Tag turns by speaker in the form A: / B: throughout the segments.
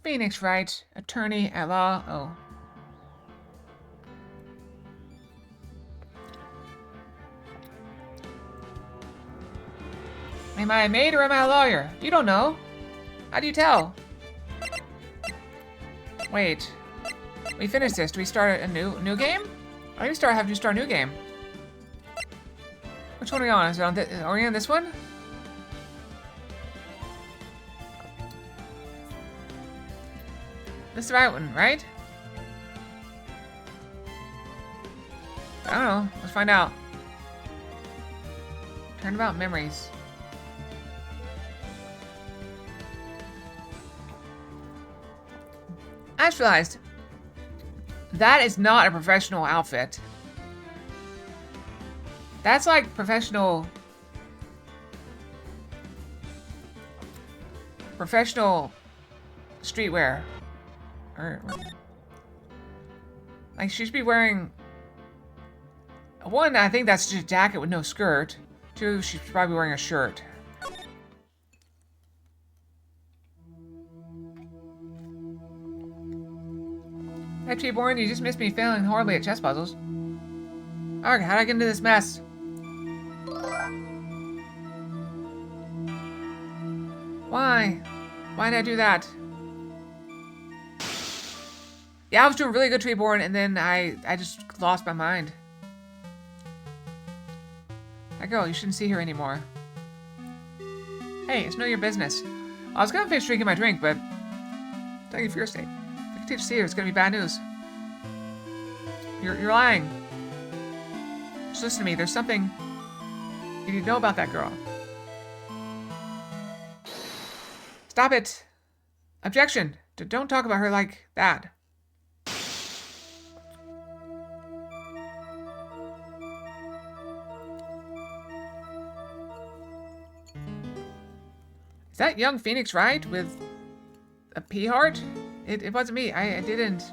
A: Phoenix Wright, attorney at law. Oh. Am I a maid or am I a lawyer? You don't know. How do you tell? Wait. We finished this. Do we start a new game? I think we have to start a new game. Which one are we on? Is it on are we on this one? This is the right one, right? I don't know. Let's find out. Turnabout memories. I just realized that is not a professional outfit. That's like professional streetwear. Or like she should be wearing one, I think that's just a jacket with no skirt. Two, she's probably wearing a shirt. Hey, Treeborn, you just missed me failing horribly at chess puzzles. Alright, how'd I get into this mess? Why? Why did I do that? Yeah, I was doing really good, Treeborn, and then I just lost my mind. That girl, you shouldn't see her anymore. Hey, it's none of your business. I was gonna finish drinking my drink, but thank you for your sake. If I continue to see her, it's gonna be bad news. You're lying. Just listen to me. There's something you need to know about that girl. Stop it. Objection. Don't talk about her like that. Is that young Phoenix Wright with a pea heart? It wasn't me. I didn't.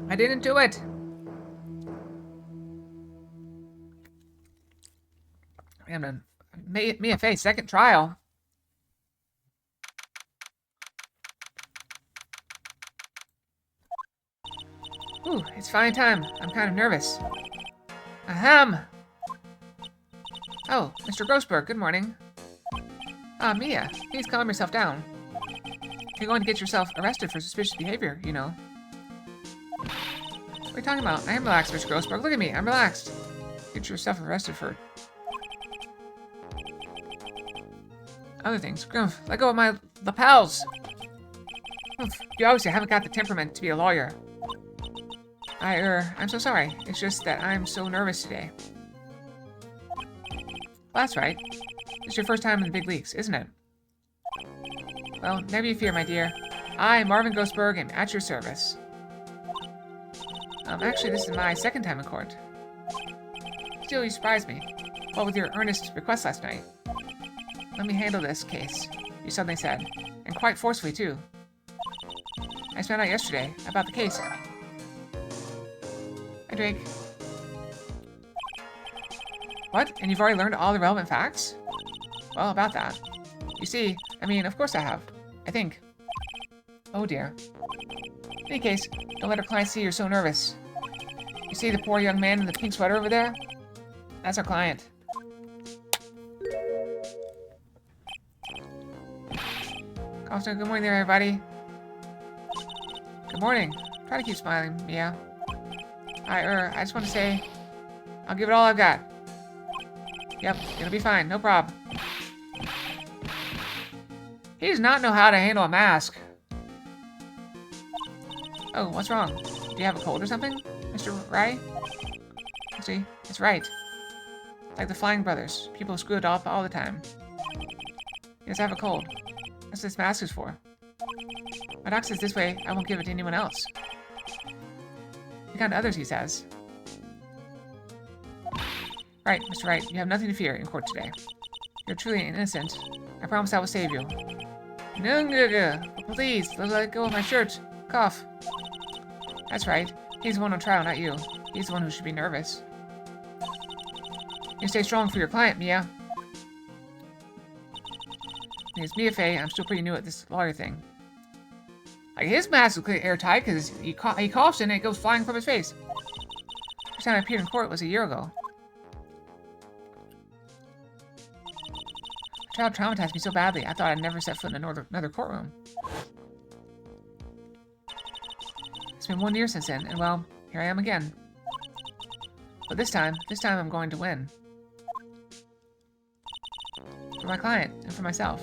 A: I didn't do it. I'm gonna Mia Fey, second trial. Ooh, it's fine time. I'm kind of nervous. Ahem! Oh, Mr. Grossberg, good morning. Mia, please calm yourself down. You're going to get yourself arrested for suspicious behavior, you know. What are you talking about? I am relaxed, Mr. Grossberg. Look at me, I'm relaxed. Get yourself arrested for other things. Grumph, let go of my lapels! Oof, you obviously haven't got the temperament to be a lawyer. I'm so sorry. It's just that I'm so nervous today. Well, that's right. It's your first time in the big leagues, isn't it? Well, never you fear, my dear. I, Marvin Grossberg, am at your service. Actually, this is my second time in court. Still, you surprised me. What with your earnest request last night? Let me handle this case, you suddenly said. And quite forcefully, too. I found out yesterday about the case. Hi, Drake. What? And you've already learned all the relevant facts? Well, about that. You see, I mean, of course I have. I think. Oh dear. In any case, don't let our client see you're so nervous. You see the poor young man in the pink sweater over there? That's our client. Good morning there, everybody. Good morning. Try to keep smiling, Mia. I just want to say, I'll give it all I've got. Yep, it'll be fine, no problem. He does not know how to handle a mask. Oh, what's wrong? Do you have a cold or something, Mr. Wright? See, it's right. Like the Flying Brothers. People screw it up all the time. Yes, I have a cold. That's what this mask is for. My doc says this way, I won't give it to anyone else. Be kind to others, he says. Right, Mr. Wright, you have nothing to fear in court today. You're truly innocent. I promise I will save you. No, please, let go of my shirt. Cough. That's right. He's the one on trial, not you. He's the one who should be nervous. You stay strong for your client, Mia. It's Mia Fey. I'm still pretty new at this lawyer thing. Like, his mask is airtight because he coughs in and it goes flying from his face. First time I appeared in court was a year ago. The child traumatized me so badly, I thought I'd never set foot in another courtroom. It's been 1 year since then, and well, here I am again. But this time I'm going to win. For my client, and for myself.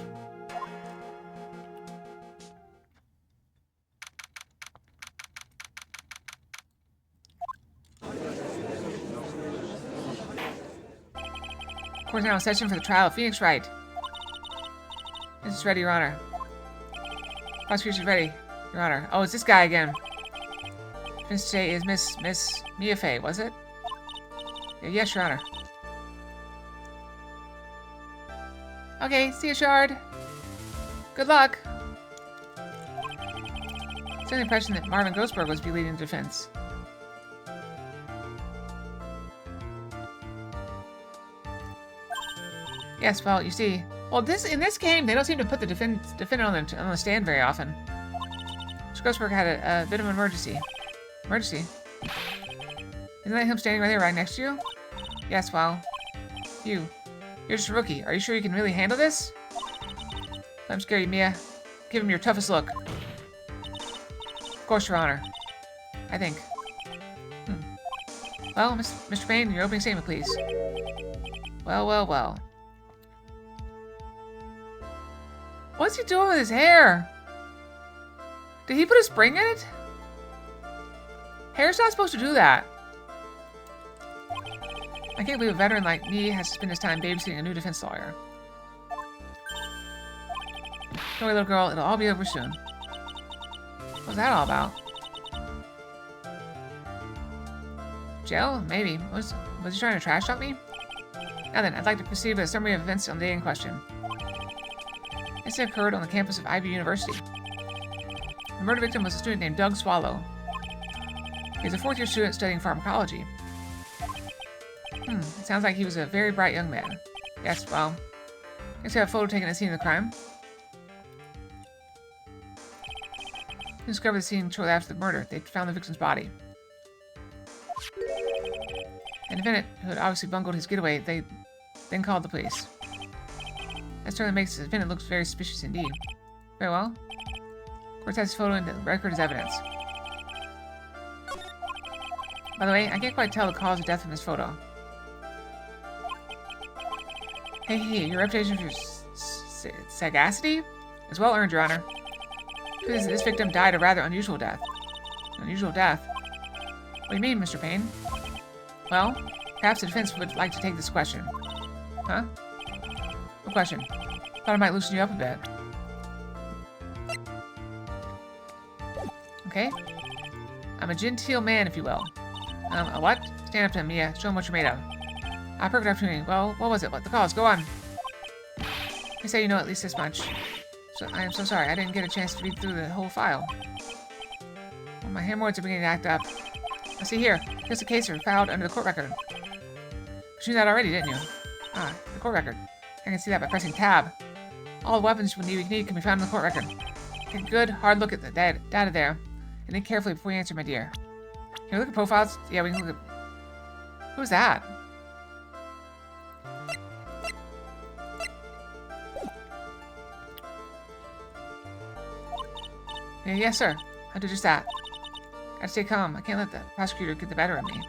A: Court is now in session for the trial of Phoenix Wright. This is ready, Your Honor. Prosecution ready, Your Honor. Oh, it's this guy again. Defense today is Miss Mia Fey, was it? Yes, Your Honor. Okay, see you, Shard. Good luck. It's the impression that Marvin Grossberg was be leading the defense. Yes, well, you see, in this game, they don't seem to put the defendant on the stand very often. Mr. Grossberg had a bit of an emergency. Emergency? Isn't that him standing right there, right next to you? Yes, well, you're just a rookie. Are you sure you can really handle this? I'm scared, Mia. Give him your toughest look. Of course, Your Honor. I think. Well, Mr. Payne, your opening statement, please. Well, well, well. What's he doing with his hair? Did he put a spring in it? Hair's not supposed to do that. I can't believe a veteran like me has to spend his time babysitting a new defense lawyer. Don't worry, little girl. It'll all be over soon. What's that all about? Jail? Maybe. Was he trying to trash talk me? Now then, I'd like to proceed with a summary of events on the day in question. Incident occurred on the campus of Ivy University. The murder victim was a student named Doug Swallow. He's a fourth-year student studying pharmacology. It sounds like he was a very bright young man. Yes, well, next we have a photo taken at the scene of the crime. They discovered the scene shortly after the murder. They found the victim's body. The defendant, who had obviously bungled his getaway, they then called the police. That certainly makes the defendant look very suspicious indeed. Very well. Court has his photo and the record as evidence. By the way, I can't quite tell the cause of death from this photo. Hey, your reputation for sagacity is well earned, Your Honor. This victim died a rather unusual death. Unusual death? What do you mean, Mr. Payne? Well, perhaps the defense would like to take this question. Huh? What question? Thought I might loosen you up a bit. Okay. I'm a genteel man, if you will. A what? Stand up to him, Mia. Show him what you're made of. I perfect opportunity. Well, what was it? What the cause? Go on. You say you know at least this much. So I am so sorry. I didn't get a chance to read through the whole file. Well, my hemorrhoids are beginning to act up. I see here. Here's a case filed under the court record. You knew that already, didn't you? Ah, the court record. I can see that by pressing tab. All the weapons we need can be found in the court record. Take a good, hard look at the data there. And think carefully before you answer, my dear. Can we look at profiles? Yeah, we can look at... Who's that? Yeah, yes, sir. I'll do just that. Gotta stay calm. I can't let the prosecutor get the better of me.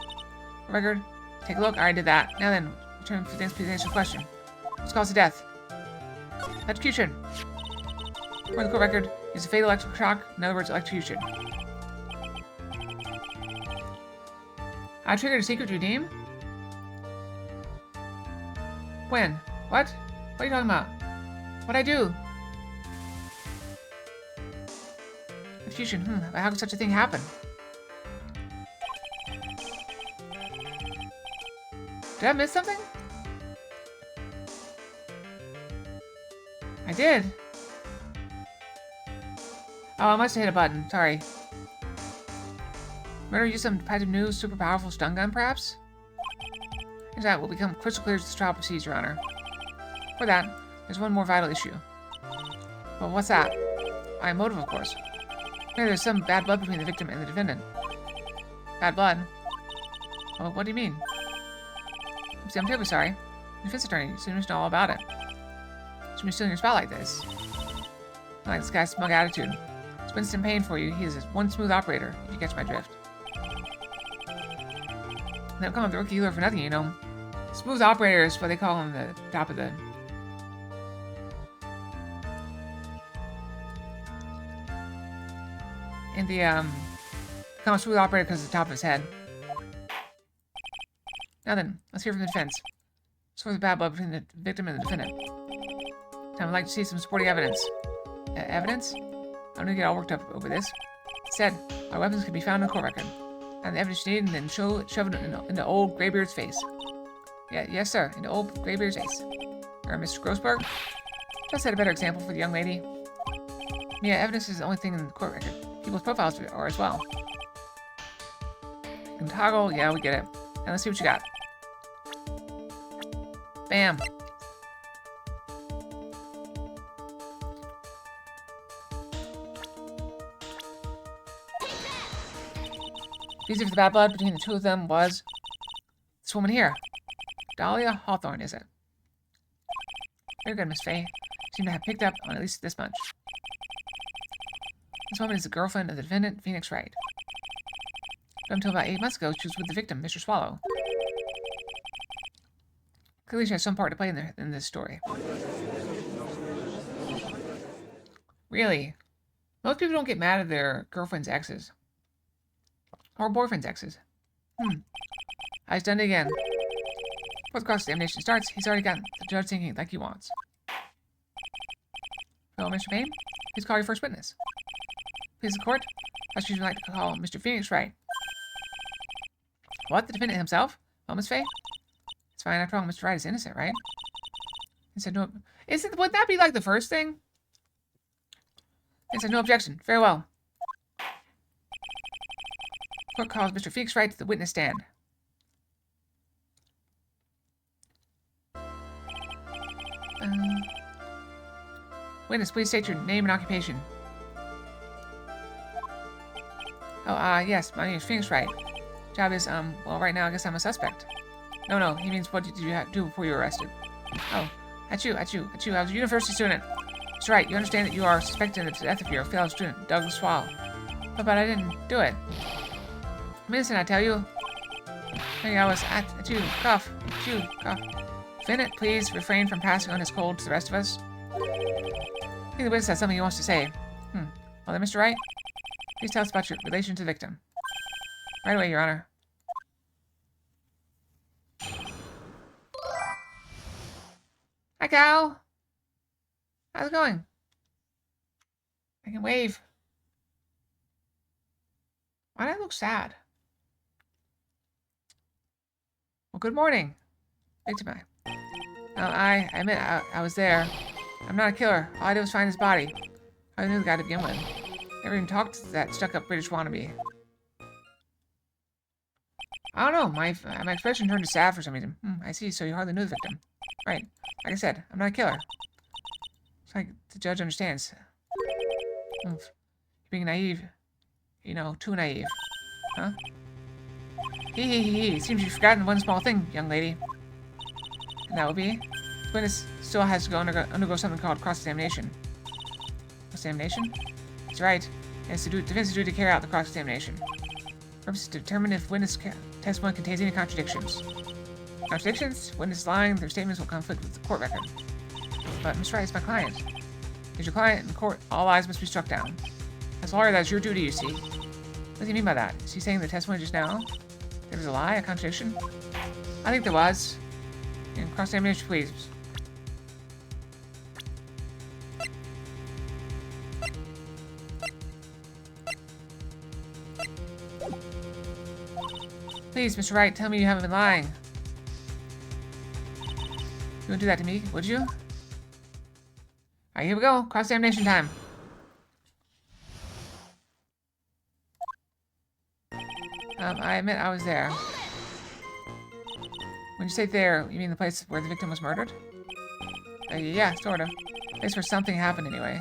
A: Record. Take a look. I already did that. Now then, return for the next presentation question. What's cause of death? Electrocution. According to the court record, is a fatal electrical shock. In other words, electrocution. I triggered a secret to redeem? When? What? What are you talking about? What'd I do? Electrocution. How could such a thing happen? Did I miss something? I did. Oh, I must have hit a button. Sorry. Murder used some type of new, super powerful stun gun, perhaps? That will become crystal clear as this trial proceeds, Your Honor. For that, there's one more vital issue. Well, what's that? Motive, of course. Maybe there's some bad blood between the victim and the defendant. Bad blood? Well, what do you mean? See, I'm terribly sorry. The defense attorney seems to know all about it. Should be stealing your spot like this. I like this guy's smug attitude. It's Winston Payne for you. He's one smooth operator, if you catch my drift. They don't call him the rookie healer for nothing, you know. Smooth operator is what they call him, the top of the... And the, call him smooth operator because of the top of his head. Now then, let's hear from the defense. As for the bad blood between the victim and the defendant. I would like to see some supporting evidence. Evidence? I'm gonna get all worked up over this. Instead, our weapons can be found in the court record. And the evidence you need, and then shove it into old Greybeard's face. Yeah, yes, sir, into old Greybeard's face. Or Mr. Grossberg? Just set a better example for the young lady. Yeah, evidence is the only thing in the court record. People's profiles are as well. You can toggle, yeah, we get it. Now let's see what you got. Bam. The reason for the bad blood between the two of them was this woman here. Dahlia Hawthorne, is it? Very good, Miss Faye. You seem to have picked up on at least this much. This woman is the girlfriend of the defendant, Phoenix Wright. But until about 8 months ago, she was with the victim, Mr. Swallow. Clearly she has some part to play in this story. Really? Most people don't get mad at their girlfriend's exes. Or boyfriend's exes. I've done it again. Before the cross-examination starts, he's already got the judge thinking like he wants. Hello, Mr. Payne? Please call your first witness. Please, the court. I'd like to call Mr. Phoenix Wright. What? The defendant himself? Well, Miss Faye? It's fine. After all, Mr. Wright is innocent, right? He said no. Would that be like the first thing? He said no objection. Very well. Court calls Mr. Phoenix Wright to the witness stand. Witness, please state your name and occupation. Oh, yes, my name is Phoenix Wright. Job is, well, right now I guess I'm a suspect. No, he means what did you do before you were arrested? Oh, at you. I was a university student. That's right, you understand that you are suspected of the death of your fellow student, Douglas Swallow. But I didn't do it. I'm innocent, I tell you. I was at you, cough, cough. Defendant, please refrain from passing on his cold to the rest of us. I think the witness has something he wants to say. Well then, Mr. Wright, please tell us about your relation to the victim. Right away, Your Honor. Hi, Cal. How's it going? I can wave. Why do I look sad? Well, good morning. Victim. I admit I was there. I'm not a killer. All I did was find his body. I knew the guy to begin with. Never even talked to that stuck-up British wannabe. I don't know. My expression turned to sad for some reason. I see. So you hardly knew the victim. Right. Like I said, I'm not a killer. It's like the judge understands. You're being naive. You know, too naive. Huh? Hee. Seems you've forgotten one small thing, young lady. And that would be? The witness still has to undergo something called cross-examination. Cross-examination? That's right. It's the defense's duty to carry out the cross-examination. Purpose is to determine if witness testimony contains any contradictions. Contradictions? Witness is lying, their statements will conflict with the court record. But Miss Wright is my client. As your client in court, all lies must be struck down. As a lawyer, that's your duty, you see. What does he mean by that? Is he saying the testimony just now? There was a lie, a contradiction? I think there was. Cross-examination, please. Please, Mr. Wright, tell me you haven't been lying. You wouldn't do that to me, would you? Alright, here we go. Cross-examination time. I admit I was there. When you say there, you mean the place where the victim was murdered? Yeah, sort of. Place where something happened anyway.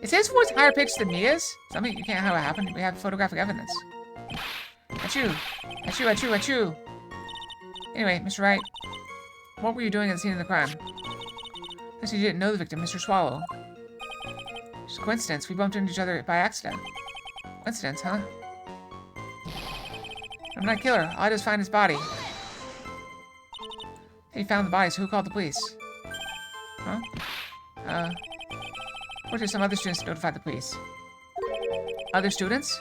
A: Is his voice higher pitched than Mia's? Something you can't have it happen. We have photographic evidence. Achoo! Achoo, achoo, achoo! Anyway, Mr. Wright, what were you doing at the scene of the crime? Guess you didn't know the victim, Mr. Swallow. Just coincidence. We bumped into each other by accident. Coincidence, huh? I'm not a killer. All I did was find his body. He found the body, so who called the police? Huh? Or did some other students notify the police? Other students?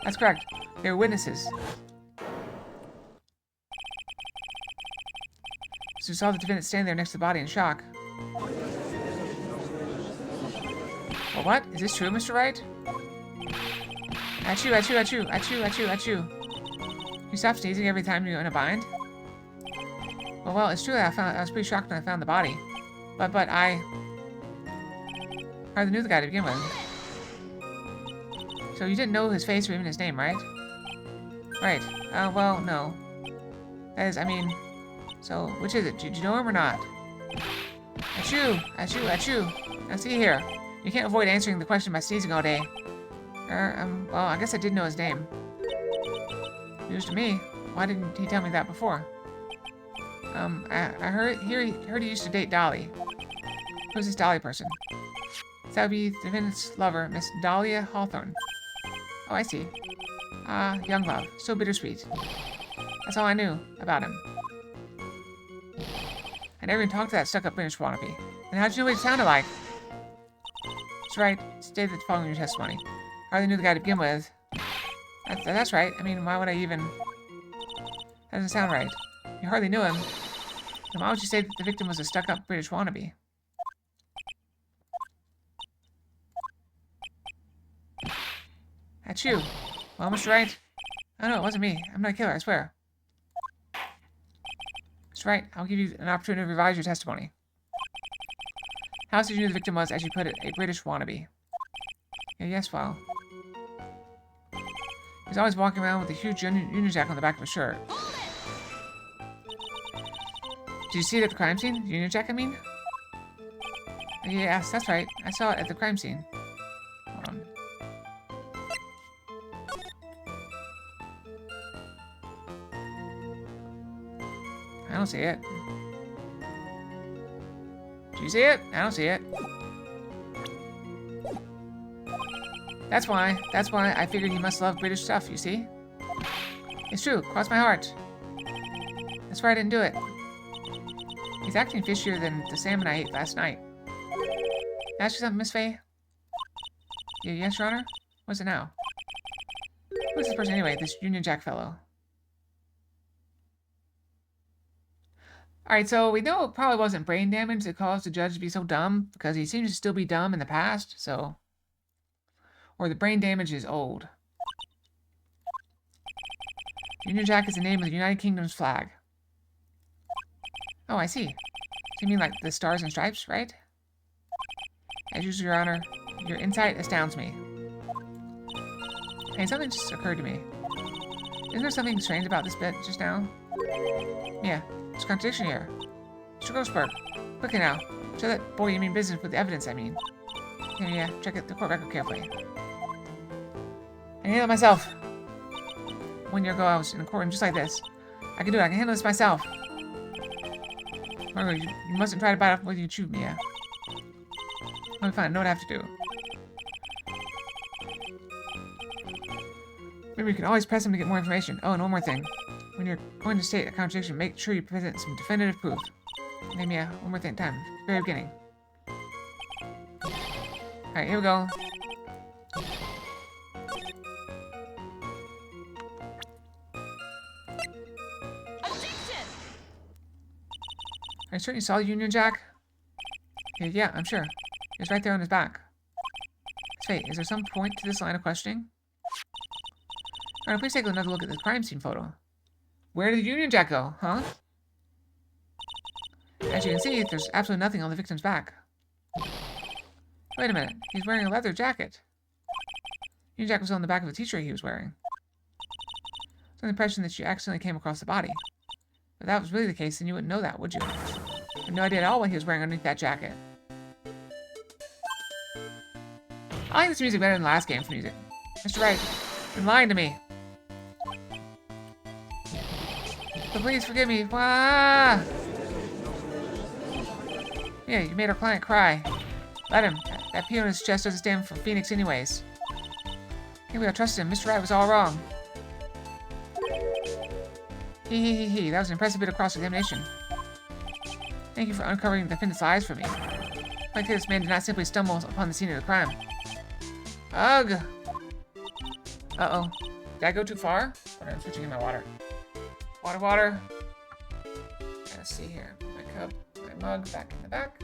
A: That's correct. They were witnesses. So we saw the defendant standing there next to the body in shock. Well, what? Is this true, Mr. Wright? Achoo, achoo, achoo, achoo, achoo, achoo. You stop sneezing every time you're in a bind? Well, it's true that I was pretty shocked when I found the body. But I hardly knew the guy to begin with. So you didn't know his face or even his name, right? Right. Well, no. That is, I mean... So, which is it? Did you know him or not? Achoo! Achoo! Achoo! Now see here. You can't avoid answering the question by sneezing all day. Well, I guess I did know his name. News to me. Why didn't he tell me that before? I heard he used to date Dolly. Who's this Dolly person? That would be the defendant's lover, Miss Dahlia Hawthorne. Oh, I see. Young love. So bittersweet. That's all I knew about him. I never even talked to that stuck-up British wannabe. And how'd you know what he sounded like? That's right. Stated the following in your testimony. Hardly knew the guy to begin with. That's right. I mean, why would I even... That doesn't sound right. You hardly knew him. Then why would you say that the victim was a stuck-up British wannabe? That's you. Well, Mr. Wright? Oh, no, it wasn't me. I'm not a killer, I swear. Mr. Wright, I'll give you an opportunity to revise your testimony. How else did you know the victim was, as you put it, a British wannabe? Yeah, yes, well. He was always walking around with a huge Union Jack on the back of his shirt. Did you see it at the crime scene? The Union Jack, I mean? Yes, that's right. I saw it at the crime scene. Hold on. I don't see it. Do you see it? I don't see it. That's why I figured he must love British stuff, you see? It's true, cross my heart. That's why I didn't do it. He's acting fishier than the salmon I ate last night. Can I ask you something, Miss Faye? Yeah, yes, Your Honor? What's it now? Who's this person anyway, this Union Jack fellow? Alright, so we know it probably wasn't brain damage that caused the judge to be so dumb, because he seems to still be dumb in the past, so... Or the brain damage is old. Union Jack is the name of the United Kingdom's flag. Oh, I see. So you mean like the stars and stripes, right? As usual, Your Honor, your insight astounds me. Hey, something just occurred to me. Isn't there something strange about this bit just now? Yeah, there's a contradiction here. Mr. Grossberg, quickly now. Show that boy you mean business with the evidence, I mean. Yeah, check out the court record carefully. I can handle it myself. 1 year ago, I was in a courtroom just like this. I can do it. I can handle this myself. Margot, you mustn't try to bite off more than you chew, Mia. Okay, fine. I know what I have to do. Maybe you can always press him to get more information. Oh, and one more thing. When you're going to state a contradiction, make sure you present some definitive proof. Okay, Mia, one more thing. Time. Very beginning. Alright, here we go. I certainly saw the Union Jack. Yeah, I'm sure. It was right there on his back. Wait, is there some point to this line of questioning? Alright, please take another look at the crime scene photo. Where did the Union Jack go, huh? As you can see, there's absolutely nothing on the victim's back. Wait a minute, he's wearing a leather jacket. Union Jack was on the back of a t-shirt he was wearing. the impression that you accidentally came across the body. If that was really the case, then you wouldn't know that, would you? You had no idea at all what he was wearing underneath that jacket. I like this music better than the last game's music. Mr. Wright, you've been lying to me. So please forgive me. Wah! Yeah, you made our client cry. Let him. That P on his chest doesn't stand for Phoenix anyways. Can't we all trust him? Mr. Wright was all wrong. He. That was an impressive bit of cross-examination. Thank you for uncovering the defendant's lies for me. Like this man did not simply stumble upon the scene of the crime. Ugh! Uh-oh. Did I go too far? I'm switching in my water. Water. Let's see here. My cup, my mug, back in the back.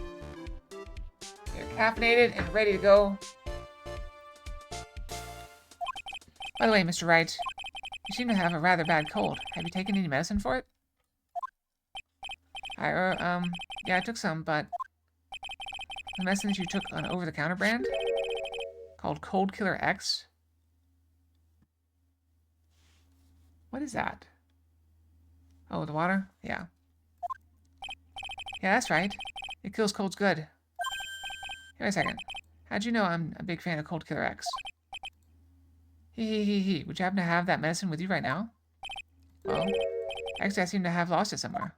A: You're caffeinated and ready to go. By the way, Mr. Wright, you seem to have a rather bad cold. Have you taken any medicine for it? Yeah, I took some, but the medicine that you took on over-the-counter brand called Cold Killer X. What is that? Oh, the water? Yeah. Yeah, that's right. It kills colds good. Here, wait a second. How'd you know I'm a big fan of Cold Killer X? He. Would you happen to have that medicine with you right now? Well, actually, I seem to have lost it somewhere.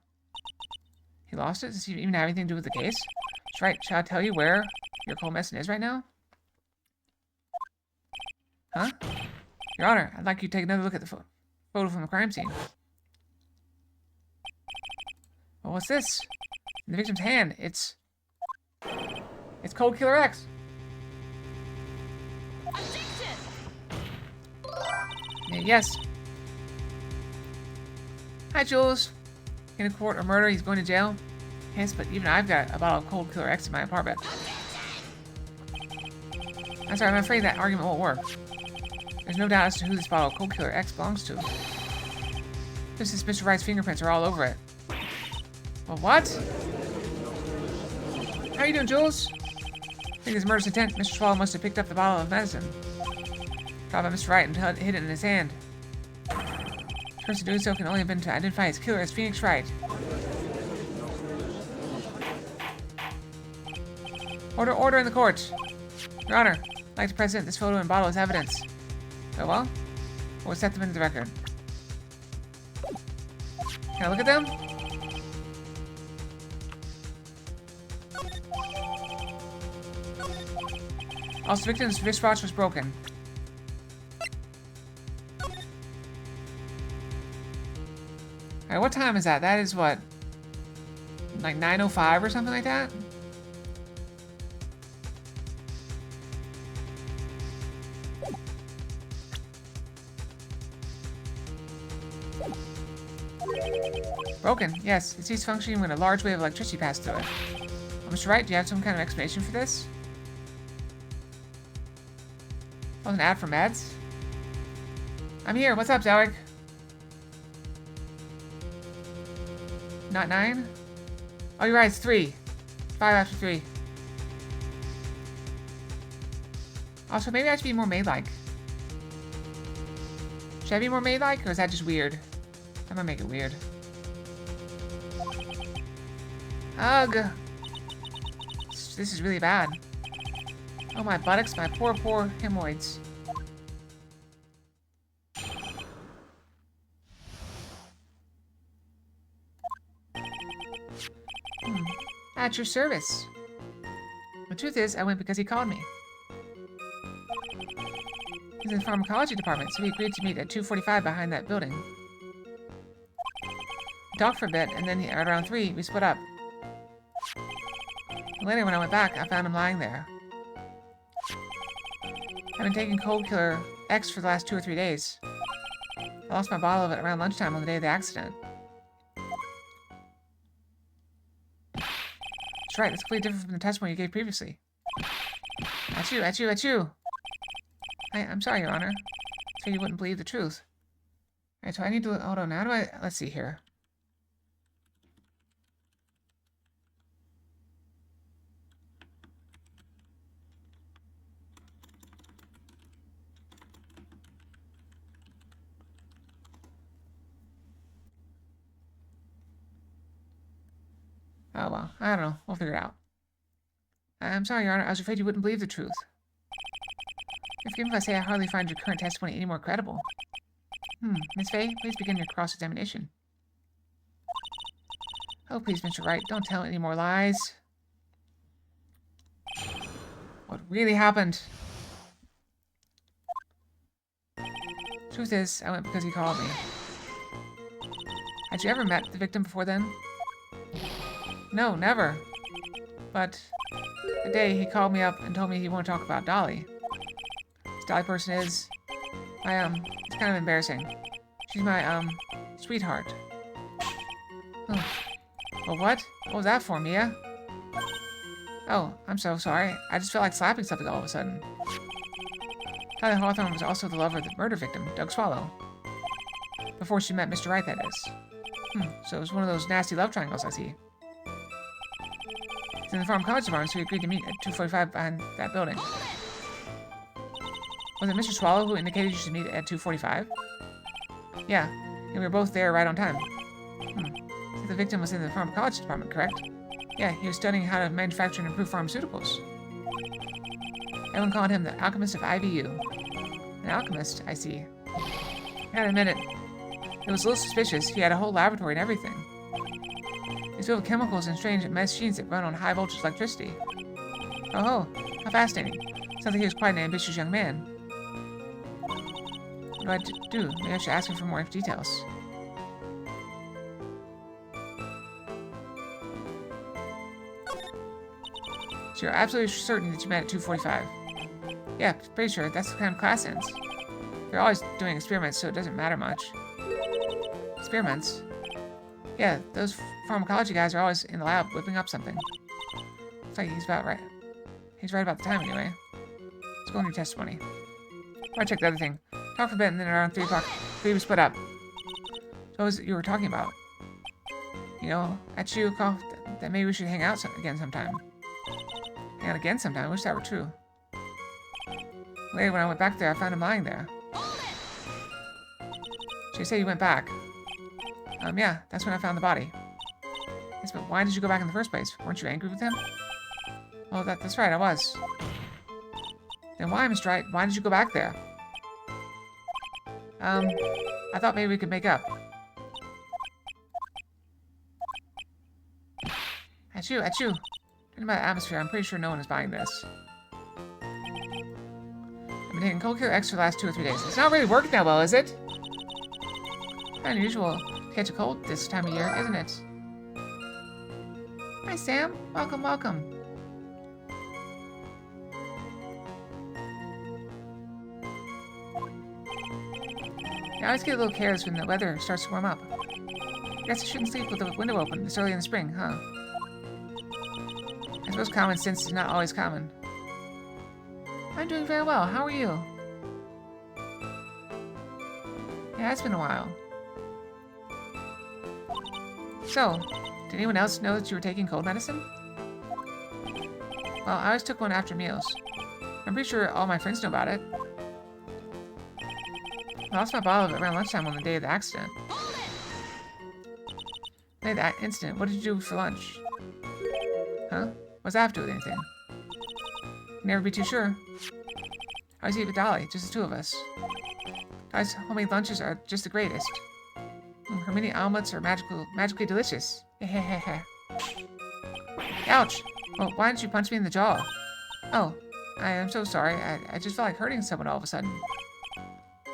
A: He lost it? Does he even have anything to do with the case? That's right. Shall I tell you where your cold medicine is right now? Huh? Your Honor, I'd like you to take another look at the photo from the crime scene. Well, what's this? In the victim's hand, it's Cold Killer X. Yes. Hi, Jules. In a court or murder, he's going to jail. Yes, but even I've got a bottle of Cold Killer X in my apartment. I'm sorry, I'm afraid that argument won't work. There's no doubt as to who this bottle of Cold Killer X belongs to. Just as Mr. Wright's fingerprints are all over it. Well, what? How are you doing, Jules? I think his murderous intent. Mr. Swallow must have picked up the bottle of medicine. Dropped by Mr. Wright and hid it in his hand. The person doing so can only have been to identify his killer as Phoenix Wright. Order in the court. Your Honor, I'd like to present this photo and bottle as evidence. Oh well? We'll set them into the record. Can I look at them? Also, the victim's wristwatch was broken. Alright, what time is that? That is what? Like 9:05 or something like that? Broken. Yes, it ceased functioning when a large wave of electricity passed through it. Well, Mr. Wright, do you have some kind of explanation for this? Oh, an ad for meds? I'm here. What's up, Zoic? Not 9? Oh, you're right. It's 3. 5 after 3. Also, maybe I should be more maid-like. Should I be more maid-like, or is that just weird? I'm gonna make it weird. Ugh. This is really bad. Oh, my buttocks, my poor hemorrhoids. At your service. The truth is, I went because he called me. He's in the pharmacology department, so he agreed to meet at 2:45 behind that building. We talked for a bit, and then at around 3, we split up. Later, when I went back, I found him lying there. I've been taking Cold Killer X for the last 2 or 3 days. I lost my bottle of it around lunchtime on the day of the accident. That's right, that's completely different from the testimony you gave previously. At you! I'm sorry, Your Honor. So you wouldn't believe the truth. Alright, so I need to... Hold on, how do I... Let's see here. Oh, well. I don't know. We'll figure it out. I'm sorry, Your Honor. I was afraid you wouldn't believe the truth. Forgive me if I say I hardly find your current testimony any more credible. Miss Fey, please begin your cross-examination. Oh, please, Mr. Wright, don't tell any more lies. What really happened? Truth is, I went because he called me. Had you ever met the victim before then? No, never. But the day he called me up and told me he won't talk about Dolly. This Dolly person is, it's kind of embarrassing. She's my, sweetheart. Oh. Well, what? What was that for, Mia? Oh, I'm so sorry. I just felt like slapping something all of a sudden. Tyler Hawthorne was also the lover of the murder victim, Doug Swallow. Before she met Mr. Wright, that is. So it was one of those nasty love triangles, I see. It's in the pharmacology department, so we agreed to meet at 2:45 behind that building. Was it Mr. Swallow who indicated you should meet at 2:45? Yeah, and we were both there right on time. So the victim was in the pharmacology department, correct? Yeah, he was studying how to manufacture and improve pharmaceuticals. Everyone called him the alchemist of IVU. An alchemist, I see. I gotta admit it. It was a little suspicious. He had a whole laboratory and everything. He's filled with chemicals and strange machines that run on high voltage electricity. Oh, how fascinating. Sounds like he was quite an ambitious young man. What do I do? Maybe I should ask him for more details. So you're absolutely certain that you met at 2:45? Yeah, pretty sure. That's the kind of class ends. They're always doing experiments, so it doesn't matter much. Experiments? Yeah, those pharmacology guys are always in the lab whipping up something. Looks like he's about right. He's right about the time anyway. Let's go on your testimony. I'll check the other thing. Talk for a bit, and then around 3 o'clock, we split up. So what was it you were talking about? You know, at you, call that maybe we should hang out again sometime. Hang out again sometime? I wish that were true. Later, when I went back there, I found him lying there. So you say you went back? Yeah, that's when I found the body. Yes, but why did you go back in the first place? Weren't you angry with him? Oh, that's right, I was. Then why, Mr. Wright? Why did you go back there? I thought maybe we could make up. Achoo, achoo. In my atmosphere, I'm pretty sure no one is buying this. I've been taking cold care X for the last 2 or 3 days. It's not really working that well, is it? Kind of unusual to catch a cold this time of year, isn't it? Hi, Sam. Welcome, welcome. I always get a little careless when the weather starts to warm up. I guess I shouldn't sleep with the window open this early in the spring, huh? I suppose common sense is not always common. I'm doing very well. How are you? Yeah, it's been a while. So, did anyone else know that you were taking cold medicine? Well, I always took one after meals. I'm pretty sure all my friends know about it. I lost my bottle of it around lunchtime on the day of the accident. The day of that incident, what did you do for lunch? Huh? What's that have to do with anything? Never be too sure. I always eat with Dolly, just the two of us. Dolly's homemade lunches are just the greatest. Her mini omelets are magically delicious. Ouch! Well, why didn't you punch me in the jaw? Oh, I am so sorry. I just felt like hurting someone all of a sudden.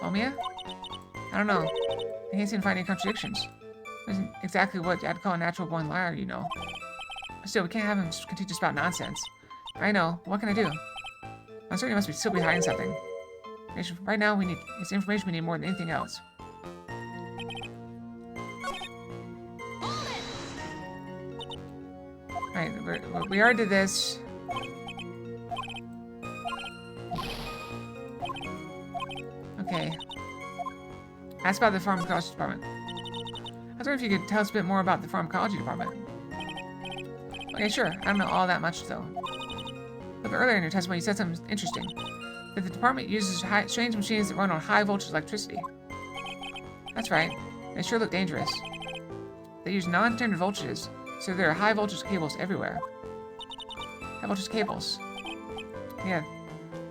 A: Well, Mia? I don't know. I can't seem to find any contradictions. It isn't exactly what I'd call a natural-born liar, you know. But still, we can't have him just continue to spout nonsense. I know. What can I do? I'm certain he must still be hiding something. Right now, it's information we need more than anything else. Alright, we already did this. Okay. Ask about the pharmacology department. I was wondering if you could tell us a bit more about the pharmacology department. Okay, sure. I don't know all that much, though. But earlier in your testimony, you said something interesting. That the department uses strange machines that run on high voltage electricity. That's right. They sure look dangerous. They use non-standard voltages, So there are high voltage cables everywhere. High voltage cables. Yeah.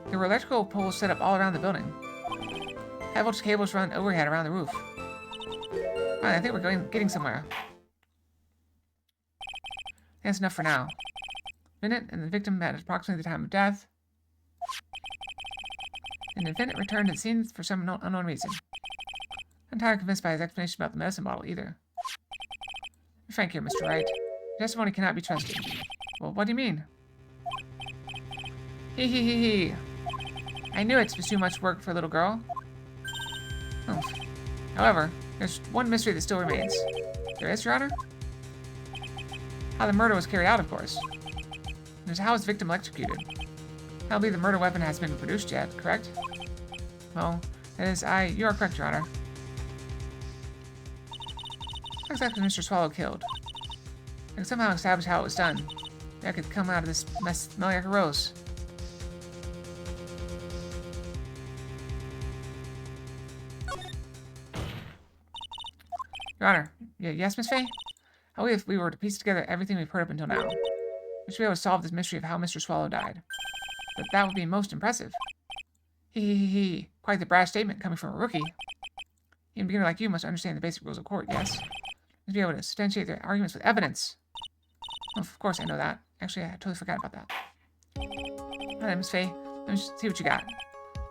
A: There were electrical poles set up all around the building. High voltage cables run overhead around the roof. Fine, I think we're getting somewhere. That's enough for now. Minute, and the victim at approximately the time of death. And the defendant returned to the scene for some unknown reason. I'm not entirely convinced by his explanation about the medicine bottle either. Be frank here, Mr. Wright. Your testimony cannot be trusted. Well, what do you mean? Hee hee hee hee. I knew it was too much work for a little girl. Oh. However, there's one mystery that still remains. There is, Your Honor? How the murder was carried out, of course. And how was the victim electrocuted? I don't believe the murder weapon has been produced yet, correct? Well, that is, you are correct, Your Honor. How exactly was Mr. Swallow killed? I could somehow establish how it was done. Maybe I could come out of this mess smelling like a rose. Your Honor, yes, Miss Fay? How if we were to piece together everything we've heard up until now, we should be able to solve this mystery of how Mr. Swallow died. But that would be most impressive. Hee. Quite the brash statement coming from a rookie. Even a beginner like you must understand the basic rules of court, yes? Must be able to substantiate their arguments with evidence. Oh, of course I know that. Actually, I totally forgot about that. Alright, Miss Fay, let me see what you got.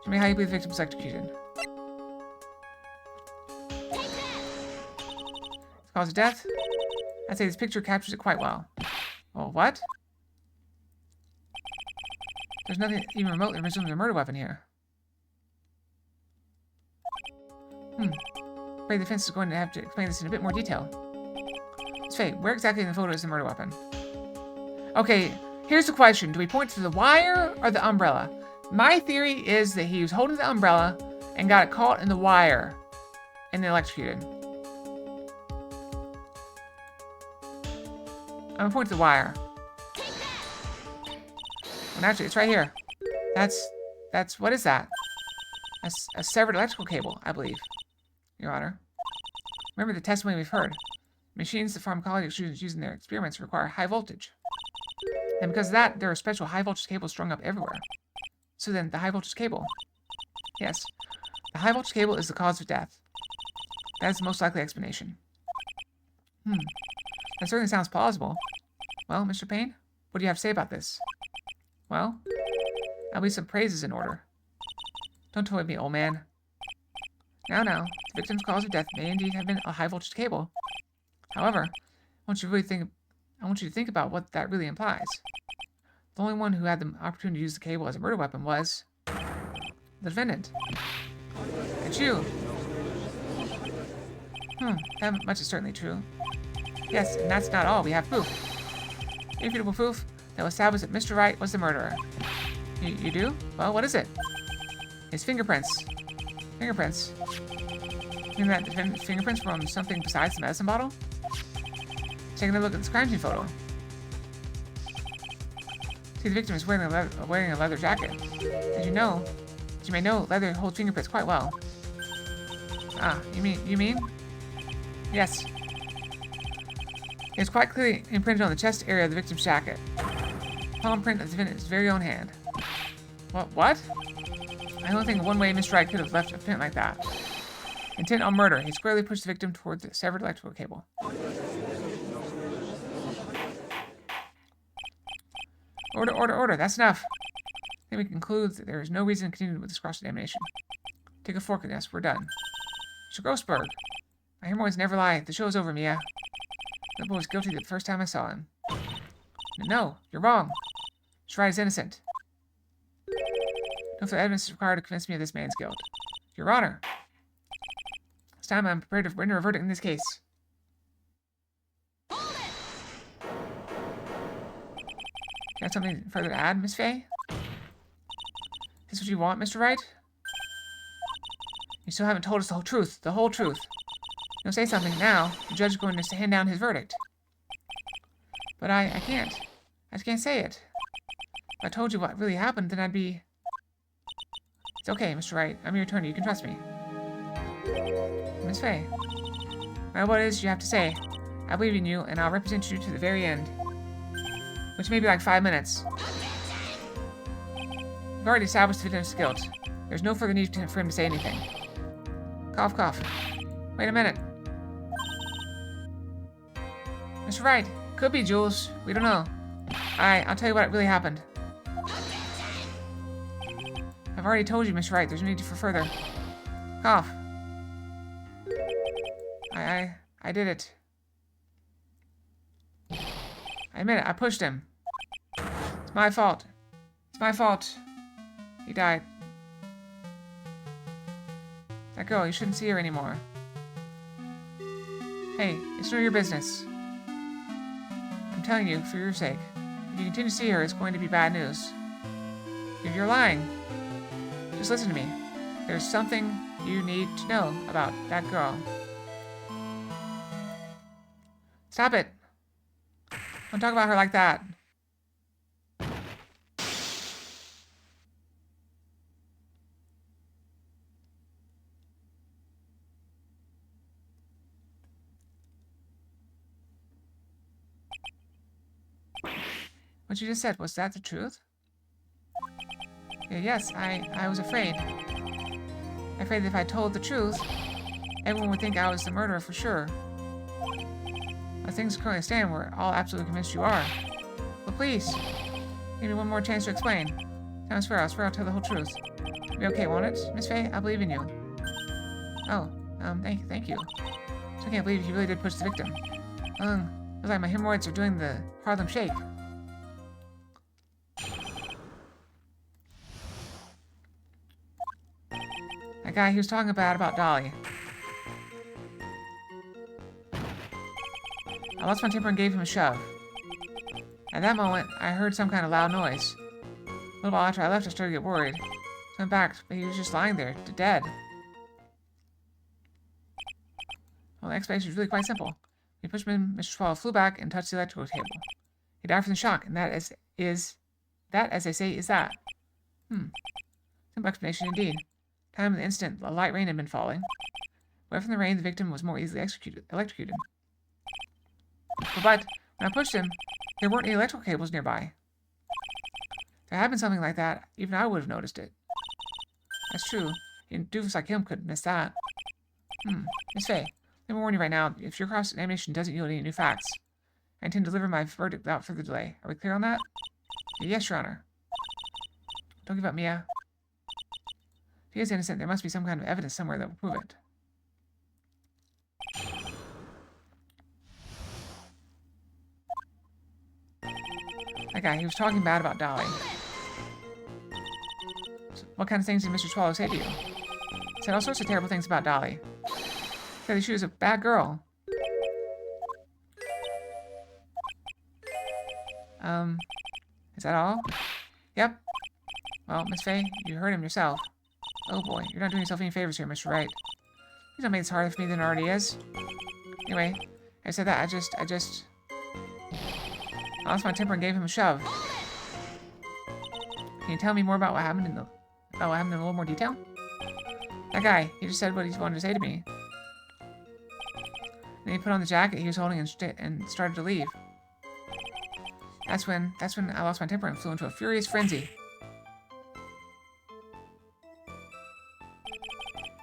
A: Show me how you believe the victim was executed. Cause of death? I'd say this picture captures it quite well. Oh, what? There's nothing even remotely resembling a murder weapon here. Afraid the defense is going to have to explain this in a bit more detail. Miss Faye, where exactly in the photo is the murder weapon? Okay, here's the question. Do we point to the wire or the umbrella? My theory is that he was holding the umbrella and got caught in the wire and then electrocuted. I'm gonna point to the wire. Well, actually, it's right here. That's, what is that? A severed electrical cable, I believe, Your Honor. Remember the testimony we've heard. Machines the pharmacology students use in their experiments require high voltage. And because of that, there are special high voltage cables strung up everywhere. So then, the high voltage cable. Yes, the high voltage cable is the cause of death. That is the most likely explanation. That certainly sounds plausible. Well, Mr. Payne, what do you have to say about this? Well, at least some praise is in order. Don't toy me, old man. Now, the victim's cause of death may indeed have been a high voltage cable. However, I want you to think about what that really implies. The only one who had the opportunity to use the cable as a murder weapon was the defendant. It's you. That much is certainly true. Yes, and that's not all. We have proof. Irrefutable proof that will establish that Mr. Wright was the murderer. You do? Well, what is it? His fingerprints. Fingerprints? You mean that the fingerprints from something besides the medicine bottle? Taking a look at this crime scene photo. See, the victim is wearing a leather jacket. As you may know, leather holds fingerprints quite well. Ah, you mean? Yes. It's quite clearly imprinted on the chest area of the victim's jacket. Palm print of the defendant's very own hand. What? I don't think one way Mr. Wright could have left a print like that. Intent on murder. He squarely pushed the victim towards the severed electrical cable. Order. That's enough. I think we conclude that there is no reason to continue with this cross-examination. Take a fork in this. We're done. Mr. Grossberg. My hemorrhoids never lie. The show's over, Mia. That boy was guilty the first time I saw him. No, you're wrong. Mr. Wright is innocent. No further evidence is required to convince me of this man's guilt. Your Honor. This time I'm prepared to render a verdict in this case.
B: Hold it!
A: You have something further to add, Miss Fay? Is this what you want, Mr. Wright? You still haven't told us the whole truth. You'll say something now. The judge is going to hand down his verdict. But I can't. I just can't say it. If I told you what really happened, then I'd be... It's okay, Mr. Wright. I'm your attorney. You can trust me. Miss Fay. Well, what is you have to say? I believe in you, and I'll represent you to the very end. Which may be like 5 minutes. We've already established the victim's guilt. There's no further need for him to say anything. Cough, cough. Wait a minute. Mr. Wright. Could be, Jules. We don't know. I'll tell you what really happened. I've already told you, Mr. Wright. There's no need for further. Cough. I did it. I admit it. I pushed him. It's my fault. It's my fault. He died. That girl, you shouldn't see her anymore. Hey, it's none of your business. I'm telling you, for your sake. If you continue to see her, it's going to be bad news. If you're lying, just listen to me. There's something you need to know about that girl. Stop it. Don't talk about her like that. What you just said, was that the truth? Yeah, yes, I was afraid. Afraid that if I told the truth, everyone would think I was the murderer for sure. As things currently stand, we're all absolutely convinced you are. But please, give me one more chance to explain. I swear I'll tell the whole truth. It'll be okay, won't it? Miss Faye, I believe in you. Oh, thank you. So I can't believe you really did push the victim. Feels like my hemorrhoids are doing the Harlem Shake. That guy, he was talking bad about Dolly. I lost my temper and gave him a shove. At that moment, I heard some kind of loud noise. A little while after I left, I started to get worried. So I went back, but he was just lying there, dead. Well, the explanation was really quite simple. We pushed him in, Mr. Swallow flew back and touched the electrical cable. He died from the shock, and that, as they say, is that. Simple explanation indeed. Time of the incident, a light rain had been falling. Away from the rain, the victim was more easily electrocuted. But when I pushed him, there weren't any electrical cables nearby. If there had been something like that, even I would have noticed it. That's true. A doofus like him couldn't miss that. Miss Faye, let me warn you right now, if your cross-examination doesn't yield any new facts, I intend to deliver my verdict without further delay. Are we clear on that? Yes, Your Honor. Don't give up, Mia. If he is innocent, there must be some kind of evidence somewhere that will prove it. That guy, he was talking bad about Dolly. So what kind of things did Mr. Swallow say to you? He said all sorts of terrible things about Dolly. He said that she was a bad girl. Is that all? Yep. Well, Miss Faye, you heard him yourself. Oh boy, you're not doing yourself any favors here, Mr. Wright. Please don't make this harder for me than it already is. Anyway, I said that, I lost my temper and gave him a shove. Can you tell me more about what happened in a little more detail? That guy, he just said what he wanted to say to me. Then he put on the jacket he was holding and started to leave. That's when I lost my temper and flew into a furious frenzy.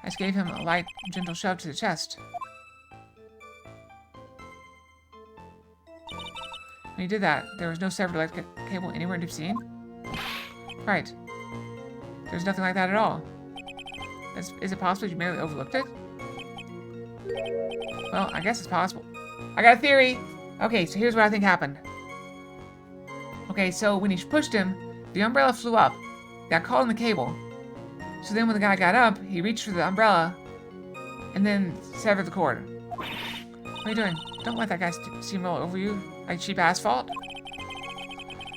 A: I just gave him a light, gentle shove to the chest. When he did that, there was no severed electric cable anywhere to be seen. Right. There's nothing like that at all. Is it possible you merely overlooked it? Well, I guess it's possible. I got a theory! Okay, so here's what I think happened. Okay, so when he pushed him, the umbrella flew up, got caught in the cable. So then when the guy got up, he reached for the umbrella, and then severed the cord. What are you doing? Don't let that guy steamroll over you like cheap asphalt.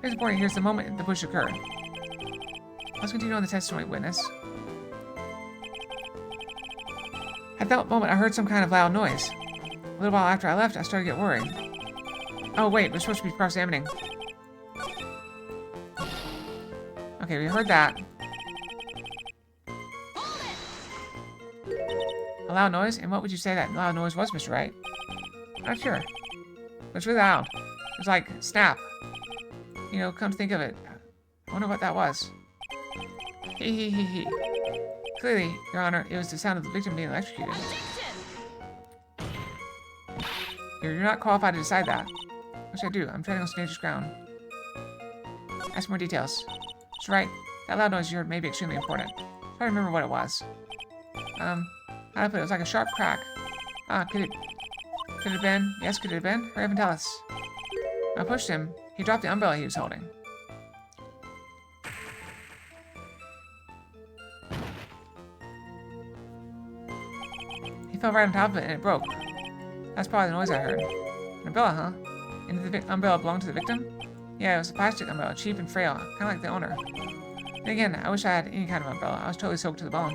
A: Here's the point. Here's the moment the push occurred. Let's continue on the testimony, witness. At that moment, I heard some kind of loud noise. A little while after I left, I started to get worried. Oh wait, we're supposed to be cross-examining. Okay, we heard that. A loud noise? And what would you say that loud noise was, Mr. Wright? Not sure. It was really loud. It was like, snap. You know, come to think of it. I wonder what that was. Hee hee hee hee. Clearly, Your Honor, it was the sound of the victim being electrocuted. You're not qualified to decide that. What should I do? I'm treading on some dangerous ground. Ask more details. That's right. That loud noise you heard may be extremely important. Try to remember what it was. How do I put it? It was like a sharp crack. Could it have been? Yes, could it have been? Hurry up and tell us. I pushed him. He dropped the umbrella he was holding. He fell right on top of it and it broke. That's probably the noise I heard. An umbrella, huh? And did the umbrella belong to the victim? Yeah, it was a plastic umbrella, cheap and frail, kind of like the owner. Then again, I wish I had any kind of umbrella. I was totally soaked to the bone.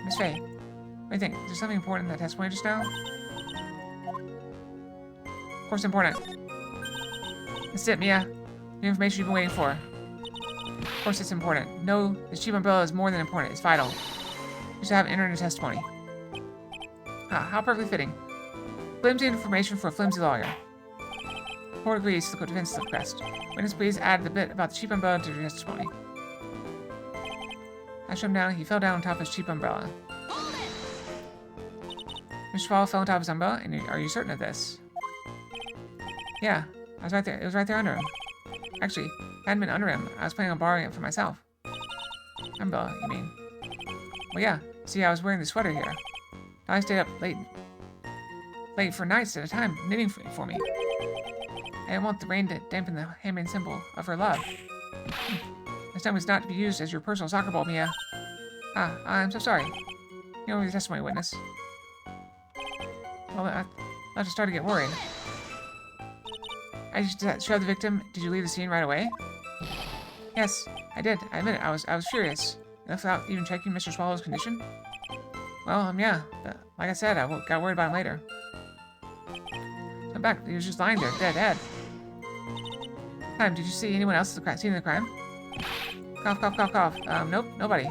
A: Miss Faye, what do you think? Is there something important in that testimony just now? Of course important. This is it, Mia. The information you've been waiting for. Of course it's important. No, this cheap umbrella is more than important. It's vital. You should have entered in a testimony. How perfectly fitting. Flimsy information for a flimsy lawyer. Court agrees to the defense's request. Witness, please add the bit about the cheap umbrella to your testimony. I showed him down. He fell down on top of his cheap umbrella. Mr. Fall fell on top of his umbrella, and are you certain of this? Yeah, I was right there. It was right there under him. Actually, it hadn't been under him. I was planning on borrowing it for myself. Umbrella, you mean? Well, yeah. See, I was wearing the sweater here. I stayed up late for nights at a time, knitting for me. I didn't want the rain to dampen the handmade symbol of her love. This time was not to be used as your personal soccer ball, Mia. I'm so sorry. You know, the testimony witness. Well, I just started to get worried. I just showed the victim. Did you leave the scene right away? Yes, I did. I admit it. I was furious. Without even checking Mr. Swallow's condition. Well, yeah. But like I said, I got worried about him later. I'm back. He was just lying there, dead. Did you see anyone else at the scene of the crime? Cough, cough, cough, cough. Nope, nobody.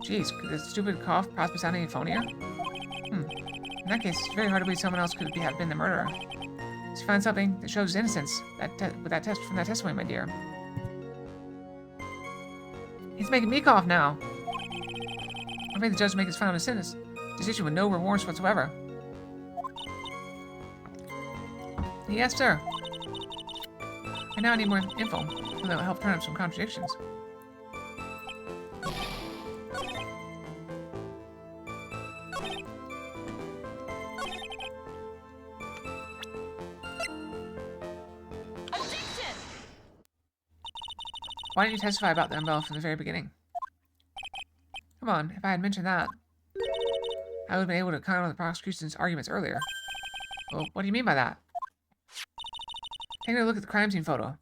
A: Jeez, could this stupid cough possibly sound any phonier? In that case, it's very hard to believe someone else could have been the murderer. So you find something that shows his innocence with that test from that testimony, my dear. He's making me cough now. I think the judge will make his final decision with no remorse whatsoever. Yes, sir. And now I need more info that will help turn up some contradictions. Why didn't you testify about the umbrella from the very beginning? Come on, if I had mentioned that, I would have been able to counter the prosecution's arguments earlier. Well, what do you mean by that? Take a look at the crime scene photo.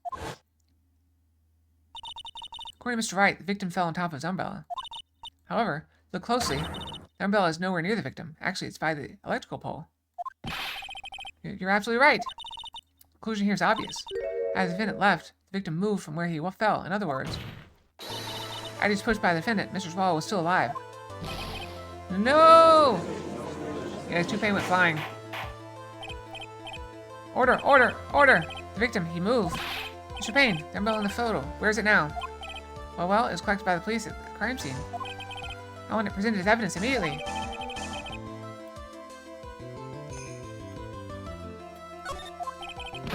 A: According to Mr. Wright, the victim fell on top of his umbrella. However, look closely. The umbrella is nowhere near the victim. Actually, it's by the electrical pole. You're absolutely right. The conclusion here is obvious. As the defendant left, the victim moved from where he fell. In other words, as he was pushed by the defendant, Mr. Swallow was still alive. No! Yeah, his toupee went flying. Order, order, order! The victim, he moved. Mr. Payne, the umbrella in the photo. Where is it now? Well, it was collected by the police at the crime scene. I want it presented as evidence immediately.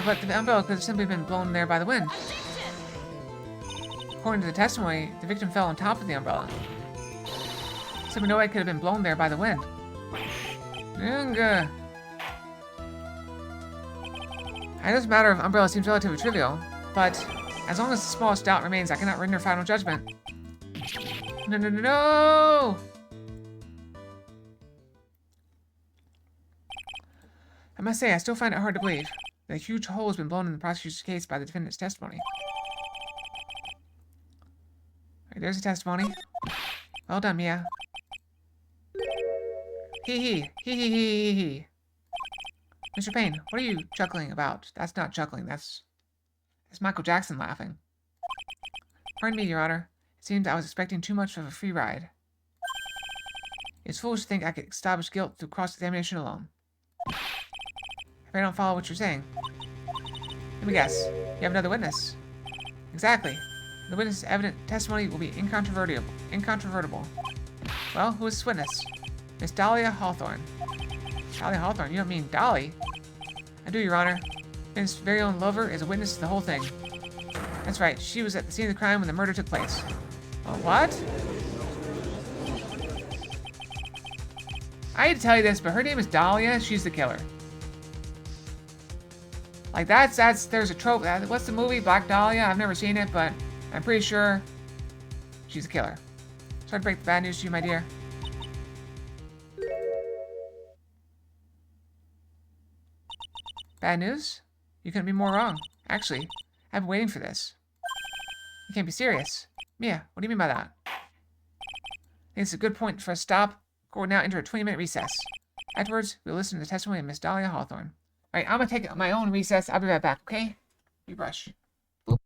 A: But the umbrella could have simply been blown there by the wind. According to the testimony, the victim fell on top of the umbrella. Simply no way it could have been blown there by the wind. I know this matter of umbrella seems relatively trivial, but as long as the smallest doubt remains, I cannot render final judgment. No! I must say, I still find it hard to believe that a huge hole has been blown in the prosecution's case by the defendant's testimony. Alright, there's the testimony. Well done, Mia. Hee. Mr. Payne, what are you chuckling about? That's not chuckling, that's Michael Jackson laughing. Pardon me, Your Honor. It seems I was expecting too much of a free ride. It's foolish to think I could establish guilt through cross-examination alone. if I don't follow what you're saying. Let me guess. You have another witness. Exactly. The witness' evident testimony will be incontrovertible. Well, who is this witness? Miss Dahlia Hawthorne. Dahlia Hawthorne? You don't mean Dolly? I do, Your Honor. Finn's very own lover is a witness to the whole thing. That's right. She was at the scene of the crime when the murder took place. Oh, what? I hate to tell you this, but her name is Dahlia. She's the killer. Like, there's a trope. What's the movie? Black Dahlia? I've never seen it, but I'm pretty sure she's the killer. Sorry to break the bad news to you, my dear. Bad news? You couldn't be more wrong. Actually, I've been waiting for this. You can't be serious. Mia, what do you mean by that? I think it's a good point for us to stop. We'll now enter a 20-minute recess. Afterwards, we'll listen to the testimony of Miss Dahlia Hawthorne. Alright, I'm gonna take my own recess. I'll be right back, okay? Rebrush. Boop.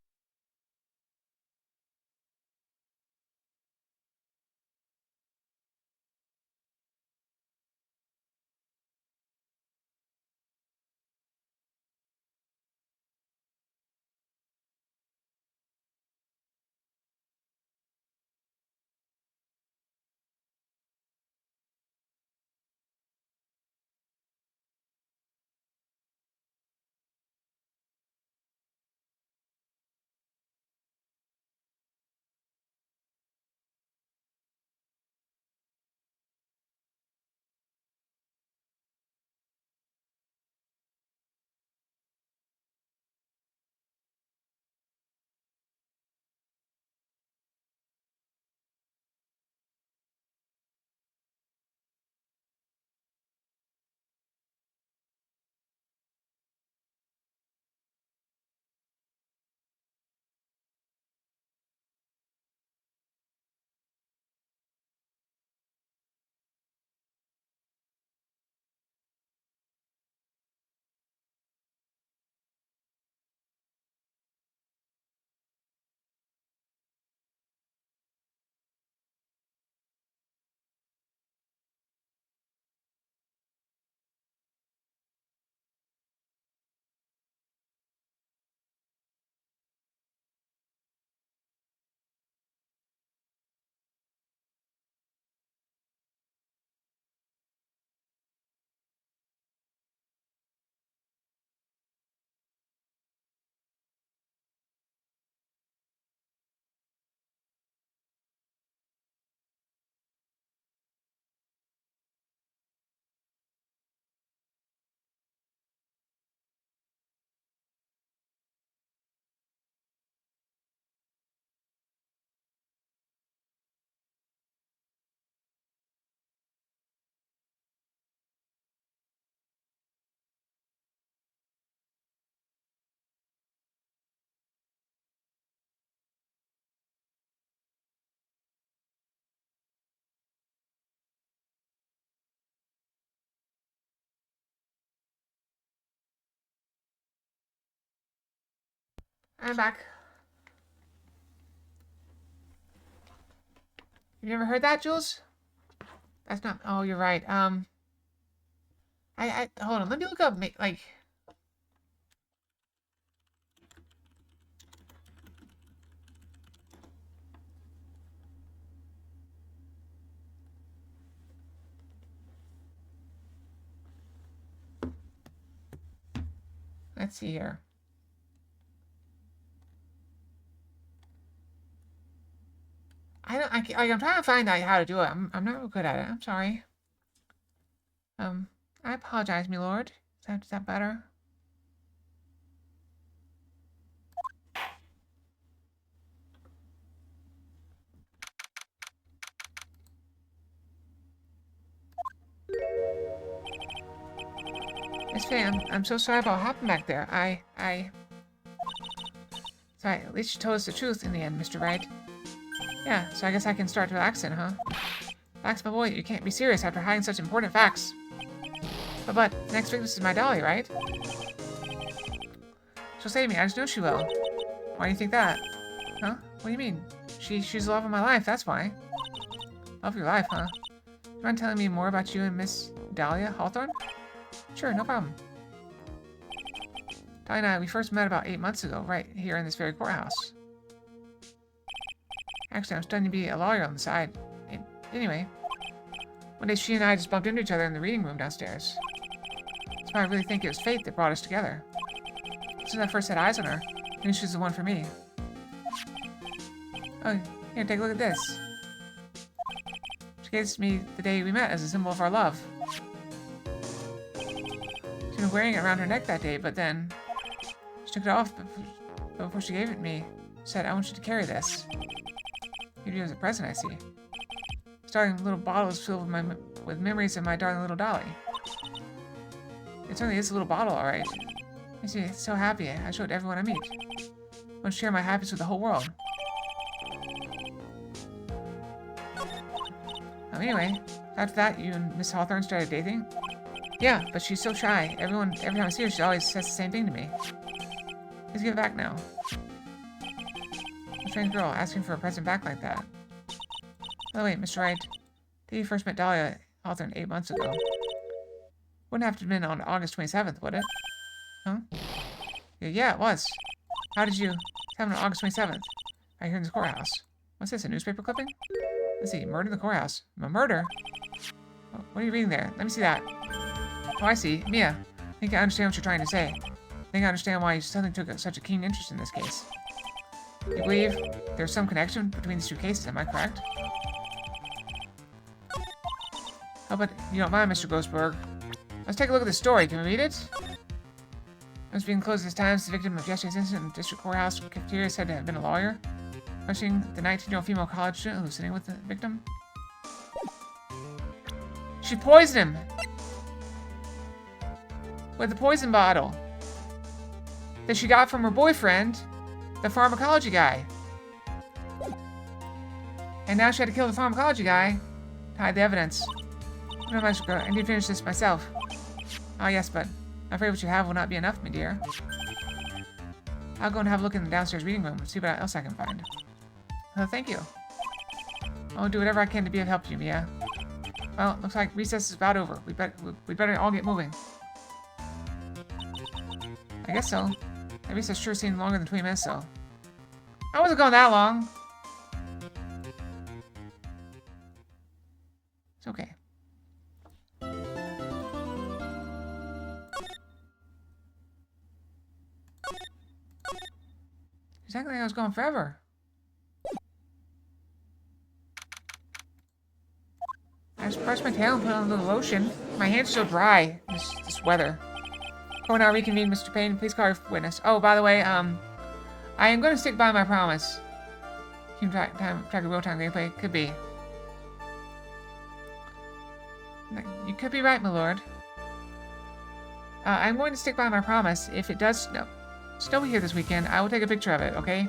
A: I'm back. Have you ever heard that, Jules? That's not... Oh, you're right. Hold on. Let me look up, like... Let's see here. I'm trying to find out how to do it. I'm not real good at it. I'm sorry. I apologize, my lord. Is that better? Miss Faye, I'm so sorry about what happened back there. Sorry, at least you told us the truth in the end, Mr. Wright. Yeah, so I guess I can start to relax then, huh? Relax, my boy, you can't be serious after hiding such important facts. But, the next witness is my Dolly, right? She'll save me, I just know she will. Why do you think that? Huh? What do you mean? She's the love of my life, that's why. Love of your life, huh? You mind telling me more about you and Miss Dahlia Hawthorne? Sure, no problem. Dolly and I, we first met about 8 months ago, right here in this very courthouse. Actually, I'm studying to be a lawyer on the side. Anyway, one day she and I just bumped into each other in the reading room downstairs. That's why I really think it was fate that brought us together. As soon as I first set eyes on her, I knew she was the one for me. Oh, here, take a look at this. She gave this to me the day we met as a symbol of our love. She'd been wearing it around her neck that day, but then she took it off before she gave it to me. She said, I want you to carry this. Give you as a present, I see. Starting little bottles filled with memories of my darling little Dolly. It certainly is a little bottle, all right. Makes me so happy. I show it to everyone I meet. I want to share my happiness with the whole world. Anyway, after that, you and Miss Hawthorne started dating? Yeah, but she's so shy. Every time I see her, she always says the same thing to me. Please give it back now. A strange girl asking for a present back like that. By the way, Mr. Wright, day you first met Dahlia Hawthorne 8 months ago. Wouldn't have to have been on August 27th, would it? Huh? Yeah, it was. How did you... It happened on August 27th. Right here in this courthouse. What's this, a newspaper clipping? Let's see, murder in the courthouse. A murder? Oh, what are you reading there? Let me see that. Oh, I see. Mia, I think I understand what you're trying to say. I think I understand why you suddenly took such a keen interest in this case. You believe there's some connection between these two cases, am I correct? How about you don't mind, Mr. Ghostberg? Let's take a look at the story. Can we read it? It was being closed at this time as the victim of yesterday's incident in the district courthouse cafeteria said to have been a lawyer, questioning the 19-year-old female college student who was sitting with the victim. She poisoned him with the poison bottle that she got from her boyfriend, the pharmacology guy. And now she had to kill the pharmacology guy to hide the evidence. No, I need to finish this myself. Oh, yes, but I'm afraid what you have will not be enough, my dear. I'll go and have a look in the downstairs reading room and see what else I can find. Oh, thank you. I'll do whatever I can to be of help to you, Mia. Well, looks like recess is about over. We'd better all get moving. I guess so. That recess sure seemed longer than 20 minutes, though. I wasn't going that long. It's okay. Exactly like I was going forever. I just brushed my tail and put on a little lotion. My hand's still dry. This weather. Oh, now reconvene, Mr. Payne. Please call your witness. Oh, by the way, I am going to stick by my promise. Keep track of real-time gameplay. Could be. You could be right, my lord. I'm going to stick by my promise. If it does snow here this weekend, I will take a picture of it, okay?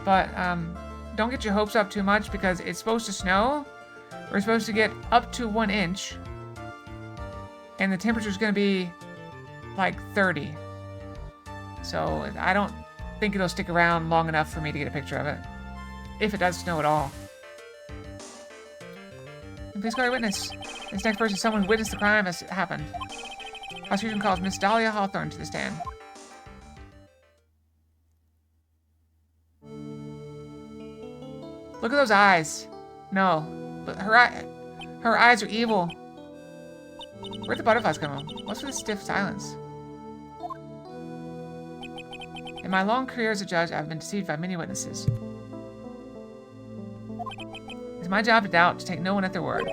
A: But, don't get your hopes up too much because it's supposed to snow. We're supposed to get up to 1 inch. And the temperature's going to be like 30. So I don't think it'll stick around long enough for me to get a picture of it. If it does snow at all. And please call your witness. This next person is someone who witnessed the crime as it happened. Prosecution calls Miss Dahlia Hawthorne to the stand. Look at those eyes. No. But her eyes are evil. Where'd the butterflies come from? What's with this stiff silence? In my long career as a judge, I've been deceived by many witnesses. It's my job to doubt, to take no one at their word.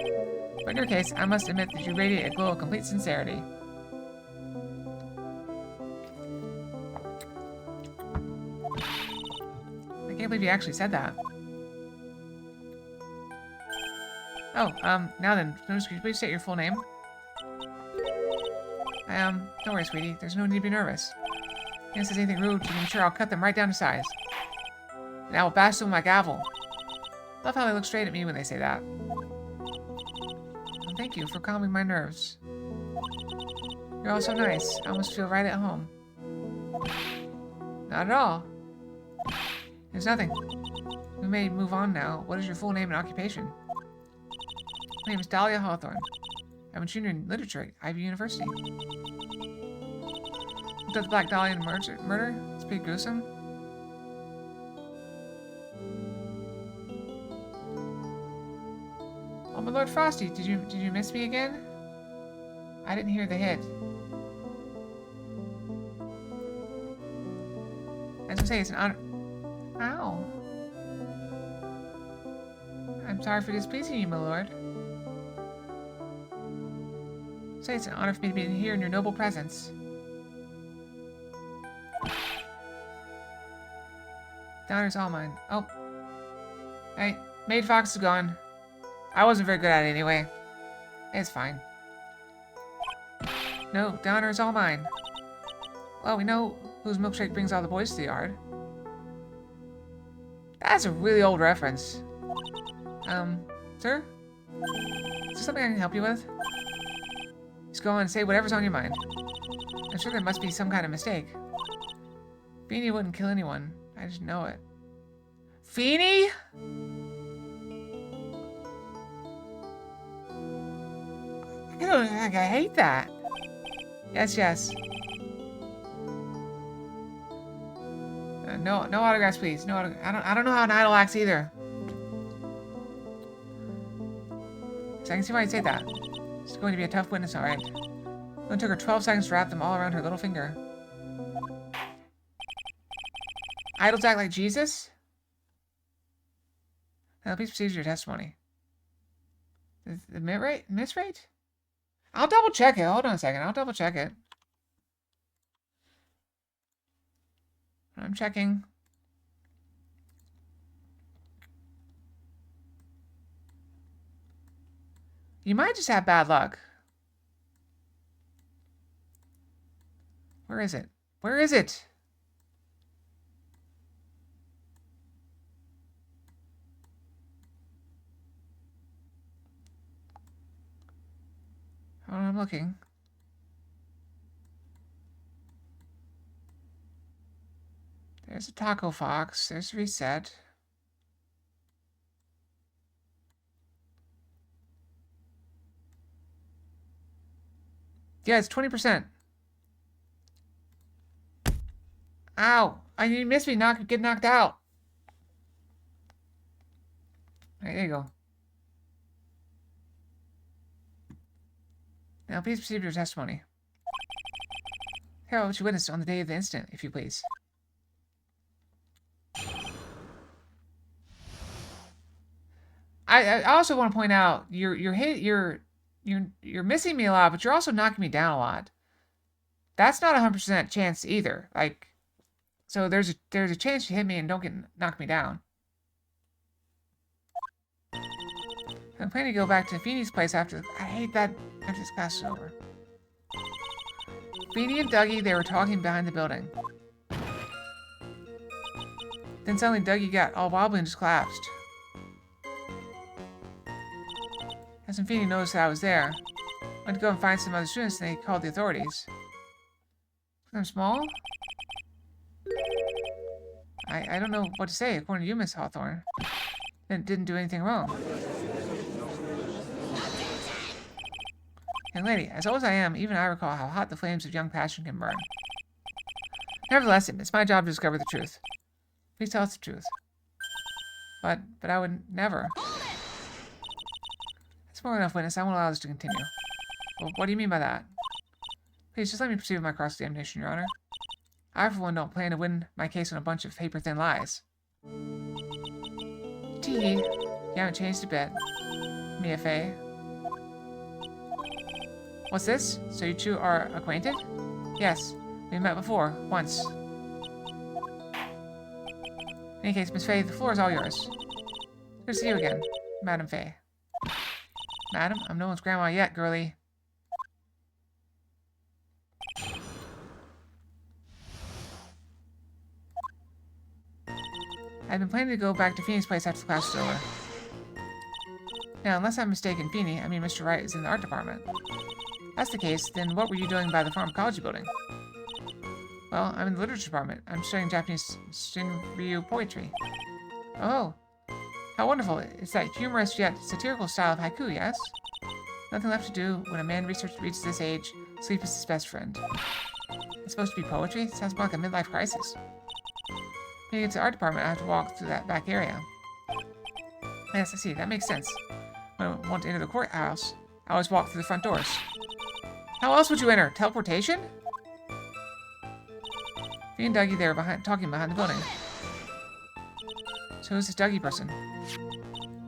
A: But in your case, I must admit that you radiate a glow of complete sincerity. I can't believe you actually said that. Oh, now then, could you please state your full name? Don't worry, sweetie. There's no need to be nervous. If anyone says anything rude, you can be sure I'll cut them right down to size. And I will bash them with my gavel. Love how they look straight at me when they say that. Well, thank you for calming my nerves. You're all so nice. I almost feel right at home. Not at all. There's nothing. We may move on now. What is your full name and occupation? My name is Dahlia Hawthorne. I'm a junior in literature at Ivy University. Looked at the Black Dahlia murder? It's pretty gruesome. Oh, my Lord Frosty, did you miss me again? I didn't hear the hit. As I say, it's an honor. Ow. I'm sorry for displeasing you, my lord. Say it's an honor for me to be here in your noble presence. The honor's all mine. Oh. Hey, Maid Fox is gone. I wasn't very good at it anyway. It's fine. No, the honor is all mine. Well, we know whose milkshake brings all the boys to the yard. That's a really old reference. Sir? Is there something I can help you with? Just go on and say whatever's on your mind. I'm sure there must be some kind of mistake. Feeny wouldn't kill anyone. I just know it. Feeny? I hate that. Yes, yes. No autographs, please. No I don't know how an idol acts either. So I can see why you'd say that. She's going to be a tough witness, all right. It only took her 12 seconds to wrap them all around her little finger. Idols act like Jesus? Now, please proceed with your testimony. The miss rate? I'll double check it. Hold on a second. I'll double check it. I'm checking. You might just have bad luck. Where is it? Where is it? Oh, I'm looking. There's a Taco Fox. There's Reset. Yeah, it's 20%. Ow! You missed me. Get knocked out. Right, there you go. Now, please proceed with your testimony. Here, what you witnessed on the day of the incident, if you please. I also want to point out you're missing me a lot, but you're also knocking me down a lot. That's not 100% chance either. Like, so there's a chance you hit me and don't knock me down. I'm planning to go back to Feeny's place after. I hate that after this class is over. Feeny and Dougie, they were talking behind the building. Then suddenly Dougie got all wobbly and just collapsed. As Feeny noticed that I was there, I went to go and find some other students and they called the authorities. I'm small? I don't know what to say, according to you, Miss Hawthorne. Didn't do anything wrong. Young lady, as old as I am, even I recall how hot the flames of young passion can burn. Nevertheless, it's my job to discover the truth. Please tell us the truth. But I would never. That's more than enough witness. I won't allow this to continue. Well, what do you mean by that? Please, just let me proceed with my cross-examination, Your Honor. I, for one, don't plan to win my case on a bunch of paper-thin lies. Tee, you haven't changed a bit. Mia Fey. What's this? So you two are acquainted? Yes, we met before, once. In any case, Miss Fey, the floor is all yours. Good to see you again, Madam Fey. Madam, I'm no one's grandma yet, girlie. I've been planning to go back to Feeny's place after the class is over. Now, unless I'm mistaken, Feeny, I mean Mr. Wright, is in the art department. If that's the case, then what were you doing by the pharmacology building? Well, I'm in the literature department. I'm studying Japanese Shinryu poetry. Oh, how wonderful. It's that humorous yet satirical style of haiku, yes? Nothing left to do when a man reaches this age. Sleep is his best friend. It's supposed to be poetry? It sounds more like a midlife crisis. When you get to the art department, I have to walk through that back area. Yes, I see. That makes sense. When I want to enter the courthouse, I always walk through the front doors. How else would you enter? Teleportation? Me and Dougie there talking behind the building. So who's this Dougie person?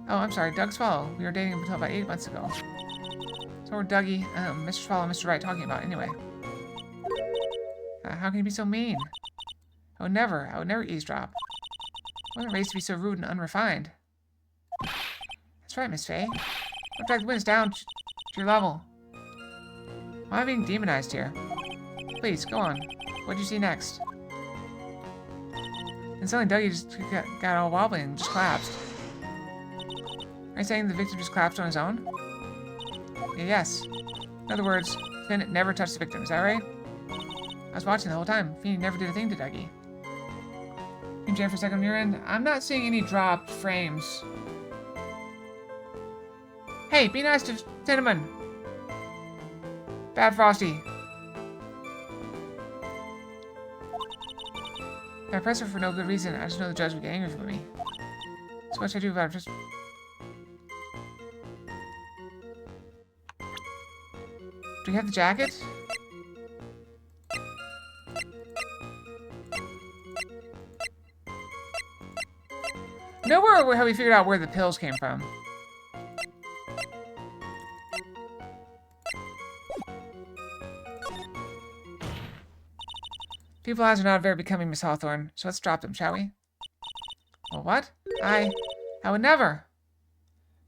A: Oh, I'm sorry, Doug Swallow. We were dating until about 8 months ago. So we're Dougie, Mr. Swallow and Mr. Wright talking about anyway. How can you be so mean? I would never eavesdrop. I wasn't raised to be so rude and unrefined. That's right, Miss Faye. Don't drag the winds down to your level. Why am I being demonized here? Please, go on. What did you see next? And suddenly Dougie just got all wobbly and just collapsed. Are you saying the victim just collapsed on his own? Yeah, yes. In other words, Finn never touched the victim, is that right? I was watching the whole time. Finn never did a thing to Dougie. Can you jam for a second on your end? I'm not seeing any dropped frames. Hey, be nice to Cinnamon. Bad Frosty. I press her for no good reason. I just know the judge would get angry with me. So what should I do about it? Just... Do you have the jacket? Nowhere have we figured out where the pills came from. People's eyes are not very becoming, Miss Hawthorne, so let's drop them, shall we? Well, what? I would never.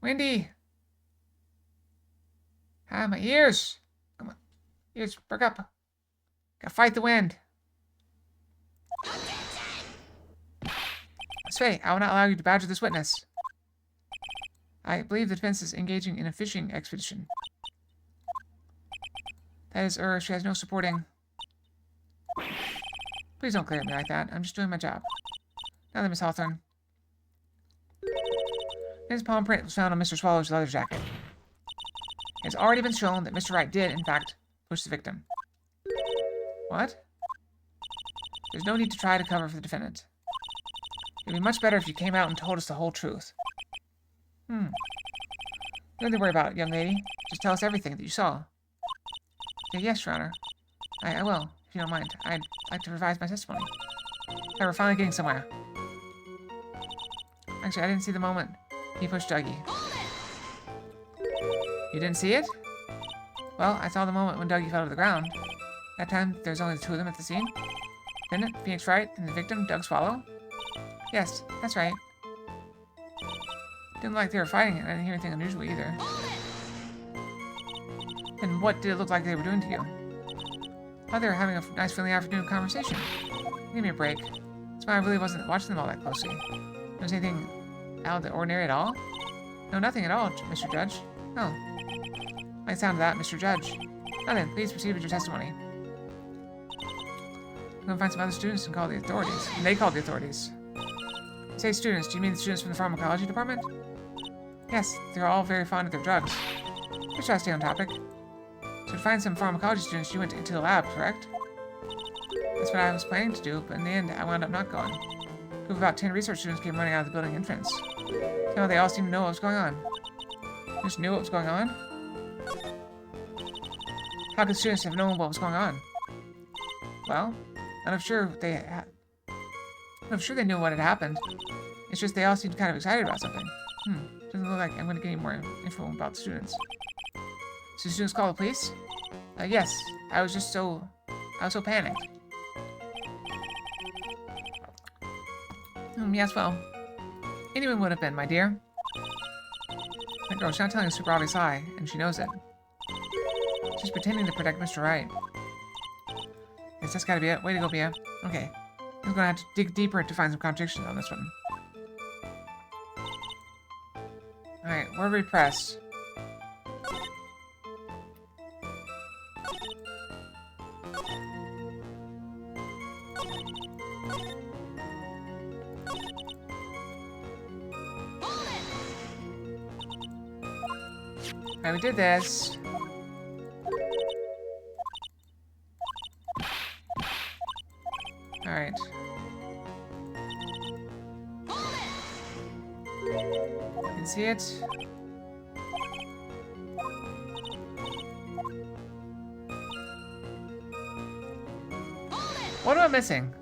A: Wendy. Ah, my ears. Come on. Ears, perk up. Gotta fight the wind. Miss Faye, I will not allow you to badger this witness. I believe the defense is engaging in a fishing expedition. That is, she has no supporting... Please don't glare at me like that. I'm just doing my job. Now then, Miss Hawthorne. His palm print was found on Mr. Swallow's leather jacket. It has already been shown that Mr. Wright did, in fact, push the victim. What? There's no need to try to cover for the defendant. It would be much better if you came out and told us the whole truth. Nothing to worry about, young lady. Just tell us everything that you saw. Okay, yes, Your Honor. I will, if you don't mind. I'd like to revise my testimony. Okay, we're finally getting somewhere. Actually, I didn't see the moment he pushed Dougie. You didn't see it? Well, I saw the moment when Dougie fell to the ground. That time, there's only the two of them at the scene. Defendant, Phoenix Wright, and the victim, Doug Swallow. Yes, that's right. Didn't look like they were fighting, and I didn't hear anything unusual either. And what did it look like they were doing to you? I thought they were having a nice friendly afternoon conversation. Give me a break. That's why I really wasn't watching them all that closely. Was anything out of the ordinary at all? No, nothing at all, Mr. Judge. Oh. Like the sound of that, Mr. Judge. Now then, please proceed with your testimony. I'm gonna find some other students and call the authorities. And they called the authorities. You say students, do you mean the students from the pharmacology department? Yes, they're all very fond of their drugs. Let's try to stay on topic. So to find some pharmacology students, you went into the lab, correct? That's what I was planning to do, but in the end, I wound up not going. A group of about 10 research students came running out of the building entrance. Somehow they all seemed to know what was going on. They just knew what was going on? How could students have known what was going on? Well, I'm sure they knew what had happened. It's just they all seemed kind of excited about something. Doesn't look like I'm going to get any more info about the students. So the students call the police? Yes. I was so panicked. Yes, well, anyone would have been, my dear. That girl, she's not telling a super obvious lie, and she knows it. She's pretending to protect Mr. Wright. Yes, that's gotta be it. Way to go, Bia. Okay. I'm gonna have to dig deeper to find some contradictions on this one. Alright, where do we press? Alright, we did this. Alright. You can see it. What am I missing?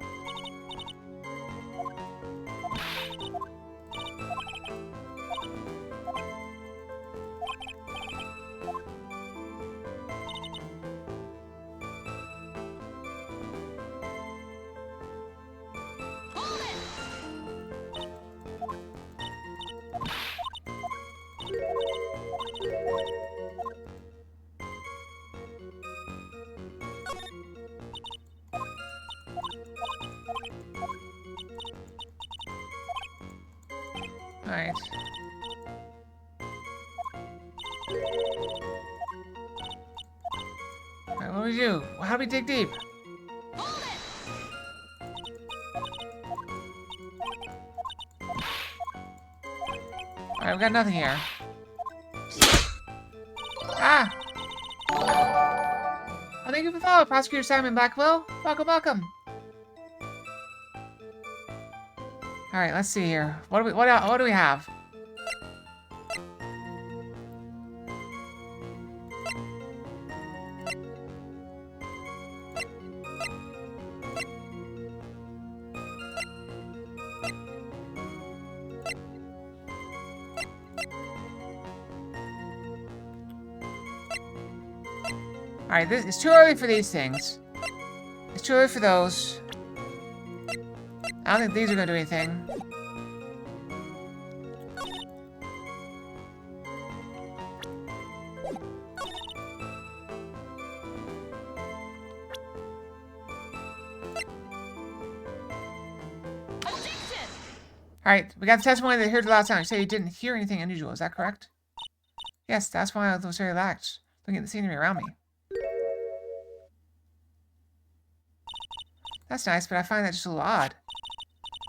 A: Alright. Alright, what do we do? How do we dig deep? Alright, we got nothing here. Ah! Oh, thank you for the follow, Prosecutor Simon Blackwell. Welcome, welcome. Alright, let's see here. What do we have? Alright, it's too early for these things. It's too early for those. I don't think these are gonna do anything. Alright, we got the testimony that heard a loud sound. You say you didn't hear anything unusual, is that correct? Yes, that's why I was very relaxed, looking at the scenery around me. That's nice, but I find that just a little odd.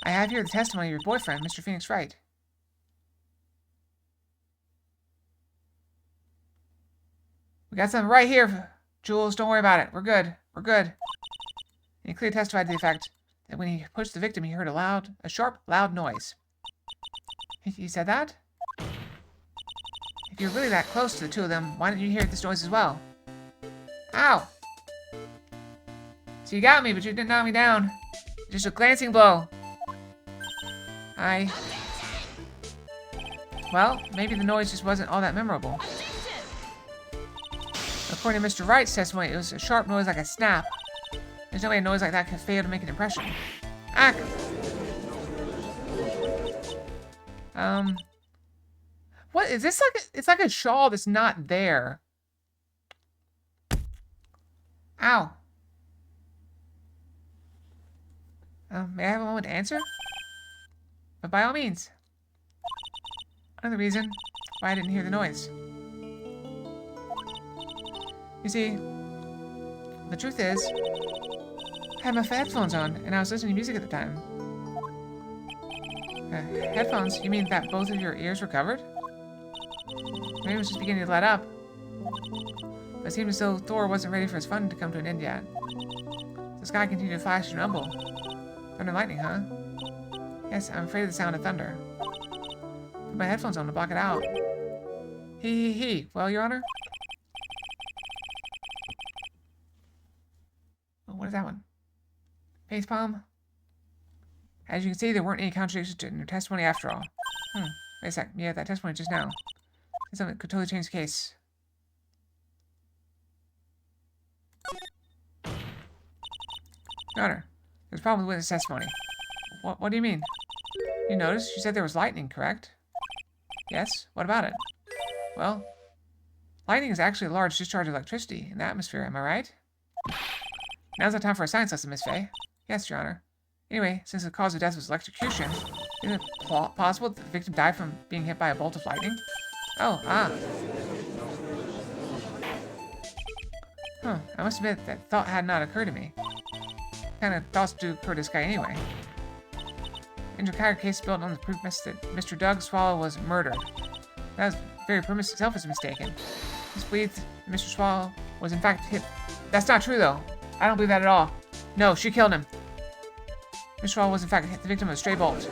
A: I have here the testimony of your boyfriend, Mr. Phoenix Wright. We got something right here, Jules. Don't worry about it. We're good. We're good. And he clearly testified to the effect that when he pushed the victim, he heard a sharp, loud noise. He said that? If you're really that close to the two of them, why didn't you hear this noise as well? Ow! So you got me, but you didn't knock me down. Just a glancing blow. Well, maybe the noise just wasn't all that memorable. According to Mr. Wright's testimony, it was a sharp noise like a snap. There's no way a noise like that could fail to make an impression. Ah! What is this like? It's like a shawl that's not there. Ow. May I have a moment to answer? But by all means. Another reason why I didn't hear the noise. You see, the truth is, I had my headphones on, and I was listening to music at the time. Headphones? You mean that both of your ears were covered? Maybe it was just beginning to let up. But it seemed as though Thor wasn't ready for his fun to come to an end yet. The sky continued to flash and rumble. Thunder and lightning, huh? Yes, I'm afraid of the sound of thunder. Put my headphones on to block it out. Hee. Well, Your Honor? Oh, what is that one? Facepalm? As you can see, there weren't any contradictions in your testimony after all. Wait a sec. Yeah, that testimony just now. It's something that could totally change the case. Your Honor, there's a problem with witness testimony. What do you mean? You noticed? You said there was lightning, correct? Yes? What about it? Well, lightning is actually a large discharge of electricity in the atmosphere, am I right? Now's not time for a science lesson, Miss Faye. Yes, Your Honor. Anyway, since the cause of death was electrocution, isn't it possible that the victim died from being hit by a bolt of lightning? Oh, I must admit that thought had not occurred to me. Kind of thoughts do occur to this guy anyway. The entire case is built on the premise that Mr. Doug Swallow was murdered. That was very premise itself is mistaken. This believes that Mr. Swallow was in fact hit. That's not true, though. I don't believe that at all. No, she killed him. Mr. Wall was in fact the victim of a stray bolt.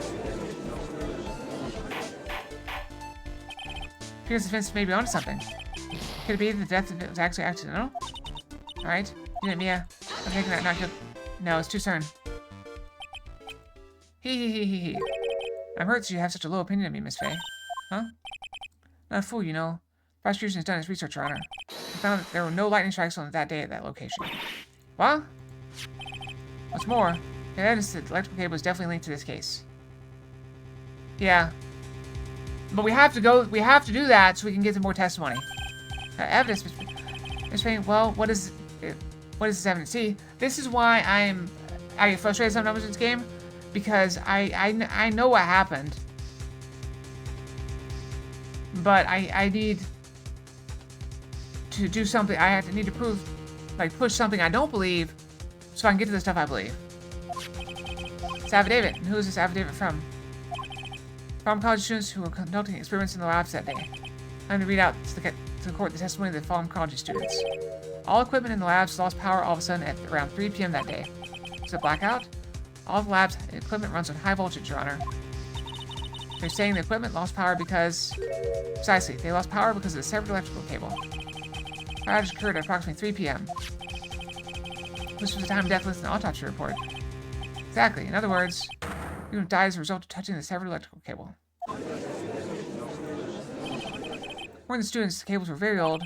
A: Appears the fence may be onto something. Could it be the death was actually accidental? Alright. Unit Mia. I'm taking that not killed. No, it's too soon. Hee. I'm hurt that you have such a low opinion of me, Miss Faye. Huh? Not a fool, you know. Prosecution has done its research, Your Honor. We found that there were no lightning strikes on that day at that location. What? What's more, the evidence that the electrical cable is definitely linked to this case. Yeah. But we have to do that so we can get some more testimony. Evidence, Miss Faye, well, what is this evidence? See, this is why I get frustrated sometimes with this game, because I know what happened, but I need to do something. I need to prove, like, push something I don't believe, so I can get to the stuff I believe. It's affidavit. And who is this affidavit from? Pharmacology students who were conducting experiments in the labs that day. I'm going to read out to the court the testimony of the pharmacology students. All equipment in the labs lost power all of a sudden at around 3 p.m. that day. Was it blackout? All the labs equipment runs on high voltage, Your Honor. They're saying the equipment lost power because... Precisely, they lost power because of the severed electrical cable. Fire outage occurred at approximately 3 p.m. This was the time of death listed in the autopsy report. Exactly. In other words, you would die as a result of touching the severed electrical cable. According to the students, the cables were very old.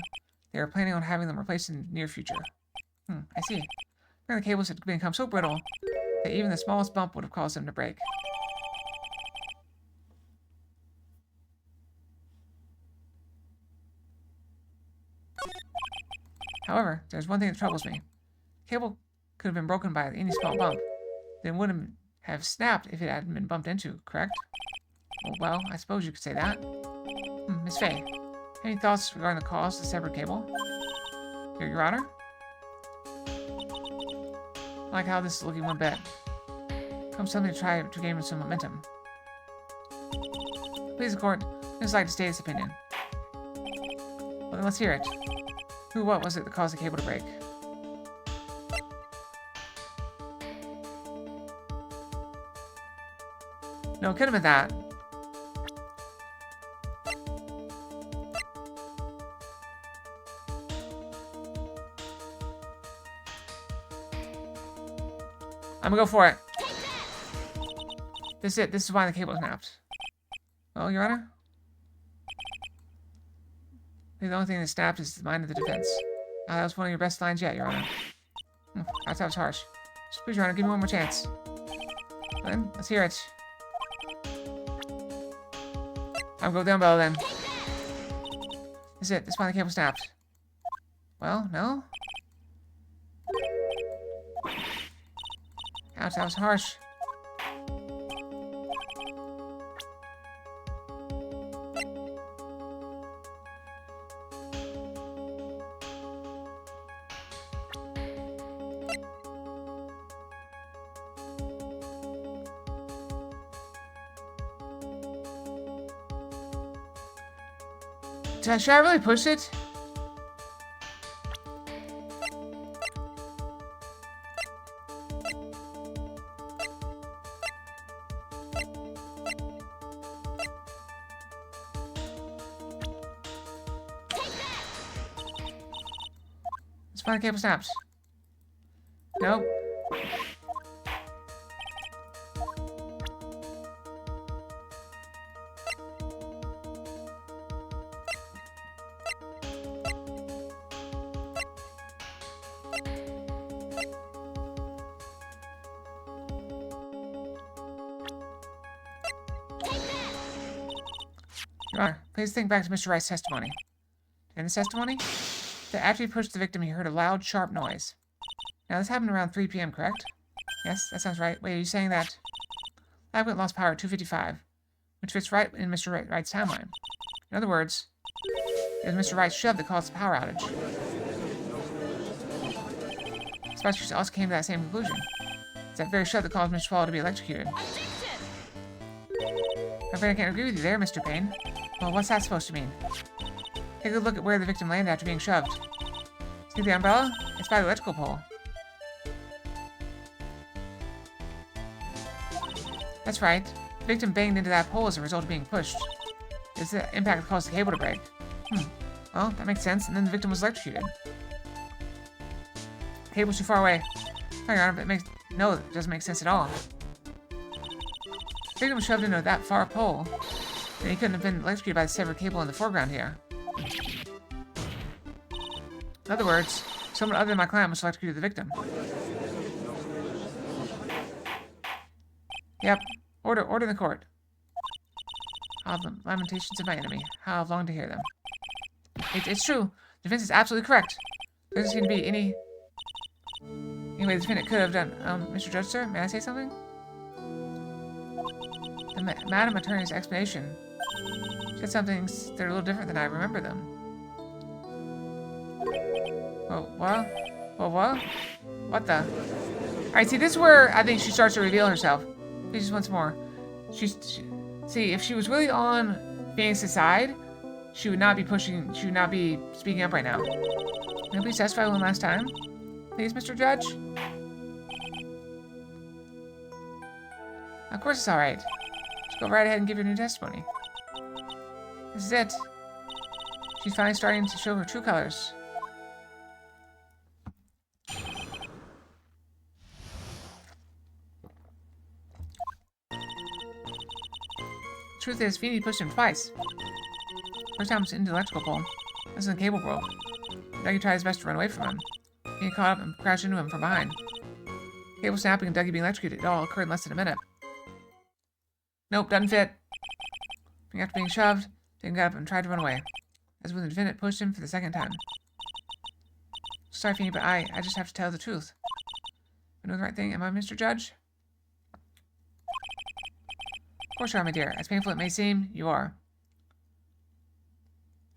A: They were planning on having them replaced in the near future. I see. The cables had become so brittle that even the smallest bump would have caused them to break. However, there's one thing that troubles me. The cable could have been broken by any small bump. Then wouldn't have snapped if it hadn't been bumped into, correct? Well, I suppose you could say that. Miss Faye, any thoughts regarding the cause of the severed cable? Your Honor? I like how this is looking one bit. Comes something to try to gain some momentum. Please, the court, I'd just like to state its opinion. Well, then let's hear it. What was it that caused the cable to break? No, it could have been that. I'm gonna go for it. This is it. This is why the cable snapped. Well, Your Honor? The only thing that snapped is the mind of the defense. That was one of your best lines yet, Your Honor. That was harsh. Just please, Your Honor, give me one more chance. Then, let's hear it. I'll go down below then. This is it. This is why the cable snapped. Well, no? Ouch, that was harsh. Should I really push it? Let's find the cable snaps. Nope. Your Honor, please think back to Mr. Wright's testimony. In his testimony, that after he pushed the victim, he heard a loud, sharp noise. Now, this happened around 3 p.m., correct? Yes, that sounds right. Wait, are you saying that lab equipment lost power at 2:55, which fits right in Mr. Wright's timeline? In other words, it was Mr. Wright's shove that caused the power outage. Specialists also came to that same conclusion. It's that very shove that caused Mr. Swallow to be electrocuted. I'm afraid I can't agree with you there, Mr. Payne. Well, what's that supposed to mean? Take a good look at where the victim landed after being shoved. See the umbrella? It's by the electrical pole. That's right. The victim banged into that pole as a result of being pushed. It's the impact that caused the cable to break. Well, that makes sense. And then the victim was electrocuted. The cable's too far away. Oh, Your Honor, no, it doesn't make sense at all. The victim was shoved into that far pole. Then he couldn't have been electrocuted by the severed cable in the foreground here. In other words, someone other than my client must have electrocuted the victim. Yep. Order in the court. How the lamentations of my enemy. How I've longed to hear them. It's true. The defense is absolutely correct. There doesn't seem to be any way the defendant could have done. Mr. Judge, sir, may I say something? The Madam Attorney's explanation said some things that are a little different than I remember them. What? What the? Alright, see, this is where I think she starts to reveal herself. Please, just once more. See, if she was really on Phoenix's side, she would not be speaking up right now. Can I please testify one last time? Please, Mr. Judge? Of course it's alright. Just go right ahead and give your new testimony. This is it. She's finally starting to show her true colors. Truth is, Feeny pushed him twice. First time it was into the electrical pole. This is when the cable broke. Dougie tried his best to run away from him. Feeny caught up and crashed into him from behind. Cable snapping and Dougie being electrocuted. It all occurred in less than a minute. Nope, doesn't fit. After being shoved, Dougie got up and tried to run away. As when the defendant pushed him for the second time. Sorry, Feeny, but I just have to tell the truth. I know the right thing, am I, Mr. Judge? Of course you are, my dear. As painful as it may seem, you are.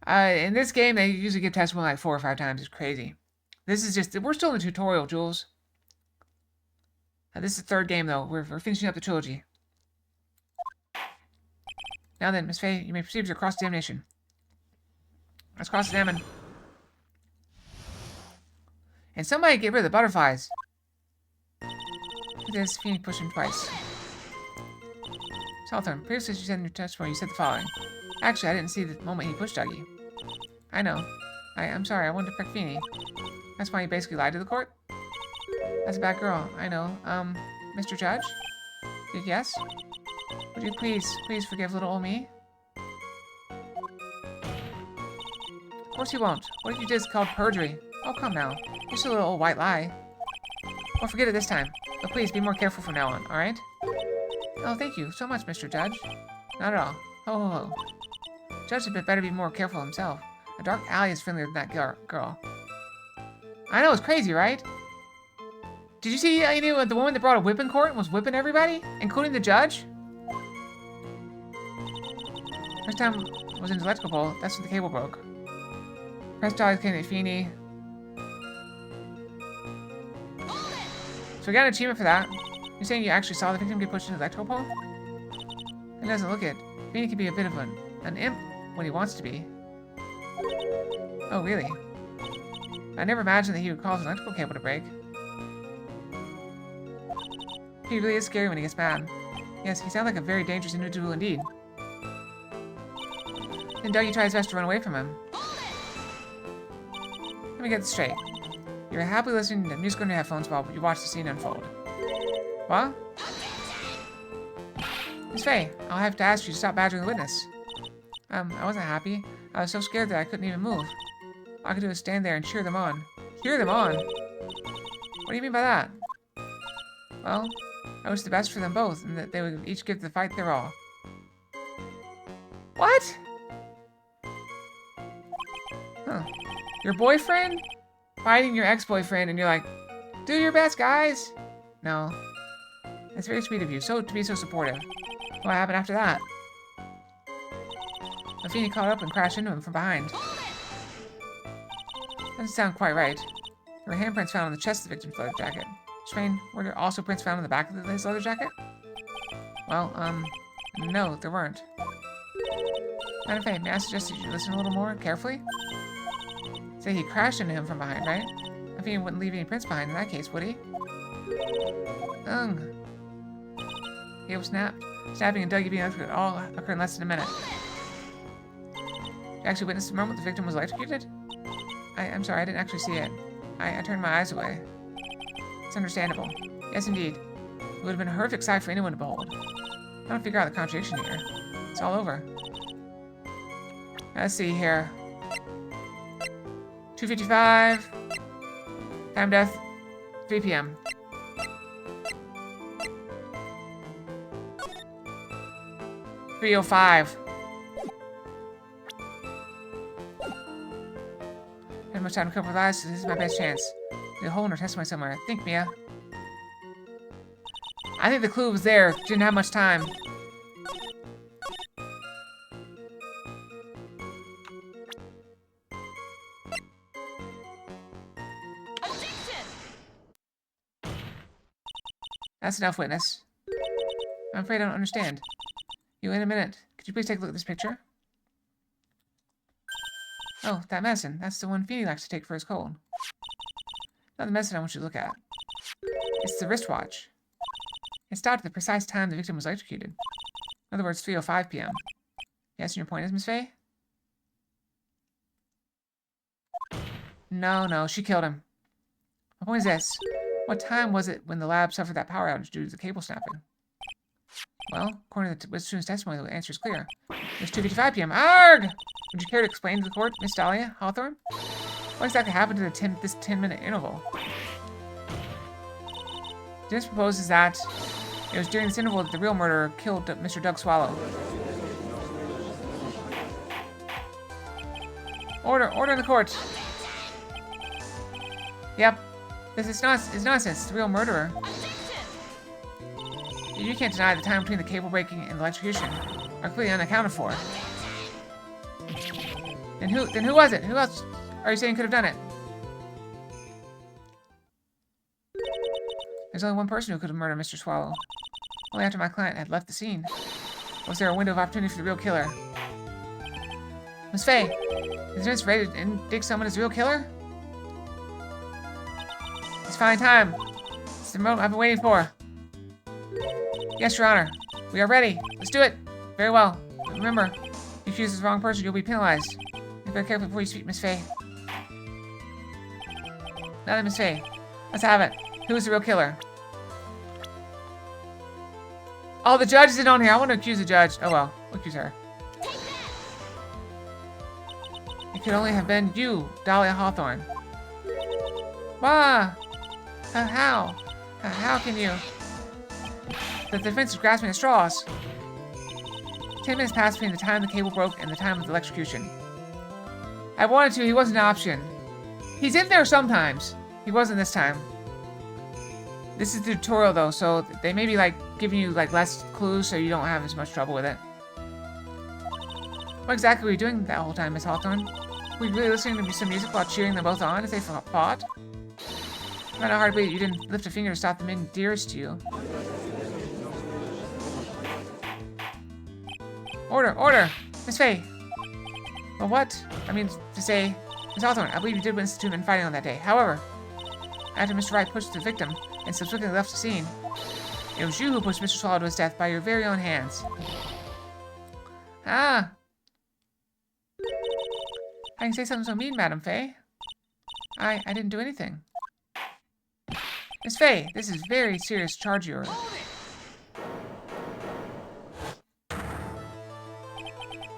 A: In this game, they usually give testimony like 4 or 5 times. It's crazy. This is just... We're still in the tutorial, Jules. This is the 3rd game, though. We're finishing up the trilogy. Now then, Miss Faye, you may proceed with your cross-examination. Let's cross-examine. And somebody get rid of the butterflies. Look at this. Phoenix pushed him twice. Salthorn, previously you said in your testimony, you said the following. Actually, I didn't see the moment he pushed Dougie. I know. I'm sorry, I wanted to correct Feeny. That's why he basically lied to the court? That's a bad girl, I know. Mr. Judge? Yes? Would you please forgive little old me? Of course you won't. What if you did is called perjury? Oh, come now. Just a little old white lie. Well, forget it this time. But please, be more careful from now on, alright? Oh, thank you so much, Mr. Judge. Not at all. Ho, ho, ho. Judge had better be more careful himself. A dark alley is friendlier than that girl. I know, it's crazy, right? Did you see the woman that brought a whip in court and was whipping everybody? Including the judge? First time was in the electrical pole. That's when the cable broke. Press dog came at Feeny. So we got an achievement for that. You're saying you actually saw the victim get pushed into the electrical pole? It doesn't look it. Feeny can be a bit of an imp when he wants to be. Oh, really? I never imagined that he would cause an electrical cable to break. He really is scary when he gets mad. Yes, he sounds like a very dangerous individual indeed. Then Dougie tries his best to run away from him. Let me get this straight. You're happily listening to music on your headphones while you watch the scene unfold. What? Miss Faye, I'll have to ask you to stop badgering the witness. I wasn't happy. I was so scared that I couldn't even move. All I could do was stand there and cheer them on. Cheer them on? What do you mean by that? Well, I wish the best for them both, and that they would each give the fight their all. What? Huh. Your boyfriend? Fighting your ex-boyfriend, and you're like, do your best, guys! No. That's very sweet of you, to be so supportive. What happened after that? Feeny caught up and crashed into him from behind. Doesn't sound quite right. There were handprints found on the chest of the victim's leather jacket. Strange, were there also prints found on the back of his leather jacket? Well, no, there weren't. Madam Faye, may I suggest that you listen a little more carefully? Say he crashed into him from behind, right? If he wouldn't leave any prints behind in that case, would he? cable snap, snapping, and Dougie being electrocuted all occurred in less than a minute. You actually witnessed the moment the victim was electrocuted? I'm sorry, I didn't actually see it. I turned my eyes away. It's understandable. Yes, indeed. It would have been a horrific sight for anyone to behold. I don't figure out the contradiction here. It's all over. Let's see here. 2:55. Time death. 3 p.m. .305. I have much time to cover with eyes, so this is my best chance. There's a hole in her testimony somewhere. Think, Mia. I think the clue was there. Didn't have much time. That's enough, witness. I'm afraid I don't understand. You, in a minute. Could you please take a look at this picture? Oh, that medicine. That's the one Feeny likes to take for his cold. Not the medicine I want you to look at. It's the wristwatch. It stopped at the precise time the victim was electrocuted. In other words, 3:05 p.m. Yes, and your point is, Miss Faye? No, she killed him. My point is this. What time was it when the lab suffered that power outage due to the cable snapping? Well, according to the student's testimony, the answer is clear. It was 2:55 p.m. Arg! Would you care to explain to the court, Miss Dahlia Hawthorne? What exactly happened to this 10-minute interval? Dennis proposes that it was during this interval that the real murderer killed Mr. Doug Swallow. Order in the court. Yep. This is nonsense. The real murderer. You can't deny the time between the cable breaking and the electrocution are clearly unaccounted for. Then who was it? Who else are you saying could have done it? There's only one person who could have murdered Mr. Swallow. Only after my client had left the scene. Was there a window of opportunity for the real killer? Miss Faye, is Dennis ready to indict someone as the real killer? It's fine time. It's the moment I've been waiting for. Yes, Your Honor. We are ready. Let's do it. Very well. But remember, if you accuse the wrong person, you'll be penalized. Be very careful before you speak, Miss Faye. Now then, Miss Faye, let's have it. Who is the real killer? Oh, the judge isn't on here. I want to accuse the judge. Oh well, we'll accuse her. It could only have been you, Dahlia Hawthorne. Wah! How? How can you? The defense is grasping at straws. 10 minutes passed between the time the cable broke and the time of the electrocution. I wanted to, he wasn't an option. He's in there sometimes. He wasn't this time. This is the tutorial though, so they may be like giving you like less clues so you don't have as much trouble with it. What exactly were you doing that whole time, Miss Hawthorne? Were you really listening to some music while cheering them both on as they fought? I find it hard to believe you didn't lift a finger to stop the men dearest to you. Order! Miss Faye! Well, what? I mean, to say, Miss Hawthorne, I believe you did witness the two men fighting on that day. However, after Mr. Wright pushed the victim and subsequently left the scene, it was you who pushed Mr. Swallow to his death by your very own hands. Ah! How can you say something so mean, Madam Faye? I didn't do anything. Miss Faye, this is a very serious charge you're...